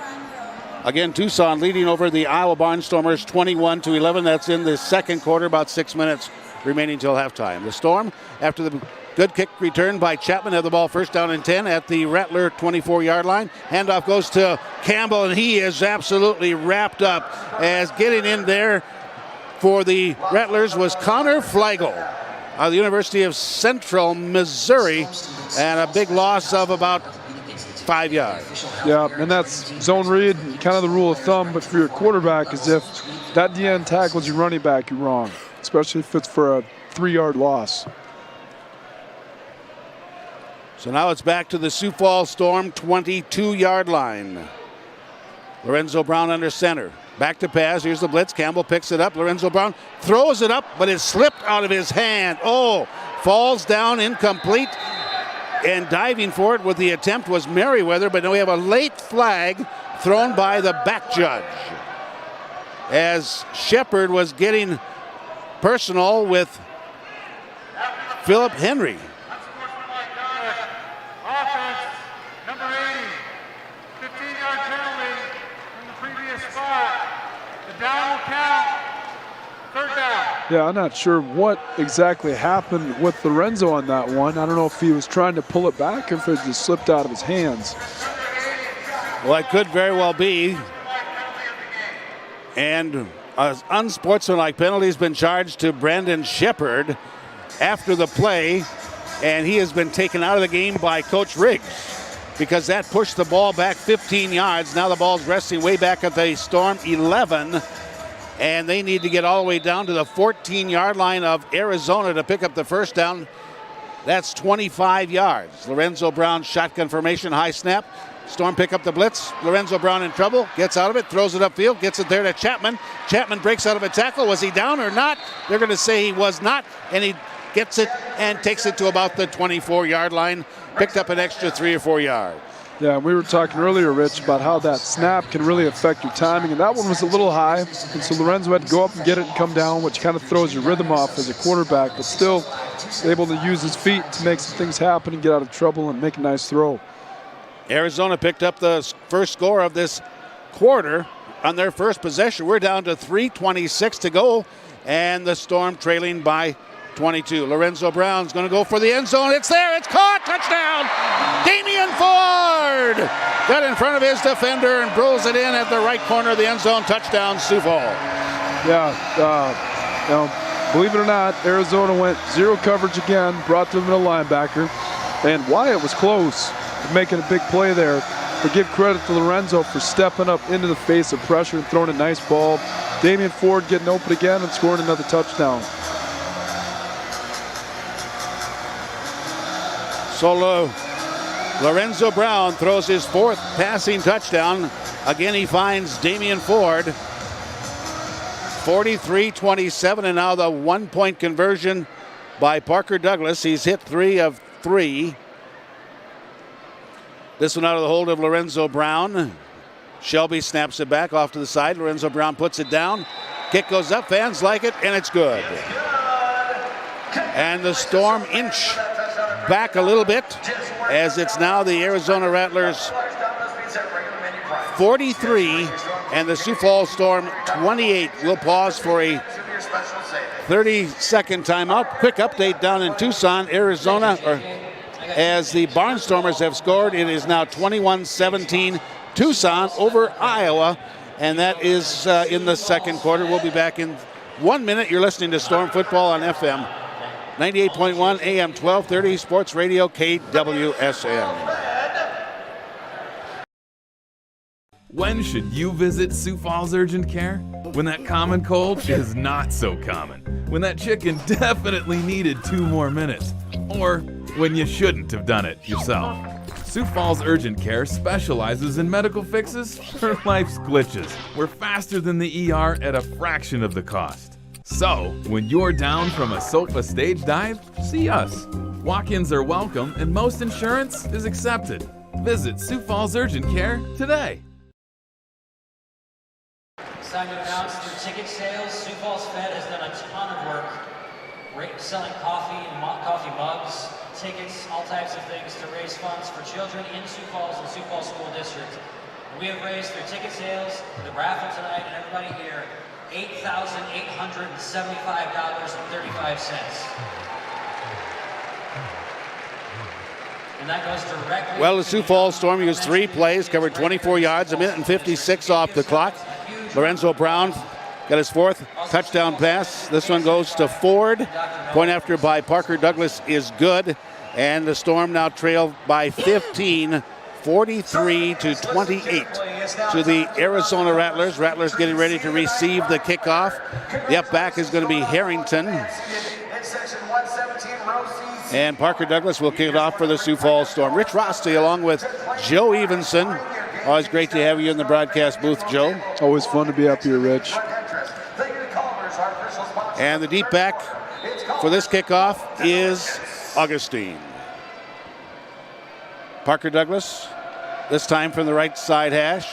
Speaker 1: Again, Tucson leading over the Iowa Barnstormers 21-11. That's in the second quarter, about 6 minutes remaining till halftime. The Storm, after the good kick return by Chapman, have the ball first down and 10 at the Rattler 24-yard line. Handoff goes to Campbell, and he is absolutely wrapped up as getting in there for the Rattlers was Connor Flegel of the University of Central Missouri, and a big loss of about 5 yards.
Speaker 3: Yeah, and that's zone read, kind of the rule of thumb, but for your quarterback is if that DN tackles your running back, you're wrong, especially if it's for a 3-yard loss.
Speaker 1: So now it's back to the Sioux Falls Storm 22-yard line. Lorenzo Brown under center. Back to pass. Here's the blitz. Campbell picks it up. Lorenzo Brown throws it up, but it slipped out of his hand. Oh, falls down, incomplete. And diving for it with the attempt was Merriweather, but now we have a late flag thrown by the back judge, as Shepard was getting personal with Philip Henry.
Speaker 7: Offense, number 80, 15-yard penalty from the previous spot. The down will count. Third down.
Speaker 3: Yeah, I'm not sure what exactly happened with Lorenzo on that one. I don't know if he was trying to pull it back or if it just slipped out of his hands.
Speaker 1: Well, it could very well be. And an unsportsmanlike penalty has been charged to Brandon Shepard after the play, and he has been taken out of the game by Coach Riggs because that pushed the ball back 15 yards. Now the ball's resting way back at the Storm 11, and they need to get all the way down to the 14-yard line of Arizona to pick up the first down. That's 25 yards. Lorenzo Brown shotgun formation, high snap. Storm pick up the blitz. Lorenzo Brown in trouble, gets out of it, throws it upfield, gets it there to Chapman. Chapman breaks out of a tackle. Was he down or not? They're going to say he was not, and he gets it and takes it to about the 24-yard line. Picked up an extra 3 or 4 yards.
Speaker 3: Yeah, we were talking earlier, Rich, about how that snap can really affect your timing, and that one was a little high, and so Lorenzo had to go up and get it and come down, which kind of throws your rhythm off as a quarterback, but still able to use his feet to make some things happen and get out of trouble and make a nice throw.
Speaker 1: Arizona picked up the first score of this quarter on their first possession. We're down to 3:26 to go, and the Storm trailing by 22. Lorenzo Brown's going to go for the end zone. It's there. It's caught. Touchdown. Damian Ford got in front of his defender and rolls it in at the right corner of the end zone. Touchdown, Sioux Falls.
Speaker 3: Yeah, believe it or not, Arizona went zero coverage again, brought them in a linebacker, and Wyatt was close to making a big play there. But give credit to Lorenzo for stepping up into the face of pressure and throwing a nice ball. Damian Ford getting open again and scoring another touchdown.
Speaker 1: So Lorenzo Brown throws his fourth passing touchdown. Again, he finds Damian Ford. 43-27, and now the one-point conversion by Parker Douglas. He's hit 3 of 3. This one out of the hold of Lorenzo Brown. Shelby snaps it back off to the side. Lorenzo Brown puts it down. Kick goes up, fans like it, and it's good. And the Storm inch back a little bit, as it's now the Arizona Rattlers 43 and the Sioux Falls Storm 28. We'll pause for a 30-second timeout. Quick update down in Tucson, Arizona, as the Barnstormers have scored. It is now 21-17 Tucson over Iowa, and that is in the second quarter. We'll be back in 1 minute. You're listening to Storm Football on FM 98.1 AM 1230 Sports Radio KWSN.
Speaker 10: When should you visit Sioux Falls Urgent Care? When that common cold is not so common. When that chicken definitely needed 2 more minutes. Or when you shouldn't have done it yourself. Sioux Falls Urgent Care specializes in medical fixes for life's glitches. We're faster than the ER at a fraction of the cost. So, when you're down from a sofa stage dive, see us. Walk-ins are welcome and most insurance is accepted. Visit Sioux Falls Urgent Care today.
Speaker 13: It's time to announce their ticket sales. Sioux Falls Fed has done a ton of work selling coffee and coffee mugs, tickets, all types of things to raise funds for children in Sioux Falls and Sioux Falls School District. We have raised through ticket sales, the raffle tonight, and everybody here, $8,875.35. And that goes directly.
Speaker 1: Well, the Sioux Falls Storm used 3 plays, covered 24 yards, 1:56 off the clock. Lorenzo Brown got his 4th touchdown pass. This one goes to Ford. Point after by Parker Douglas is good. And the Storm now trail by 15, 43-28 to the Arizona Rattlers. Rattlers getting ready to receive the kickoff. The up back is going to be Harrington. And Parker Douglas will kick it off for the Sioux Falls Storm. Rich Rosty along with Joe Evenson. Always great to have you in the broadcast booth, Joe.
Speaker 3: Always fun to be up here, Rich.
Speaker 1: And the deep back for this kickoff is Augustine. Parker Douglas, this time from the right side hash.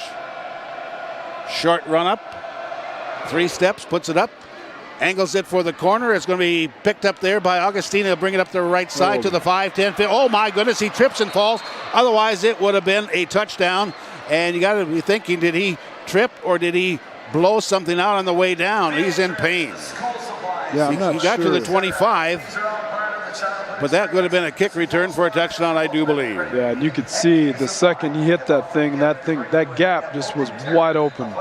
Speaker 1: Short run up, 3 steps, puts it up, angles it for the corner. It's going to be picked up there by Augustine. He'll bring it up the right side to the 5, 10, 15. Oh my goodness, he trips and falls. Otherwise, it would have been a touchdown. And you got to be thinking, did he trip or did he blow something out on the way down? He's in pain.
Speaker 3: Yeah,
Speaker 1: he got to the 25, but that would have been a kick return for a touchdown, I do believe.
Speaker 3: Yeah, and you could see the second he hit that gap just was wide open.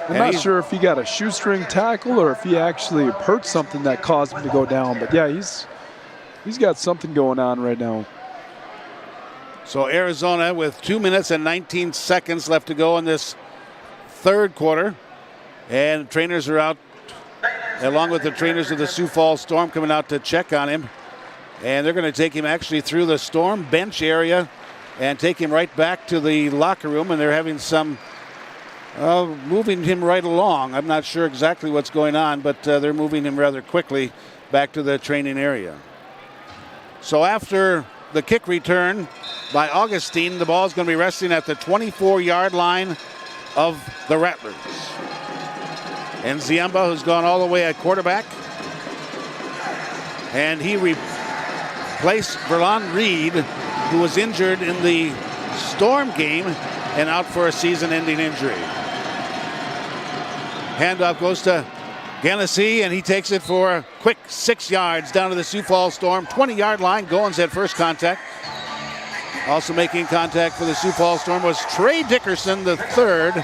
Speaker 3: I'm not sure if he got a shoestring tackle or if he actually hurt something that caused him to go down. But yeah, he's got something going on right now.
Speaker 1: So Arizona with 2 minutes and 19 seconds left to go in this third quarter. And trainers are out, along with the trainers of the Sioux Falls Storm, coming out to check on him. And they're going to take him actually through the Storm bench area and take him right back to the locker room. And they're having some moving him right along. I'm not sure exactly what's going on, but they're moving him rather quickly back to the training area. So after the kick return by Augustine, the ball is going to be resting at the 24-yard line of the Rattlers. And Ziemba, who's gone all the way at quarterback. And he replaced Verlon Reed, who was injured in the Storm game and out for a season-ending injury. Handoff goes to Ganassi, and he takes it for a quick 6 yards down to the Sioux Falls Storm. 20-yard line. Goins at first contact. Also making contact for the Sioux Falls Storm was Trey Dickerson, the 3rd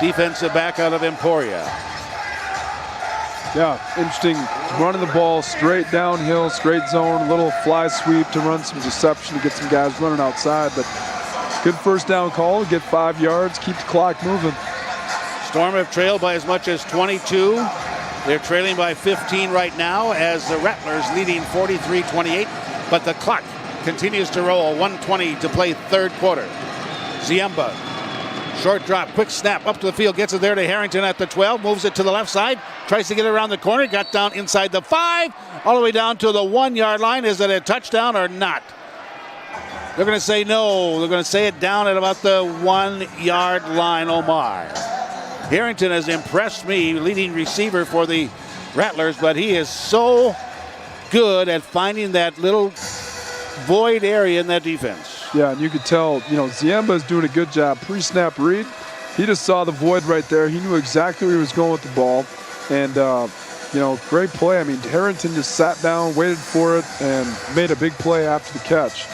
Speaker 1: defensive back out of Emporia.
Speaker 3: Yeah, interesting. Running the ball straight downhill, straight zone, a little fly sweep to run some deception to get some guys running outside. But good first down call, get 5 yards, keep the clock moving.
Speaker 1: Storm have trailed by as much as 22. They're trailing by 15 right now as the Rattlers leading 43-28. But the clock continues to roll. 1:20 to play third quarter. Ziemba, short drop, quick snap up to the field, gets it there to Harrington at the 12, moves it to the left side, tries to get it around the corner, got down inside the 5, all the way down to the 1-yard line. Is it a touchdown or not? They're going to say no. They're going to say it down at about the 1-yard line, Omar. Harrington has impressed me, leading receiver for the Rattlers, but he is so good at finding that little void area in that defense.
Speaker 3: Yeah, and you could tell, Ziemba is doing a good job. Pre-snap read, he just saw the void right there. He knew exactly where he was going with the ball. And, great play. I mean, Harrington just sat down, waited for it, and made a big play after the catch.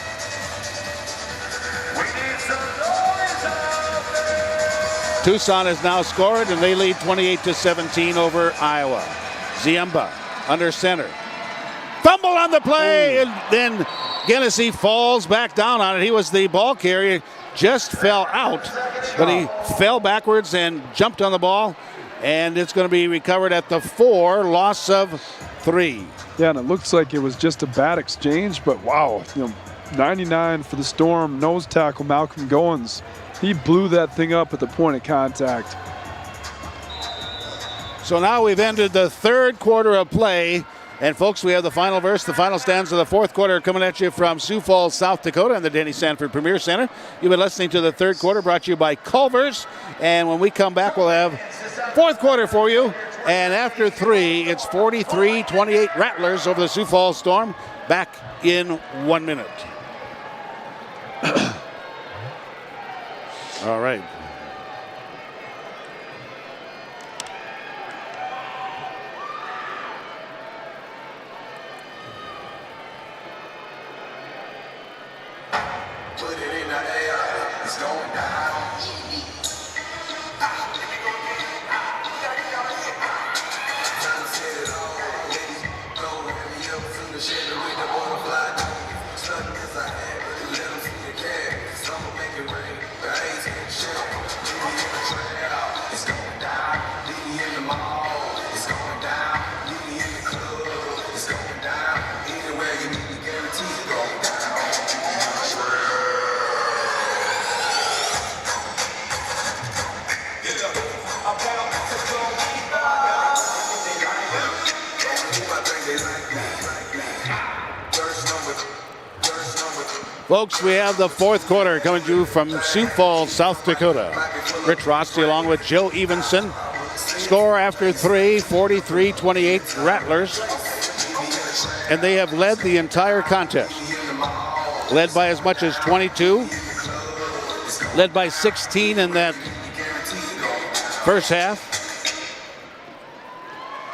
Speaker 1: Tucson has now scored, and they lead 28-17 over Iowa. Ziemba under center. Fumble on the play, and then Genesee falls back down on it. He was the ball carrier, just fell out, but he fell backwards and jumped on the ball, and it's going to be recovered at the 4, loss of 3.
Speaker 3: Yeah, and it looks like it was just a bad exchange, but wow, 99 for the Storm, nose tackle Malcolm Goins. He blew that thing up at the point of contact.
Speaker 1: So now we've ended the third quarter of play. And folks, we have the final verse, the final stanza of the fourth quarter coming at you from Sioux Falls, South Dakota, and the Denny Sanford Premier Center. You've been listening to the third quarter brought to you by Culver's. And when we come back, we'll have fourth quarter for you. And after 3, it's 43-28 Rattlers over the Sioux Falls Storm. Back in 1 minute. All right.
Speaker 2: Put it in the air, it's going down.
Speaker 1: Folks, we have the fourth quarter coming to you from Sioux Falls, South Dakota. Rich Rossi along with Joe Evenson. Score after 3, 43-28 Rattlers. And they have led the entire contest. Led by as much as 22. Led by 16 in that first half.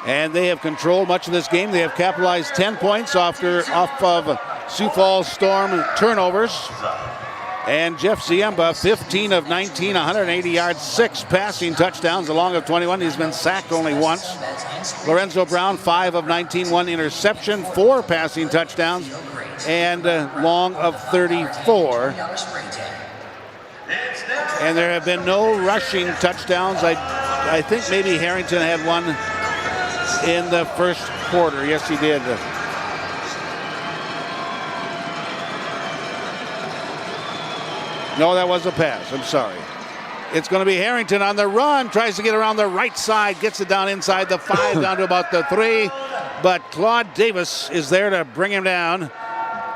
Speaker 1: And they have controlled much of this game. They have capitalized 10 points off of Sioux Falls Storm turnovers. And Jeff Ziemba, 15 of 19, 180 yards, 6 passing touchdowns, along of 21. He's been sacked only once. Lorenzo Brown, 5 of 19, 1 interception, 4 passing touchdowns, and long of 34. And there have been no rushing touchdowns. I think maybe Harrington had one in the first quarter. Yes, he did. No, that was a pass. I'm sorry. It's going to be Harrington on the run. Tries to get around the right side. Gets it down inside the 5, down to about the 3. But Claude Davis is there to bring him down.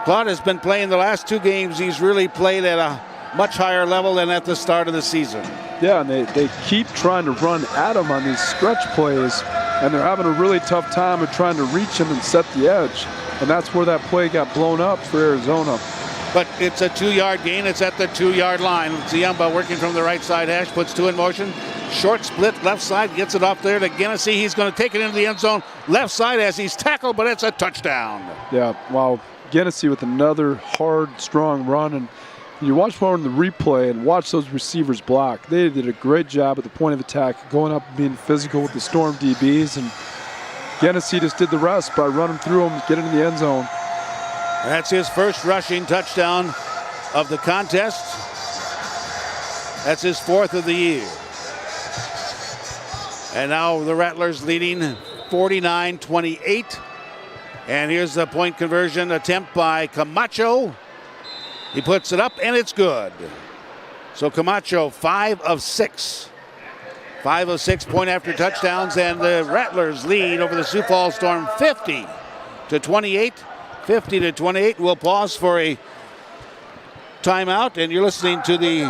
Speaker 1: Claude has been playing the last 2 games. He's really played at a much higher level than at the start of the season.
Speaker 3: Yeah, and they keep trying to run at him on these stretch plays, and they're having a really tough time of trying to reach him and set the edge. And that's where that play got blown up for Arizona.
Speaker 1: But it's a 2-yard gain. It's at the 2-yard line. Ziemba working from the right side hash, puts 2 in motion. Short split left side, gets it off there to Genesee. He's going to take it into the end zone left side as he's tackled, but it's a touchdown.
Speaker 3: Yeah, wow. Genesee with another hard, strong run. And you watch more in the replay and watch those receivers block. They did a great job at the point of attack, going up and being physical with the Storm DBs. And Genesee just did the rest by running through them, getting in the end zone.
Speaker 1: That's his first rushing touchdown of the contest. That's his 4th of the year. And now the Rattlers leading 49-28. And here's the point conversion attempt by Camacho. He puts it up and it's good. So Camacho, 5 of 6. 5 of 6 point after touchdowns, and the Rattlers lead over the Sioux Falls Storm 50-28. 50-28. We'll pause for a timeout, and you're listening to the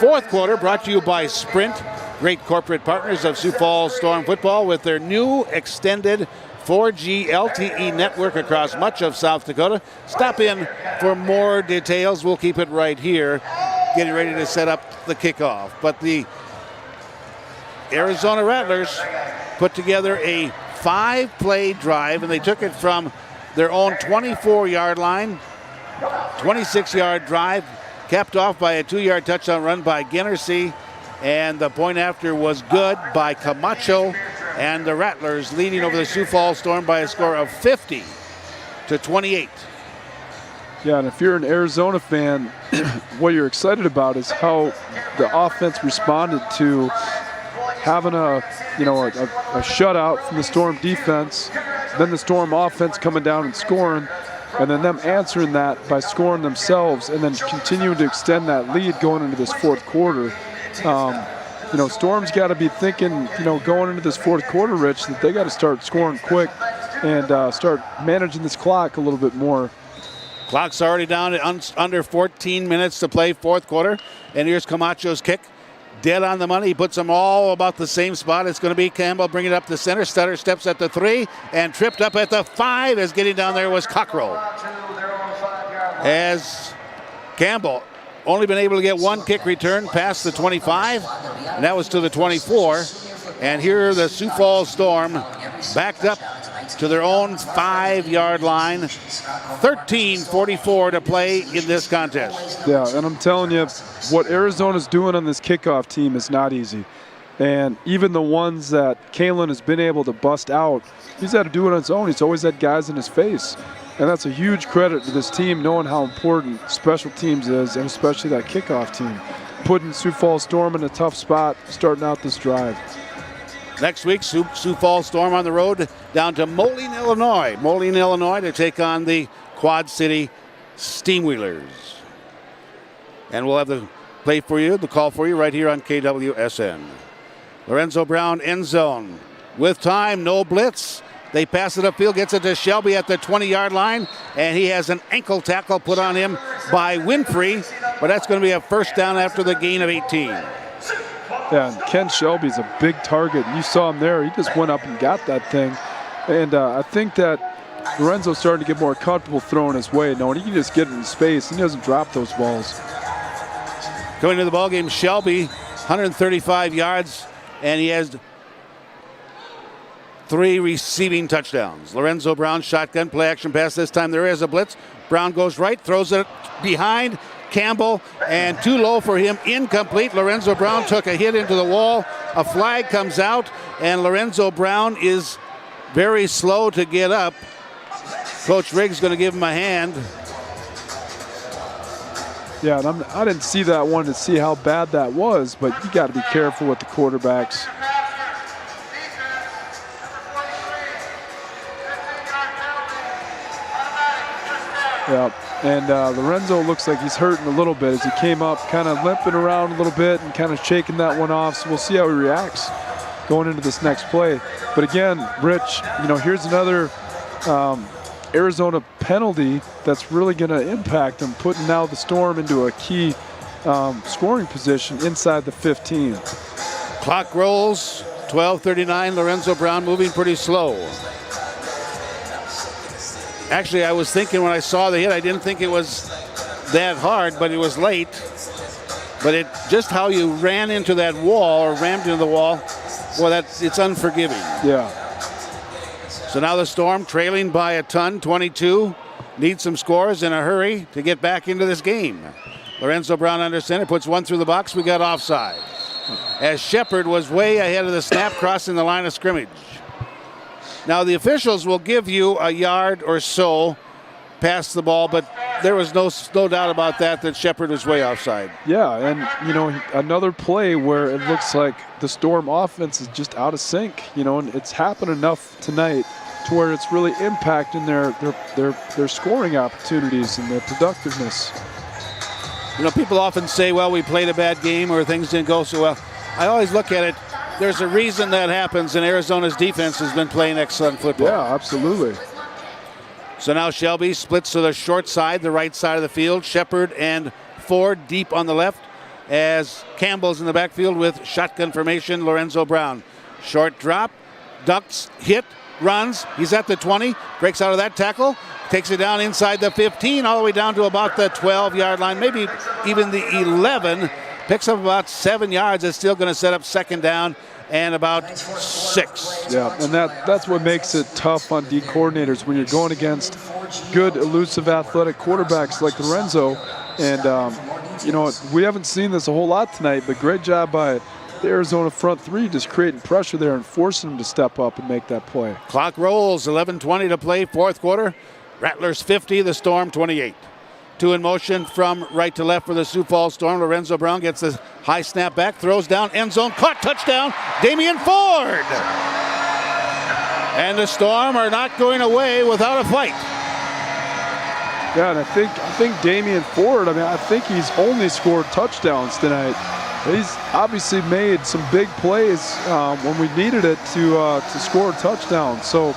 Speaker 1: fourth quarter brought to you by Sprint. great corporate partners of Sioux Falls Storm football with their new extended 4G LTE network across much of South Dakota. Stop in for more details. We'll keep it right here, getting ready to set up the kickoff. But the Arizona Rattlers put together a 5-play drive, and they took it from their own 24-yard line, 26-yard drive, capped off by a 2-yard touchdown run by Gennersey, and the point after was good by Camacho, and the Rattlers leading over the Sioux Falls Storm by a score of 50-28.
Speaker 3: Yeah, and if you're an Arizona fan, what you're excited about is how the offense responded to having a shutout from the Storm defense, then the Storm offense coming down and scoring, and then them answering that by scoring themselves and then continuing to extend that lead going into this fourth quarter. Storm's got to be thinking, going into this fourth quarter, Rich, that they got to start scoring quick and start managing this clock a little bit more.
Speaker 1: Clock's already down at under 14 minutes to play, fourth quarter. And here's Camacho's kick. Dead on the money. He puts them all about the same spot. It's going to be Campbell bringing it up the center. Stutter steps at the 3 and tripped up at the 5 as getting down there was Cockrell. As Campbell only been able to get one kick return past the 25, and that was to the 24. And here the Sioux Falls Storm backed up to their own 5-yard line. 13:44 to play in this contest.
Speaker 3: Yeah, and I'm telling you, what Arizona's doing on this kickoff team is not easy. And even the ones that Kalin has been able to bust out, he's had to do it on his own. He's always had guys in his face. And that's a huge credit to this team, knowing how important special teams is, and especially that kickoff team. Putting Sioux Falls Storm in a tough spot, starting out this drive.
Speaker 1: Next week, Sioux Falls Storm on the road down to Moline, Illinois. Moline, Illinois to take on the Quad City Steamwheelers. And we'll have the play for you, the call for you right here on KWSN. Lorenzo Brown end zone. With time, no blitz. They pass it upfield, gets it to Shelby at the 20-yard line, and he has an ankle tackle put on him by Winfrey, but that's going to be a first down after the gain of 18.
Speaker 3: Yeah, and Ken Shelby's a big target. You saw him there. He just went up and got that thing. And I think that Lorenzo's starting to get more comfortable throwing his way, knowing he can just get it in space and he doesn't drop those balls.
Speaker 1: Going to the ballgame, Shelby, 135 yards, and he has 3 receiving touchdowns. Lorenzo Brown, shotgun, play action pass. This time there is a blitz. Brown goes right, throws it behind Campbell, and too low for him, incomplete. Lorenzo Brown took a hit into the wall. A flag comes out, and Lorenzo Brown is very slow to get up. Coach Riggs going to give him a hand.
Speaker 3: Yeah, and I didn't see that one to see how bad that was, but you got to be careful with the quarterbacks. Yeah, and Lorenzo looks like he's hurting a little bit as he came up, kind of limping around a little bit and kind of shaking that one off. So we'll see how he reacts going into this next play. But again, Rich, here's another Arizona penalty that's really going to impact them, putting now the Storm into a key scoring position inside the 15.
Speaker 1: Clock rolls, 12:39. Lorenzo Brown moving pretty slow. Actually, I was thinking when I saw the hit, I didn't think it was that hard, but it was late. But it just how you ran into that wall or rammed into the wall, well, it's unforgiving.
Speaker 3: Yeah.
Speaker 1: So now the Storm trailing by a ton, 22. Need some scores in a hurry to get back into this game. Lorenzo Brown under center, puts one through the box. We got offside. As Shepard was way ahead of the snap, crossing the line of scrimmage. Now the officials will give you a yard or so past the ball, but there was no doubt about that Shepard was way offside.
Speaker 3: Yeah, and another play where it looks like the Storm offense is just out of sync, and it's happened enough tonight to where it's really impacting their scoring opportunities and their productiveness.
Speaker 1: People often say, well, we played a bad game or things didn't go so well. I always look at it, there's a reason that happens, and Arizona's defense has been playing excellent football.
Speaker 3: Yeah, absolutely.
Speaker 1: So now Shelby splits to the short side, the right side of the field. Shepard and Ford deep on the left. as Campbell's in the backfield with shotgun formation. Lorenzo Brown. Short drop, ducks, hit, runs. He's at the 20, breaks out of that tackle, takes it down inside the 15, all the way down to about the 12-yard line, maybe even the 11. Picks up about 7 yards. It's still going to set up second down and about 6.
Speaker 3: Yeah, and that's what makes it tough on D coordinators when you're going against good, elusive, athletic quarterbacks like Lorenzo. And, you know, we haven't seen this a whole lot tonight, but great job by the Arizona front three, just creating pressure there and forcing them to step up and make that play.
Speaker 1: Clock rolls, 11:20 to play, fourth quarter. Rattlers 50, the Storm 28. 2 in motion from right to left for the Sioux Falls Storm. Lorenzo Brown gets the high snap back, throws down, end zone, caught, touchdown, Damian Ford. And the Storm are not going away without a fight.
Speaker 3: Yeah, and I think Damian Ford, I think he's only scored touchdowns tonight. He's obviously made some big plays when we needed it to score a touchdown. So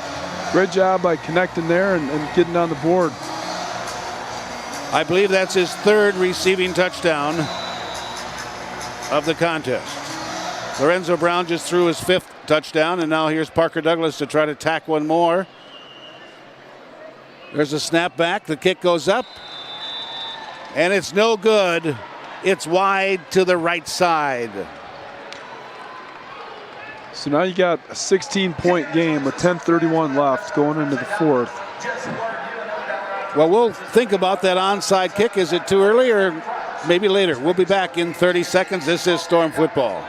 Speaker 3: great job by connecting there and getting on the board.
Speaker 1: I believe that's his 3rd receiving touchdown of the contest. Lorenzo Brown just threw his 5th touchdown, and now here's Parker Douglas to try to tack one more. There's a snap back. The kick goes up, and it's no good. It's wide to the right side.
Speaker 3: So now you got a 16-point game with 10:31 left going into the 4th.
Speaker 1: Well, we'll think about that onside kick. Is it too early or maybe later? We'll be back in 30 seconds. This is Storm Football.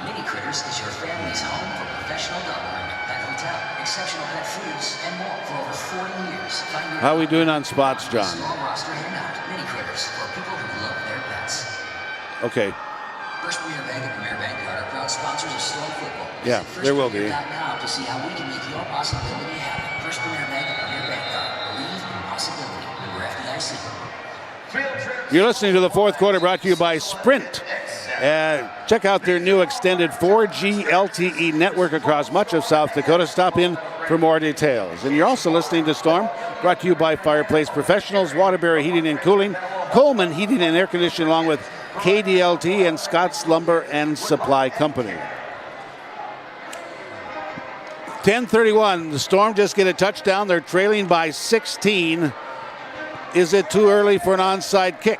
Speaker 9: Mini Critters is your family's home for professional dog grooming, pet hotel, exceptional pet foods, and more for over 40 years.
Speaker 1: How are we doing on spots, John?
Speaker 9: Small roster hangout, Mini Critters, for people who love their pets.
Speaker 1: Okay.
Speaker 9: First Premier Bank and Premier Bank Card are proud sponsors of Storm Football.
Speaker 1: Yeah, there will be.
Speaker 9: Now to see how we can make your possibility happen. First Premier Bank and Premier Bank Card. Believe in possibility. Member FDIC.
Speaker 1: You're listening to the fourth quarter, brought to you by Sprint. Check out their new extended 4G LTE network across much of South Dakota. Stop in for more details. And you're also listening to Storm, brought to you by Fireplace Professionals, Waterbury Heating and Cooling, Coleman Heating and Air Conditioning, along with KDLT and Scott's Lumber and Supply Company. 10:31, the Storm just get a touchdown. They're trailing by 16. Is it too early for an onside kick?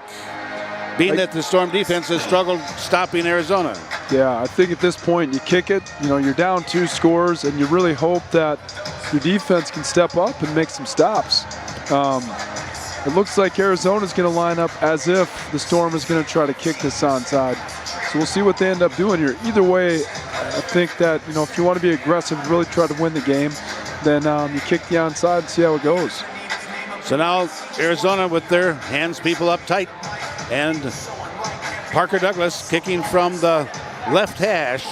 Speaker 1: Being that the Storm defense has struggled stopping Arizona.
Speaker 3: Yeah, I think at this point you kick it. You know, you're down 2 scores, and you really hope that your defense can step up and make some stops. It looks like Arizona's going to line up as if the Storm is going to try to kick this onside. So we'll see what they end up doing here. Either way, I think that, you know, if you want to be aggressive and really try to win the game, then you kick the onside and see how it goes.
Speaker 1: So now Arizona with their hands people up tight. And Parker Douglas kicking from the left hash.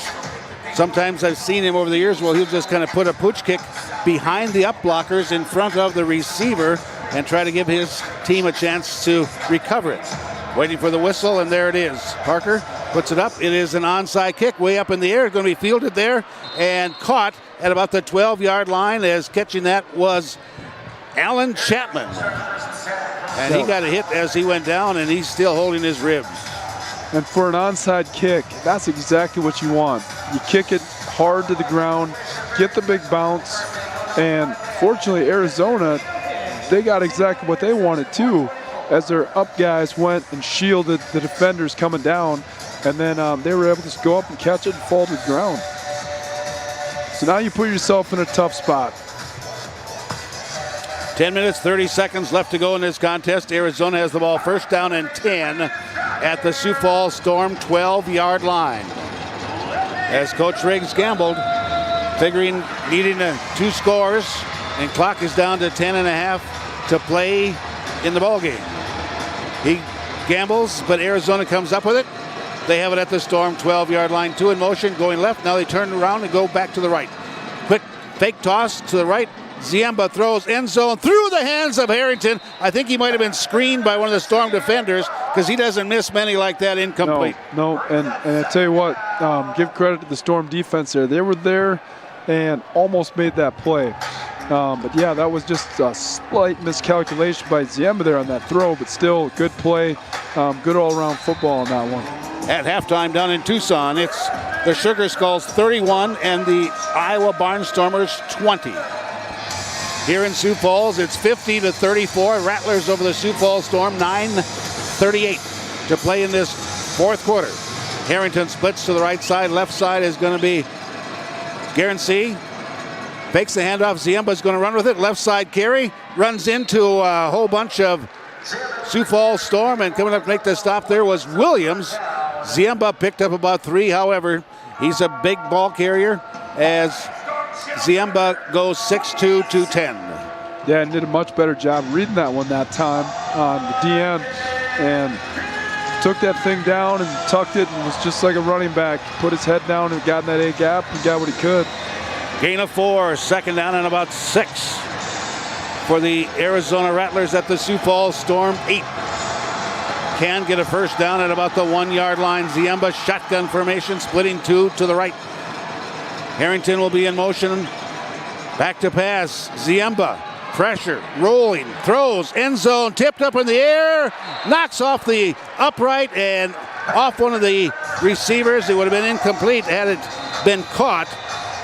Speaker 1: Sometimes I've seen him over the years, well, he'll just kind of put a pooch kick behind the up blockers in front of the receiver and try to give his team a chance to recover it. Waiting for the whistle, and there it is. Parker puts it up. It is an onside kick way up in the air. It's going to be fielded there and caught at about the 12-yard line, as catching that was Alan Chapman. And he got a hit as he went down, and he's still holding his ribs.
Speaker 3: And for an onside kick, that's exactly what you want. You kick it hard to the ground, get the big bounce, and fortunately Arizona, they got exactly what they wanted too, as their up guys went and shielded the defenders coming down, and then they were able to just go up and catch it and fall to the ground. So now you put yourself in a tough spot.
Speaker 1: 10 minutes, 30 seconds left to go in this contest. Arizona has the ball, first down and 10 at the Sioux Falls Storm 12-yard line. As Coach Riggs gambled, figuring needing 2 scores, and clock is down to 10.5 to play in the ballgame. He gambles, but Arizona comes up with it. They have it at the Storm 12-yard line. 2 in motion, going left. Now they turn around and go back to the right. Quick fake toss to the right. Ziemba throws end zone through the hands of Harrington. I think he might have been screened by one of the Storm defenders, because he doesn't miss many like that incomplete.
Speaker 3: No, and I tell you what, give credit to the Storm defense there. They were there and almost made that play. But yeah, that was just a slight miscalculation by Ziemba there on that throw, but still good play, good all-around football on that one.
Speaker 1: At halftime down in Tucson, it's the Sugar Skulls 31 and the Iowa Barnstormers 20. Here in Sioux Falls, it's 50-34. Rattlers over the Sioux Falls Storm, 9:38 to play in this fourth quarter. Harrington splits to the right side. Left side is going to be Guernsey. Fakes the handoff. Ziemba's going to run with it. Left side carry. Runs into a whole bunch of Sioux Falls Storm, and coming up to make the stop there was Williams. Ziemba picked up about 3. However, he's a big ball carrier as Ziemba goes 6'2", 210.
Speaker 3: Yeah, and did a much better job reading that one that time on the DN, and took that thing down and tucked it, and was just like a running back. Put his head down and got in that A gap and got what he could.
Speaker 1: Gain of 4, second down and about 6 for the Arizona Rattlers at the Sioux Falls Storm 8. Can get a first down at about the 1-yard line. Ziemba shotgun formation, splitting 2 to the right. Harrington will be in motion. Back to pass. Ziemba, pressure, rolling, throws, end zone, tipped up in the air, knocks off the upright and off one of the receivers. It would have been incomplete had it been caught,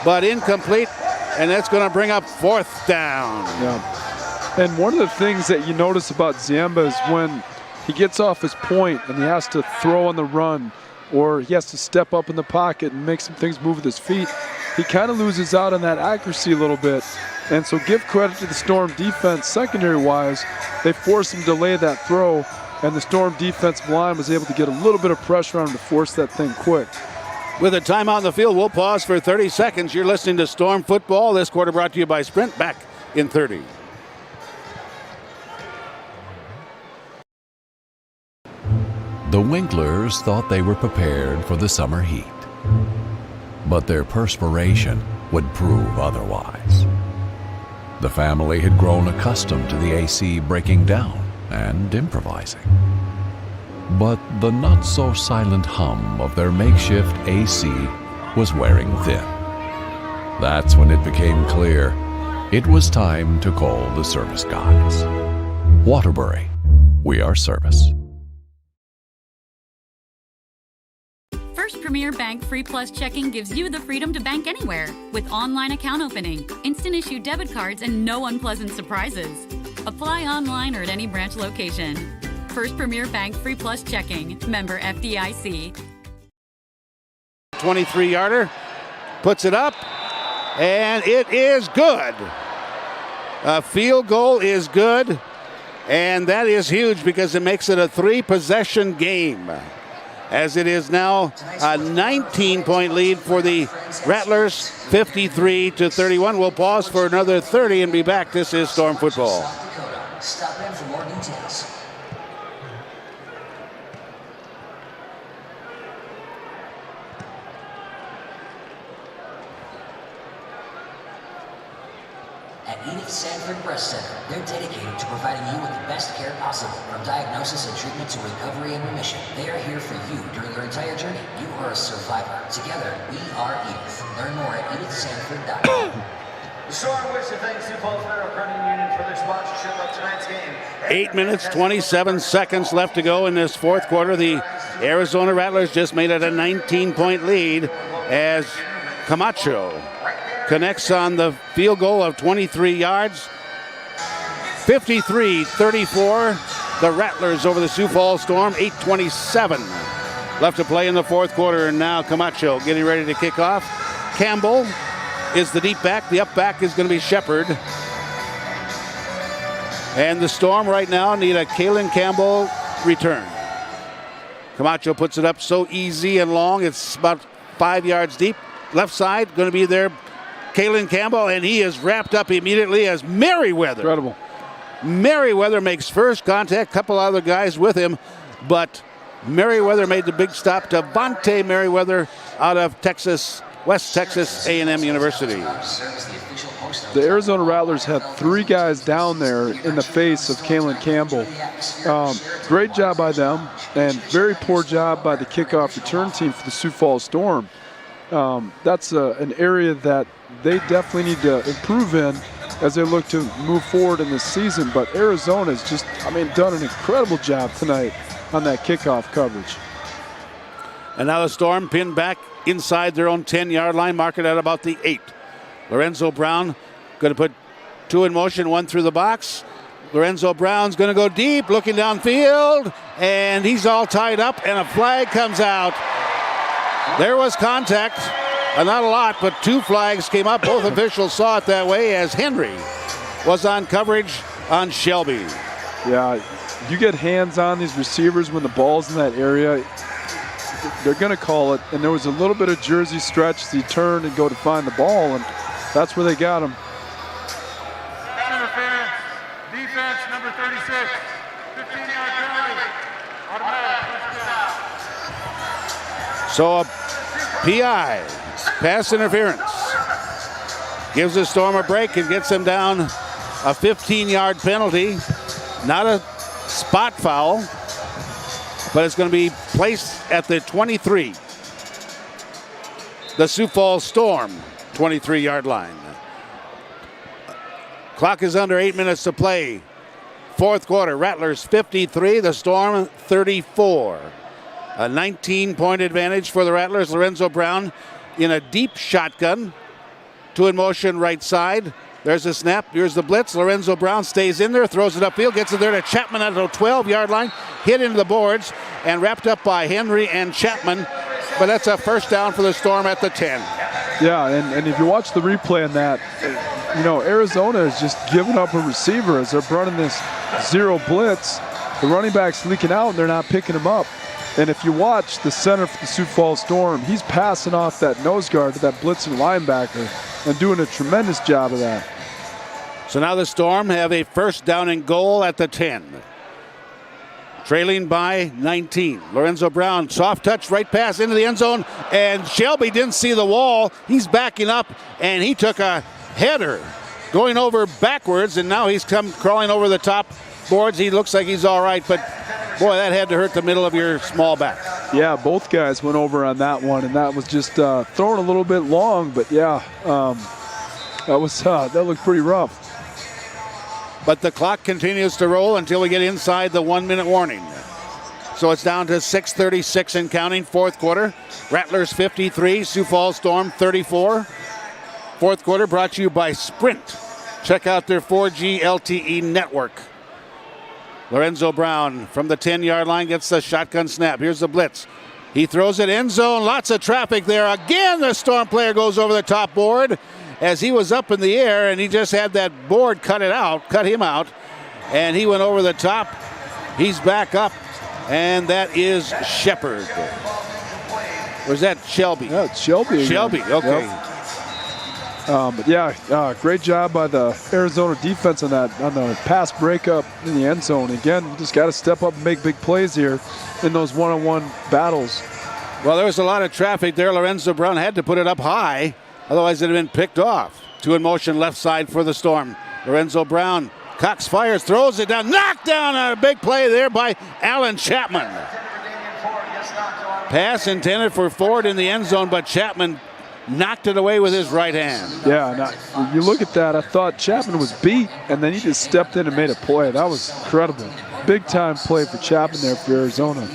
Speaker 1: but incomplete, and that's going to bring up 4th down.
Speaker 3: Yeah. And one of the things that you notice about Ziemba is when he gets off his point and he has to throw on the run, or he has to step up in the pocket and make some things move with his feet, he kind of loses out on that accuracy a little bit. And so give credit to the Storm defense secondary-wise. They forced him to delay that throw, and the Storm defensive line was able to get a little bit of pressure on him to force that thing quick.
Speaker 1: With a timeout on the field, we'll pause for 30 seconds. You're listening to Storm Football. This quarter brought to you by Sprint. Back in 30.
Speaker 11: The Winklers thought they were prepared for the summer heat, but their perspiration would prove otherwise. The family had grown accustomed to the AC breaking down and improvising. But the not-so-silent hum of their makeshift AC was wearing thin. That's when it became clear it was time to call the service guys. Waterbury, we are service.
Speaker 12: First Premier Bank Free Plus Checking gives you the freedom to bank anywhere with online account opening, instant issue debit cards, and no unpleasant surprises. Apply online or at any branch location. First Premier Bank Free Plus Checking, member FDIC.
Speaker 1: 23-yarder, puts it up, and it is good. A field goal is good, and that is huge because it makes it a 3-possession game, as it is now a 19-point lead for the Rattlers, 53-31. We'll pause for another 30 and be back. This is Storm Football.
Speaker 9: Stop in for more details. At Edith Sanford Breast Center, they're dedicated to providing you with the best care possible. From diagnosis and treatment to recovery and remission, they are here for you during your entire journey. You are a survivor. Together, we are Edith. Learn more at edithsanford.com.
Speaker 2: The Storm wish to thank Sioux Falls Railroad Credit Union for their sponsorship of tonight's game.
Speaker 1: 8 minutes, 27 seconds left to go in this fourth quarter. The Arizona Rattlers just made it a 19-point lead as Camacho connects on the field goal of 23 yards. 53-34, the Rattlers over the Sioux Falls Storm. 8:27 left to play in the fourth quarter, and now Camacho getting ready to kick off. Campbell is the deep back. The up back is going to be Shepard. And the Storm right now need a Kalin Campbell return. Camacho puts it up so easy and long. It's about 5 yards deep. Left side going to be there, Kalin Campbell, and he is wrapped up immediately as Merriweather.
Speaker 3: Incredible.
Speaker 1: Merriweather makes first contact, couple other guys with him, but Merriweather made the big stop. Devontae Merriweather out of Texas, West Texas A&M University.
Speaker 3: The Arizona Rattlers had 3 guys down there in the face of Kalin Campbell. Great job by them, and very poor job by the kickoff return team for the Sioux Falls Storm. That's an area that they definitely need to improve in. as they look to move forward in this season. But Arizona's just, done an incredible job tonight on that kickoff coverage.
Speaker 1: And now the Storm pinned back inside their own 10-yard line, mark it at about the 8. Lorenzo Brown going to put 2 in motion, 1 through the box. Lorenzo Brown's going to go deep, looking downfield, and he's all tied up, and a flag comes out. There was contact, not a lot, but 2 flags came up. Both officials saw it that way as Henry was on coverage on Shelby.
Speaker 3: Yeah, you get hands on these receivers when the ball's in that area, they're going to call it. And there was a little bit of jersey stretch as he turned and go to find the ball, and that's where they got him.
Speaker 7: Interference, defense number 36, 15-yard penalty, automatic first down.
Speaker 1: So a PI, pass interference, gives the Storm a break and gets them down a 15-yard penalty. Not a spot foul, but it's going to be placed at the 23. The Sioux Falls Storm 23-yard line. Clock is under 8 minutes to play. Fourth quarter, Rattlers 53, the Storm 34. A 19-point advantage for the Rattlers. Lorenzo Brown in a deep shotgun. 2 in motion right side. There's a snap. Here's the blitz. Lorenzo Brown stays in there, throws it upfield, gets it there to Chapman at the 12-yard line. Hit into the boards and wrapped up by Henry and Chapman. But that's a first down for the Storm at the 10.
Speaker 3: Yeah, and if you watch the replay on that, Arizona is just giving up a receiver as they're running this zero blitz. The running back's leaking out and they're not picking him up. And if you watch the center for the Sioux Falls Storm, he's passing off that nose guard to that blitzing linebacker and doing a tremendous job of that.
Speaker 1: So now the Storm have a first down and goal at the 10. Trailing by 19. Lorenzo Brown, soft touch, right pass into the end zone, and Shelby didn't see the wall. He's backing up, and he took a header going over backwards, and now he's come crawling over the top boards. He looks like he's all right, but boy, that had to hurt the middle of your small back.
Speaker 3: Yeah, both guys went over on that one, and that was just thrown a little bit long, but yeah, that looked pretty rough.
Speaker 1: But the clock continues to roll until we get inside the 1 minute warning. So it's down to 6:36 and counting, fourth quarter. Rattlers 53, Sioux Falls Storm 34. Fourth quarter brought to you by Sprint. Check out their 4G LTE network. Lorenzo Brown from the 10-yard line gets the shotgun snap. Here's the blitz. He throws it end zone. Lots of traffic there. Again, the Storm player goes over the top board as he was up in the air, and he just had that board cut him out, and he went over the top. He's back up, and that is Shepard. Or is that Shelby?
Speaker 3: Yeah, it's Shelby.
Speaker 1: Shelby, okay.
Speaker 3: Yep. But yeah, great job by the Arizona defense on the pass breakup in the end zone. Again, we just got to step up and make big plays here in those one-on-one battles.
Speaker 1: Well, there was a lot of traffic there. Lorenzo Brown had to put it up high, otherwise it'd have been picked off. 2 in motion left side for the Storm. Lorenzo Brown, Cox fires, throws it down, knocked down on a big play there by Alan Chapman. Pass intended for Ford in the end zone, but Chapman knocked it away with his right hand.
Speaker 3: Yeah, now, you look at that, I thought Chapman was beat, and then he just stepped in and made a play. That was incredible. Big time play for Chapman there for Arizona.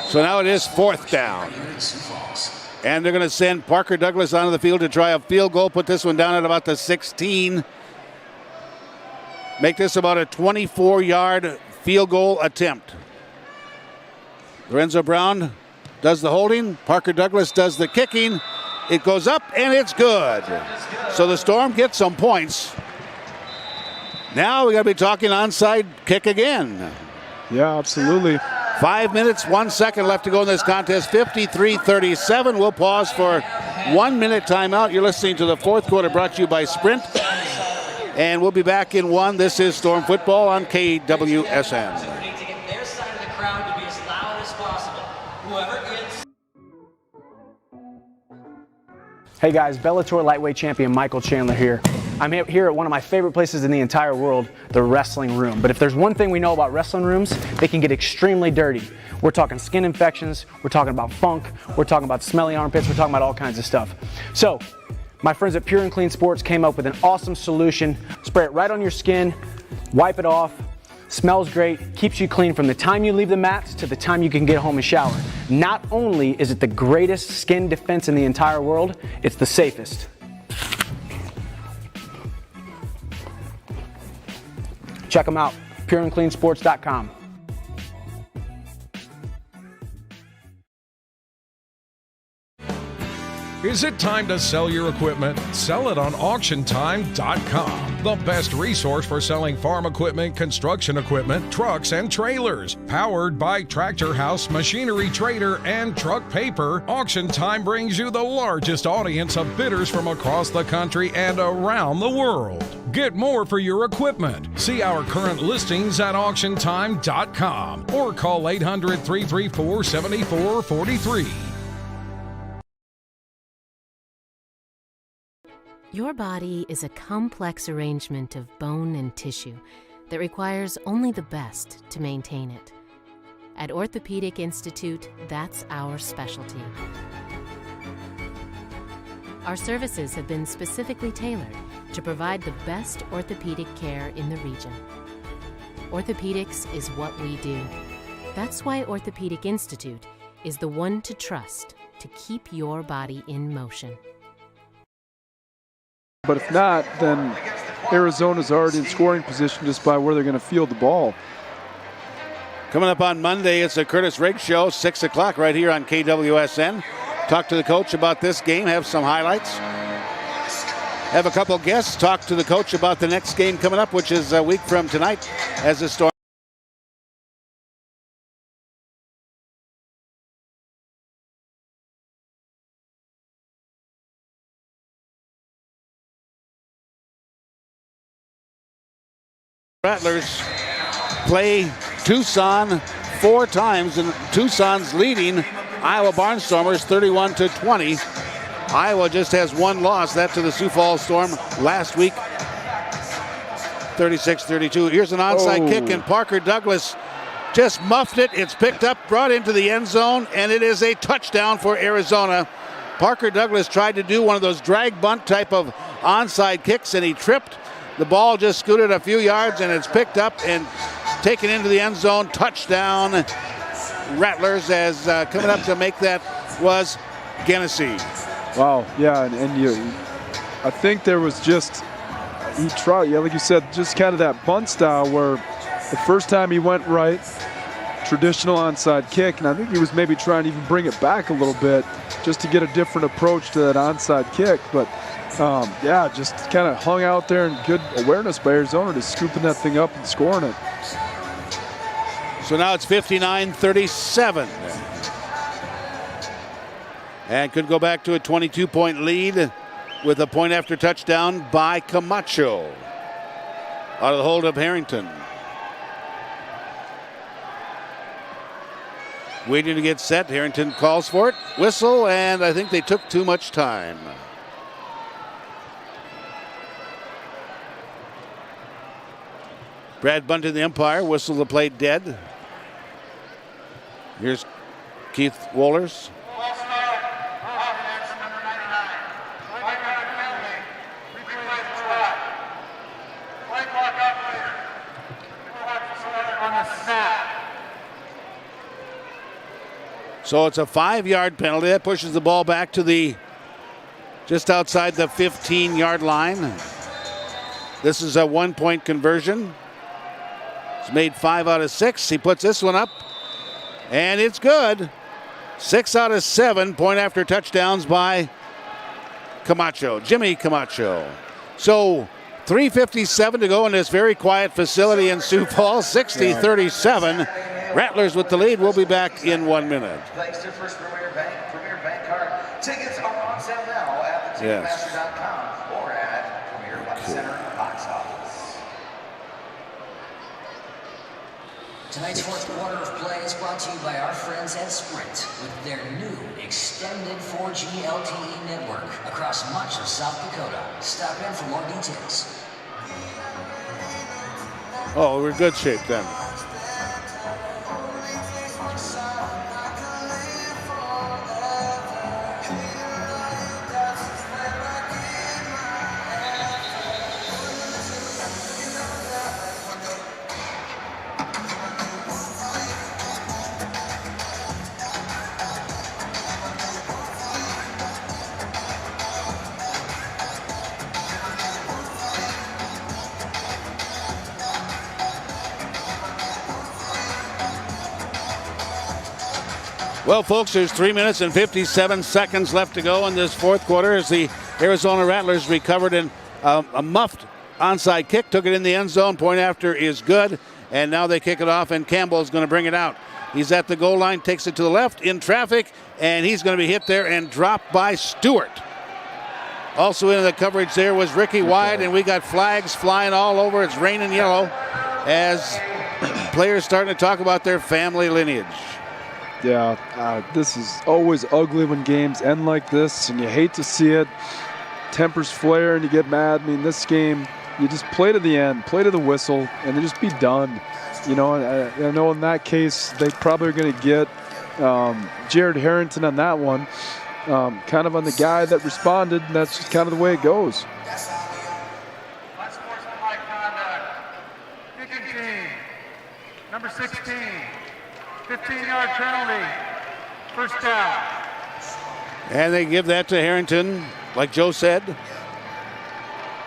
Speaker 1: So now it is fourth down. And they're going to send Parker Douglas onto the field to try a field goal, put this one down at about the 16. Make this about a 24-yard field goal attempt. Lorenzo Brown does the holding. Parker Douglas does the kicking. It goes up, and it's good. So the Storm gets some points. Now we got to be talking onside kick again.
Speaker 3: Yeah, absolutely.
Speaker 1: 5 minutes, 1 second left to go in this contest. 53-37. We'll pause for 1 minute timeout. You're listening to the fourth quarter brought to you by Sprint. And we'll be back in one. This is Storm Football on KWSN.
Speaker 14: Hey guys, Bellator lightweight champion Michael Chandler here. I'm here at one of my favorite places in the entire world, the wrestling room. But if there's one thing we know about wrestling rooms, they can get extremely dirty. We're talking skin infections, we're talking about funk, we're talking about smelly armpits, we're talking about all kinds of stuff. So, My friends at Pure and Clean Sports came up with an awesome solution. Spray it right on your skin, wipe it off, smells great, keeps you clean from the time you leave the mats to the time you can get home and shower. Not only is it the greatest skin defense in the entire world, it's the safest. Check them out, pureandcleansports.com.
Speaker 5: Is it time to sell your equipment? Sell it on AuctionTime.com. The best resource for selling farm equipment, construction equipment, trucks, and trailers. Powered by Tractor House, Machinery Trader, and Truck Paper, Auction Time brings you the largest audience of bidders from across the country and around the world. Get more for your equipment. See our current listings at AuctionTime.com or call 800-334-7443.
Speaker 6: Your body is a complex arrangement of bone and tissue that requires only the best to maintain it. At Orthopedic Institute, that's our specialty. Our services have been specifically tailored to provide the best orthopedic care in the region. Orthopedics is what we do. That's why Orthopedic Institute is the one to trust to keep your body in motion.
Speaker 3: But if not, then Arizona's already in scoring position just by where they're going to field the ball.
Speaker 1: Coming up on Monday, it's the Curtis Riggs Show, 6 o'clock right here on KWSN. Talk to the coach about this game, have some highlights. Have a couple guests, talk to the coach about the next game coming up, which is a week from tonight as the Storm. Rattlers play Tucson 4 times, and Tucson's leading Iowa Barnstormers 31-20. Iowa just has one loss, that to the Sioux Falls Storm last week, 36-32. Here's an onside kick, and Parker Douglas just muffed it. It's picked up, brought into the end zone, and it is a touchdown for Arizona. Parker Douglas tried to do one of those drag bunt type of onside kicks, and he tripped. The ball just scooted a few yards, and it's picked up and taken into the end zone. Touchdown, Rattlers, as coming up to make that was Genesee.
Speaker 3: Wow, yeah, and I think there was just, he tried, yeah, like you said, just kind of that bunt style where the first time he went right, traditional onside kick, and I think he was maybe trying to even bring it back a little bit just to get a different approach to that onside kick, but yeah, just kind of hung out there, and good awareness by Arizona to scooping that thing up and scoring it.
Speaker 1: So now it's 59-37. And could go back to a 22-point lead with a point after touchdown by Camacho. Out of the hold of Harrington. Waiting to get set. Harrington calls for it. Whistle, and I think they took too much time. Brad bunted the umpire, whistle the play dead. Here's Keith Wohlers. So it's a 5-yard penalty. That pushes the ball back to the just outside the 15-yard line. This is a 1-point conversion. He's made 5 out of 6. He puts this one up, and it's good. 6 out of 7 point after touchdowns by Camacho, Jimmy Camacho. So 3:57 to go in this very quiet facility in Sioux Falls, 60-37. Rattlers with the lead. We'll be back in 1 minute.
Speaker 2: Thanks to First Premier Bank card. Tickets are on sale now at theticketmaster.com or at Premier One Center box office.
Speaker 9: Tonight's fourth quarter of play is brought to you by our friends at Sprint with their new extended 4G LTE network across much of South Dakota. Stop in for more details.
Speaker 1: Oh, we're in good shape then. Well, folks, there's 3 minutes and 57 seconds left to go in this fourth quarter as the Arizona Rattlers recovered in a muffed onside kick, took it in the end zone. Point after is good, and now they kick it off, and Campbell is going to bring it out. He's at the goal line, takes it to the left in traffic, and he's going to be hit there and dropped by Stewart. Also in the coverage there was Ricky Wyatt, and we got flags flying all over. It's raining yellow as players starting to talk about their family lineage.
Speaker 3: Yeah, this is always ugly when games end like this, and you hate to see it. Tempers flare and you get mad. I mean, this game, you just play to the end, play to the whistle, and then just be done. You know, I know in that case, they probably are going to get Jared Harrington on that one, kind of on the guy that responded, and that's just kind of the way it goes.
Speaker 7: Unsportsmanlike conduct. Kicking team, number 16. 15-yard penalty. First down.
Speaker 1: And they give that to Harrington, like Joe said.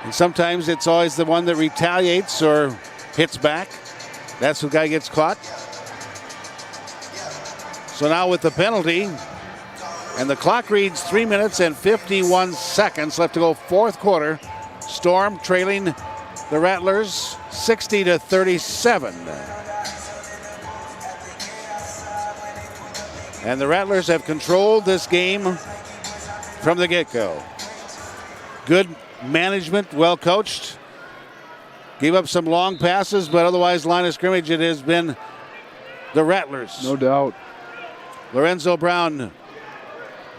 Speaker 1: And sometimes it's always the one that retaliates or hits back. That's the guy who gets caught. So now with the penalty, and the clock reads 3 minutes and 51 seconds left to go, fourth quarter. Storm trailing the Rattlers 60-37. And the Rattlers have controlled this game from the get-go. Good management, well coached. Gave up some long passes, but otherwise line of scrimmage, it has been the Rattlers.
Speaker 3: No doubt.
Speaker 1: Lorenzo Brown,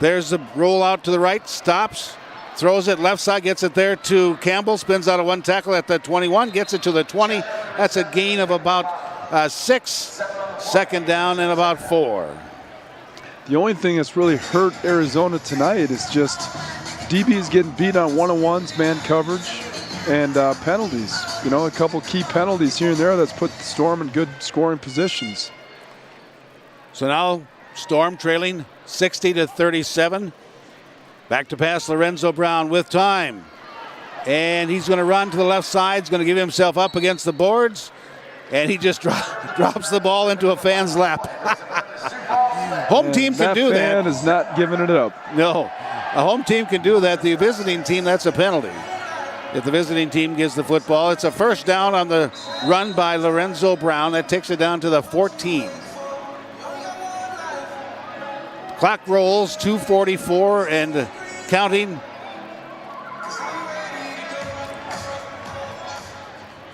Speaker 1: there's the roll out to the right, stops, throws it left side, gets it there to Campbell, spins out of one tackle at the 21, gets it to the 20. That's a gain of about 6. Second down and about 4.
Speaker 3: The only thing that's really hurt Arizona tonight is just DBs getting beat on one-on-ones, man coverage, and penalties. You know, a couple key penalties here and there that's put the Storm in good scoring positions.
Speaker 1: So now Storm trailing 60-37. Back to pass Lorenzo Brown with time. And he's going to run to the left side. He's going to give himself up against the boards. And he just drops the ball into a fan's lap. Home team can do that.
Speaker 3: That fan is not giving it up.
Speaker 1: No. A home team can do that. The visiting team, that's a penalty. If the visiting team gives the football, it's a first down on the run by Lorenzo Brown. That takes it down to the 14. Clock rolls, 2:44 and counting.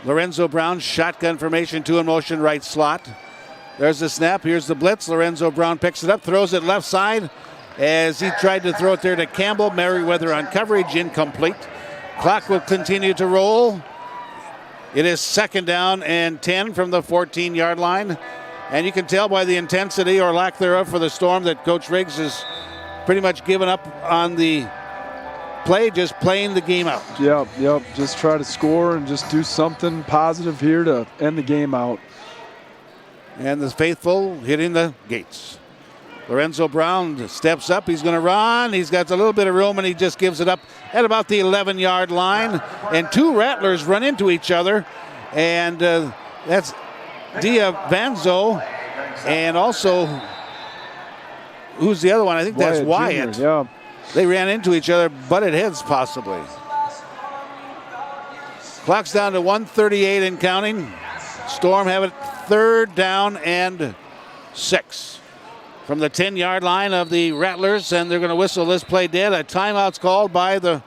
Speaker 1: Lorenzo Brown, shotgun formation, 2 in motion, right slot. There's the snap. Here's the blitz. Lorenzo Brown picks it up, throws it left side as he tried to throw it there to Campbell. Merriweather on coverage, incomplete. Clock will continue to roll. It is second down and 10 from the 14-yard line. And you can tell by the intensity or lack thereof for the Storm that Coach Riggs has pretty much given up on the play, just playing the game out.
Speaker 3: Yep. Just try to score and just do something positive here to end the game out.
Speaker 1: And the faithful hitting the gates. Lorenzo Brown steps up. He's going to run. He's got a little bit of room, and he just gives it up at about the 11-yard line. And 2 Rattlers run into each other. And that's Vanzo. And also, who's the other one? I think that's Wyatt.
Speaker 3: Jr., yeah.
Speaker 1: They ran into each other, butted heads possibly. Clock's down to 1:38 and counting. Storm have it third down and 6 from the 10-yard line of the Rattlers, and they're going to whistle this play dead. A timeout's called by the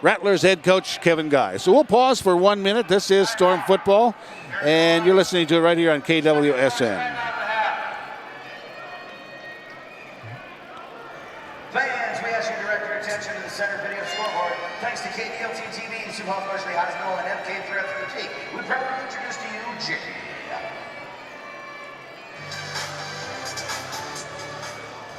Speaker 1: Rattlers head coach, Kevin Guy. So we'll pause for 1 minute. This is Storm football, and you're listening to it right here on KWSN.
Speaker 2: Fans, we ask you to direct your attention to the center video scoreboard. Thanks to KDLT TV, the Sioux University High School, and MK3FUG. We proudly introduce to you Jimmy.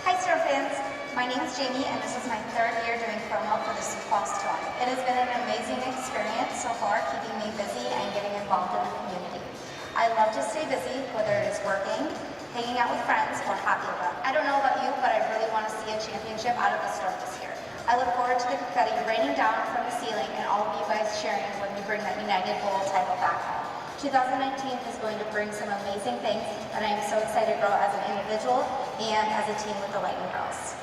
Speaker 16: Hi, Storm fans. My name is Jamie, and this is my 3rd year doing promo for the Sioux Falls Storm. It has been an amazing experience so far, keeping me busy and getting involved in the community. I love to stay busy, whether it is working, hanging out with friends, or happy about. I don't know about you, but I really want to see a championship out of the Storm this year. I look forward to the confetti raining down from the ceiling and all of you guys cheering when we bring that United Bowl title back home. 2019 is going to bring some amazing things, and I am so excited to grow as an individual and as a team with the Lightning Girls.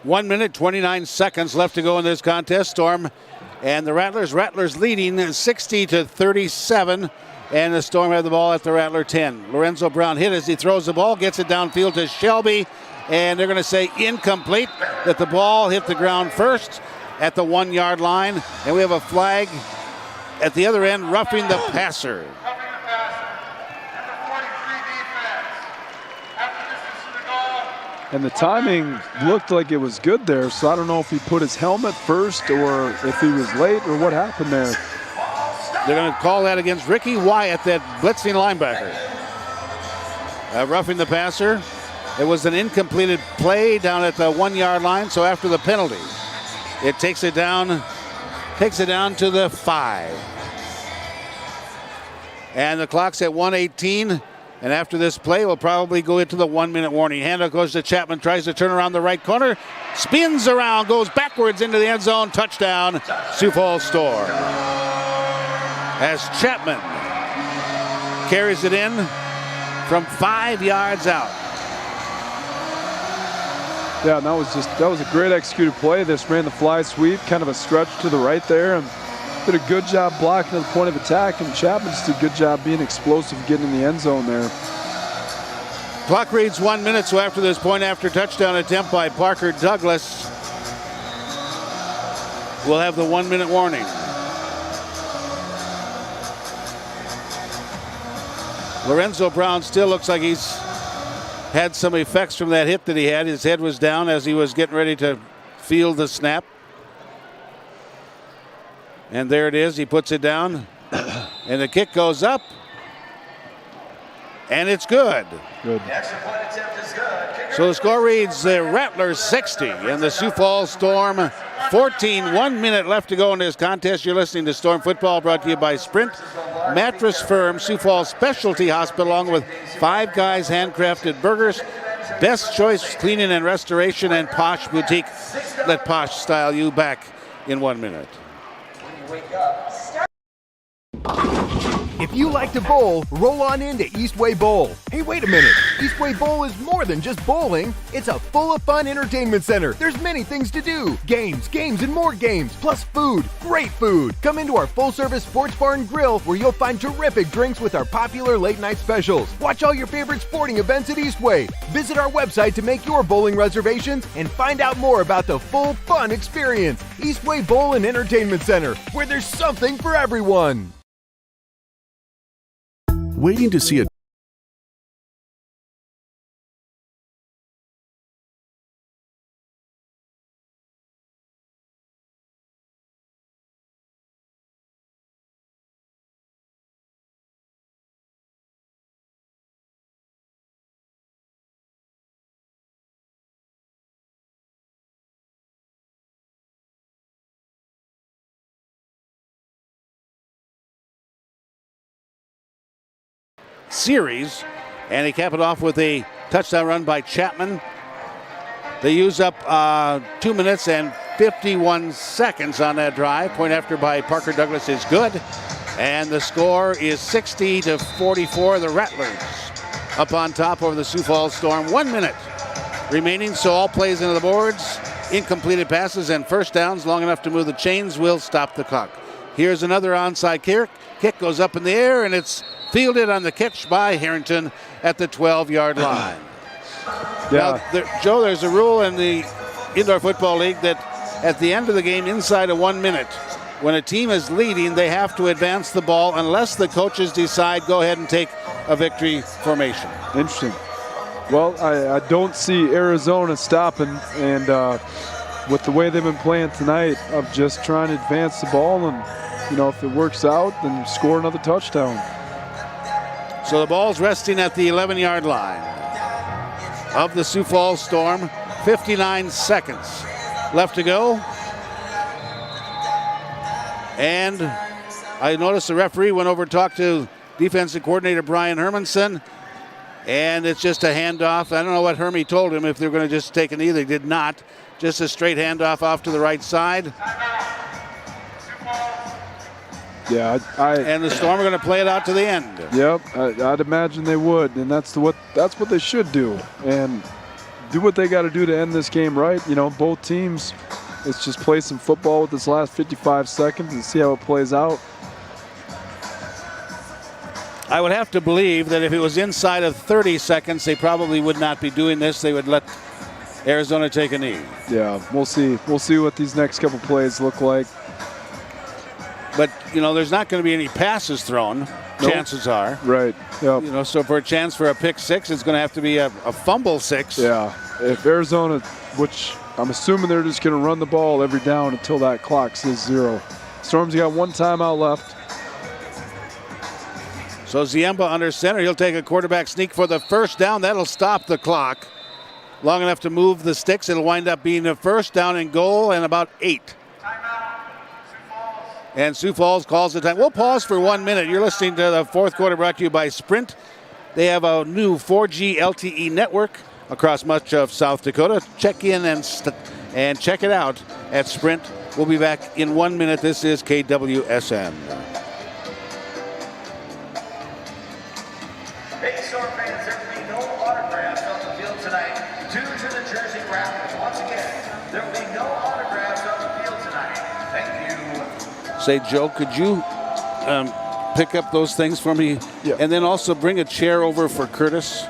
Speaker 1: One minute, 29 seconds left to go in this contest. Storm and the Rattlers leading 60-37. And the Storm have the ball at the Rattler 10. Lorenzo Brown hit as he throws the ball, gets it downfield to Shelby. And they're going to say incomplete, that the ball hit the ground first at the 1 yard line. And we have a flag at the other end, roughing the passer.
Speaker 3: And the timing looked like it was good there, so I don't know if he put his helmet first or if he was late or what happened there.
Speaker 1: They're going to call that against Ricky Wyatt, that blitzing linebacker. Roughing the passer. It was an incompleted play down at the 1 yard line, so after the penalty, it takes it down to the 5. And the clock's at 1:18. And after this play, we'll probably go into the 1 minute warning. Handoff goes to Chapman, tries to turn around the right corner, spins around, goes backwards into the end zone. Touchdown, Sioux Falls Storm. As Chapman carries it in from 5 yards out.
Speaker 3: Yeah, and that was a great executed play. This ran the fly sweep, kind of a stretch to the right there, and did a good job blocking at the point of attack, and Chapman just did a good job being explosive, getting in the end zone there.
Speaker 1: Clock reads 1 minute, so after this point after touchdown attempt by Parker Douglas, we'll have the 1 minute warning. Lorenzo Brown still looks like he's had some effects from that hit that he had. His head was down as he was getting ready to field the snap. And there it is. He puts it down. And the kick goes up. And it's good.
Speaker 3: Good.
Speaker 1: So the score reads the Rattlers 60 and the Sioux Falls Storm 14. 1 minute left to go in this contest. You're listening to Storm Football, brought to you by Sprint Mattress Firm, Sioux Falls Specialty Hospital, along with Five Guys handcrafted burgers, Best Choice Cleaning and Restoration, and Posh Boutique. Let Posh style you. Back in 1 minute.
Speaker 8: If you like to bowl, roll on into Eastway Bowl. Hey, wait a minute. Eastway Bowl is more than just bowling. It's a full of fun entertainment center. There's many things to do. Games, and more games, plus food. Great food. Come into our full-service sports bar and grill where you'll find terrific drinks with our popular late-night specials. Watch all your favorite sporting events at Eastway. Visit our website to make your bowling reservations and find out more about the full fun experience. Eastway Bowl and Entertainment Center, where there's something for everyone.
Speaker 17: Waiting to see a
Speaker 1: series, and they cap it off with a touchdown run by Chapman. They use up 2 minutes and 51 seconds on that drive. Point after by Parker Douglas is good, and the score is 60-44. The Rattlers up on top over the Sioux Falls Storm. 1 minute remaining, so all plays into the boards. Incompleted passes and first downs long enough to move the chains will stop the clock. Here's another onside kick. Kick goes up in the air, and it's fielded on the catch by Harrington at the 12-yard line.
Speaker 3: Yeah.
Speaker 1: Now, Joe, there's a rule in the Indoor Football League that at the end of the game, inside of 1 minute, when a team is leading, they have to advance the ball unless the coaches decide go ahead and take a victory formation.
Speaker 3: Interesting. Well, I don't see Arizona stopping, and with the way they've been playing tonight of just trying to advance the ball, and if it works out, then score another touchdown.
Speaker 1: So the ball's resting at the 11-yard line of the Sioux Falls Storm. 59 seconds left to go. And I noticed the referee went over and talked to defensive coordinator Brian Hermanson, and it's just a handoff. I don't know what Hermie told him, if they were going to just take a knee. They did not. Just a straight handoff off to the right side.
Speaker 3: Yeah,
Speaker 1: and the Storm are going to play it out to the end.
Speaker 3: Yep, I'd imagine they would, and that's what they should do, and do what they got to do to end this game right. You know, both teams, let's just play some football with this last 55 seconds and see how it plays out.
Speaker 1: I would have to believe that if it was inside of 30 seconds, they probably would not be doing this. They would let Arizona take a knee.
Speaker 3: Yeah, we'll see. We'll see what these next couple plays look like.
Speaker 1: But, you know, there's not going to be any passes thrown, chances are.
Speaker 3: Right, yep.
Speaker 1: You know, so for a chance for a pick six, it's going to have to be a fumble six.
Speaker 3: Yeah, if Arizona, which I'm assuming they're just going to run the ball every down until that clock says 0. Storm's got 1 timeout left.
Speaker 1: So Ziemba under center. He'll take a quarterback sneak for the first down. That'll stop the clock long enough to move the sticks. It'll wind up being a first down and goal and about 8. And Sioux Falls calls the time. We'll pause for 1 minute. You're listening to the fourth quarter brought to you by Sprint. They have a new 4G LTE network across much of South Dakota. Check in and check it out at Sprint. We'll be back in 1 minute. This is KWSN.
Speaker 2: Hey, Storm fans, there will be no autographs on the field tonight due to the Jersey Rattlers. Once again, there will be no autographs on the field tonight. Thank you.
Speaker 1: Say, Joe, could you pick up those things for me?
Speaker 3: Yeah.
Speaker 1: And then also bring a chair over for Curtis.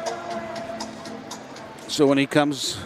Speaker 1: So when he comes.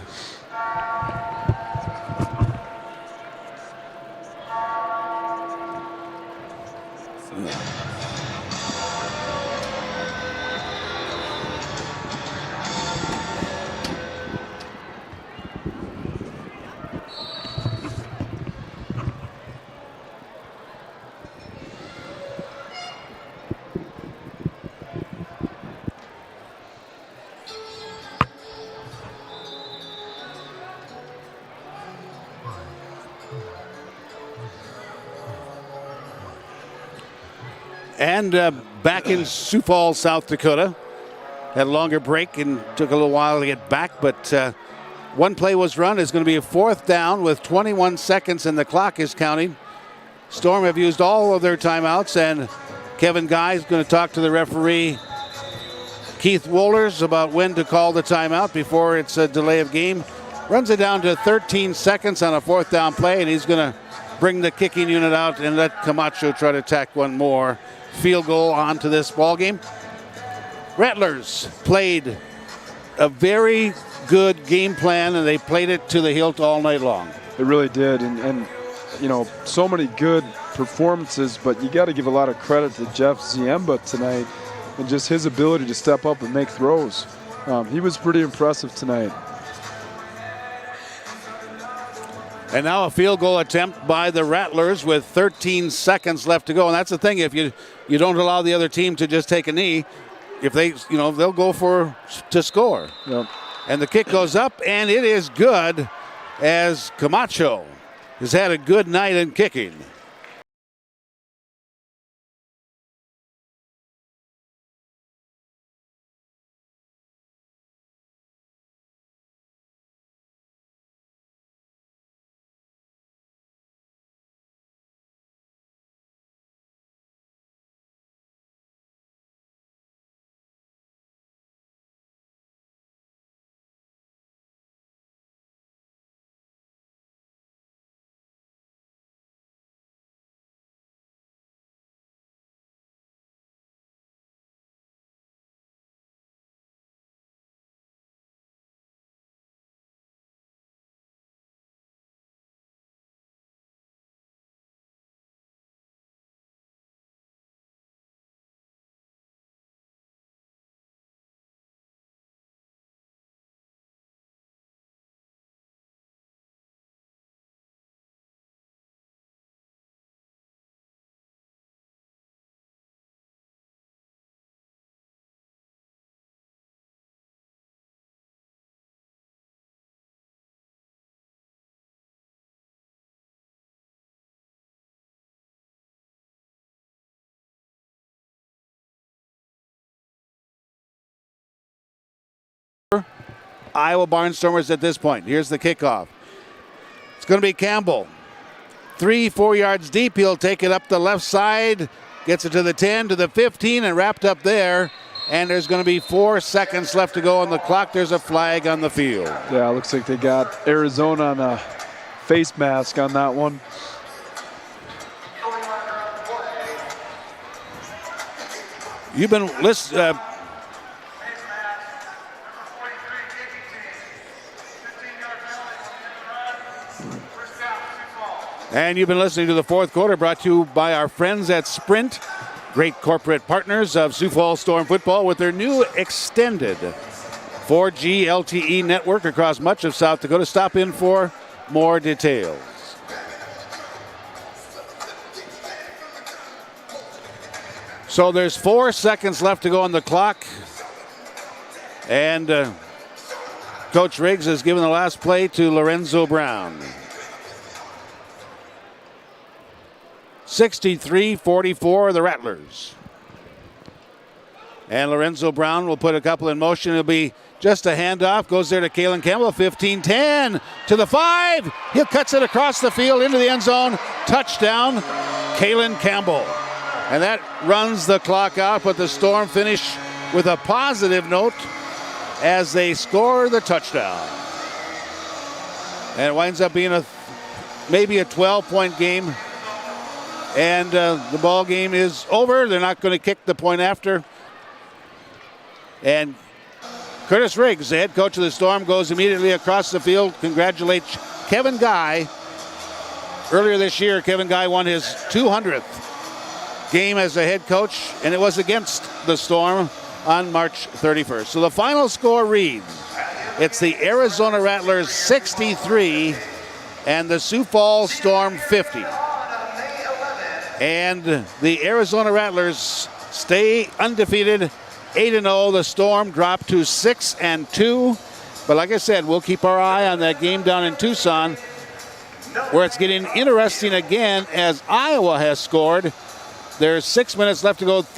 Speaker 1: And back in Sioux Falls, South Dakota. Had a longer break and took a little while to get back, but one play was run. It's going to be a fourth down with 21 seconds and the clock is counting. Storm have used all of their timeouts, and Kevin Guy is going to talk to the referee, Keith Wohlers, about when to call the timeout before it's a delay of game. Runs it down to 13 seconds on a fourth down play, and he's going to bring the kicking unit out and let Camacho try to tack one more field goal onto this ball game. Rattlers played a very good game plan, and they played it to the hilt all night long.
Speaker 3: It really did, and you know, so many good performances, but you got to give a lot of credit to Jeff Ziemba tonight and just his ability to step up and make throws. He was pretty impressive tonight.
Speaker 1: And now a field goal attempt by the Rattlers with 13 seconds left to go. And that's the thing, if you don't allow the other team to just take a knee, if they, you know, they'll go to score.
Speaker 3: Yep.
Speaker 1: And the kick goes up, and it is good, as Camacho has had a good night in kicking. Iowa Barnstormers at this point. Here's the kickoff. It's going to be Campbell. 3-4 yards deep. He'll take it up the left side. Gets it to the 10, to the 15, and wrapped up there. And there's going to be 4 seconds left to go on the clock. There's a flag on the field.
Speaker 3: Yeah, it looks like they got Arizona on a face mask on that one.
Speaker 1: You've been listening. And you've been listening to the fourth quarter, brought to you by our friends at Sprint, great corporate partners of Sioux Falls Storm football with their new extended 4G LTE network across much of South Dakota. Stop in for more details. So there's 4 seconds left to go on the clock. And Coach Riggs has given the last play to Lorenzo Brown. 63-44, the Rattlers. And Lorenzo Brown will put a couple in motion. It'll be just a handoff. Goes there to Kalin Campbell. 15-10 to the 5. He cuts it across the field into the end zone. Touchdown, Kalin Campbell. And that runs the clock out, but the Storm finish with a positive note as they score the touchdown. And it winds up being maybe a 12-point game. And the ball game is over. They're not going to kick the point after. And Curtis Riggs, the head coach of the Storm, goes immediately across the field. Congratulates Kevin Guy. Earlier this year, Kevin Guy won his 200th game as a head coach, and it was against the Storm on March 31st. So the final score reads, it's the Arizona Rattlers 63 and the Sioux Falls Storm 50. And the Arizona Rattlers stay undefeated, 8-0. The Storm dropped to 6-2. But like I said, we'll keep our eye on that game down in Tucson, where it's getting interesting again as Iowa has scored. There's 6 minutes left to go.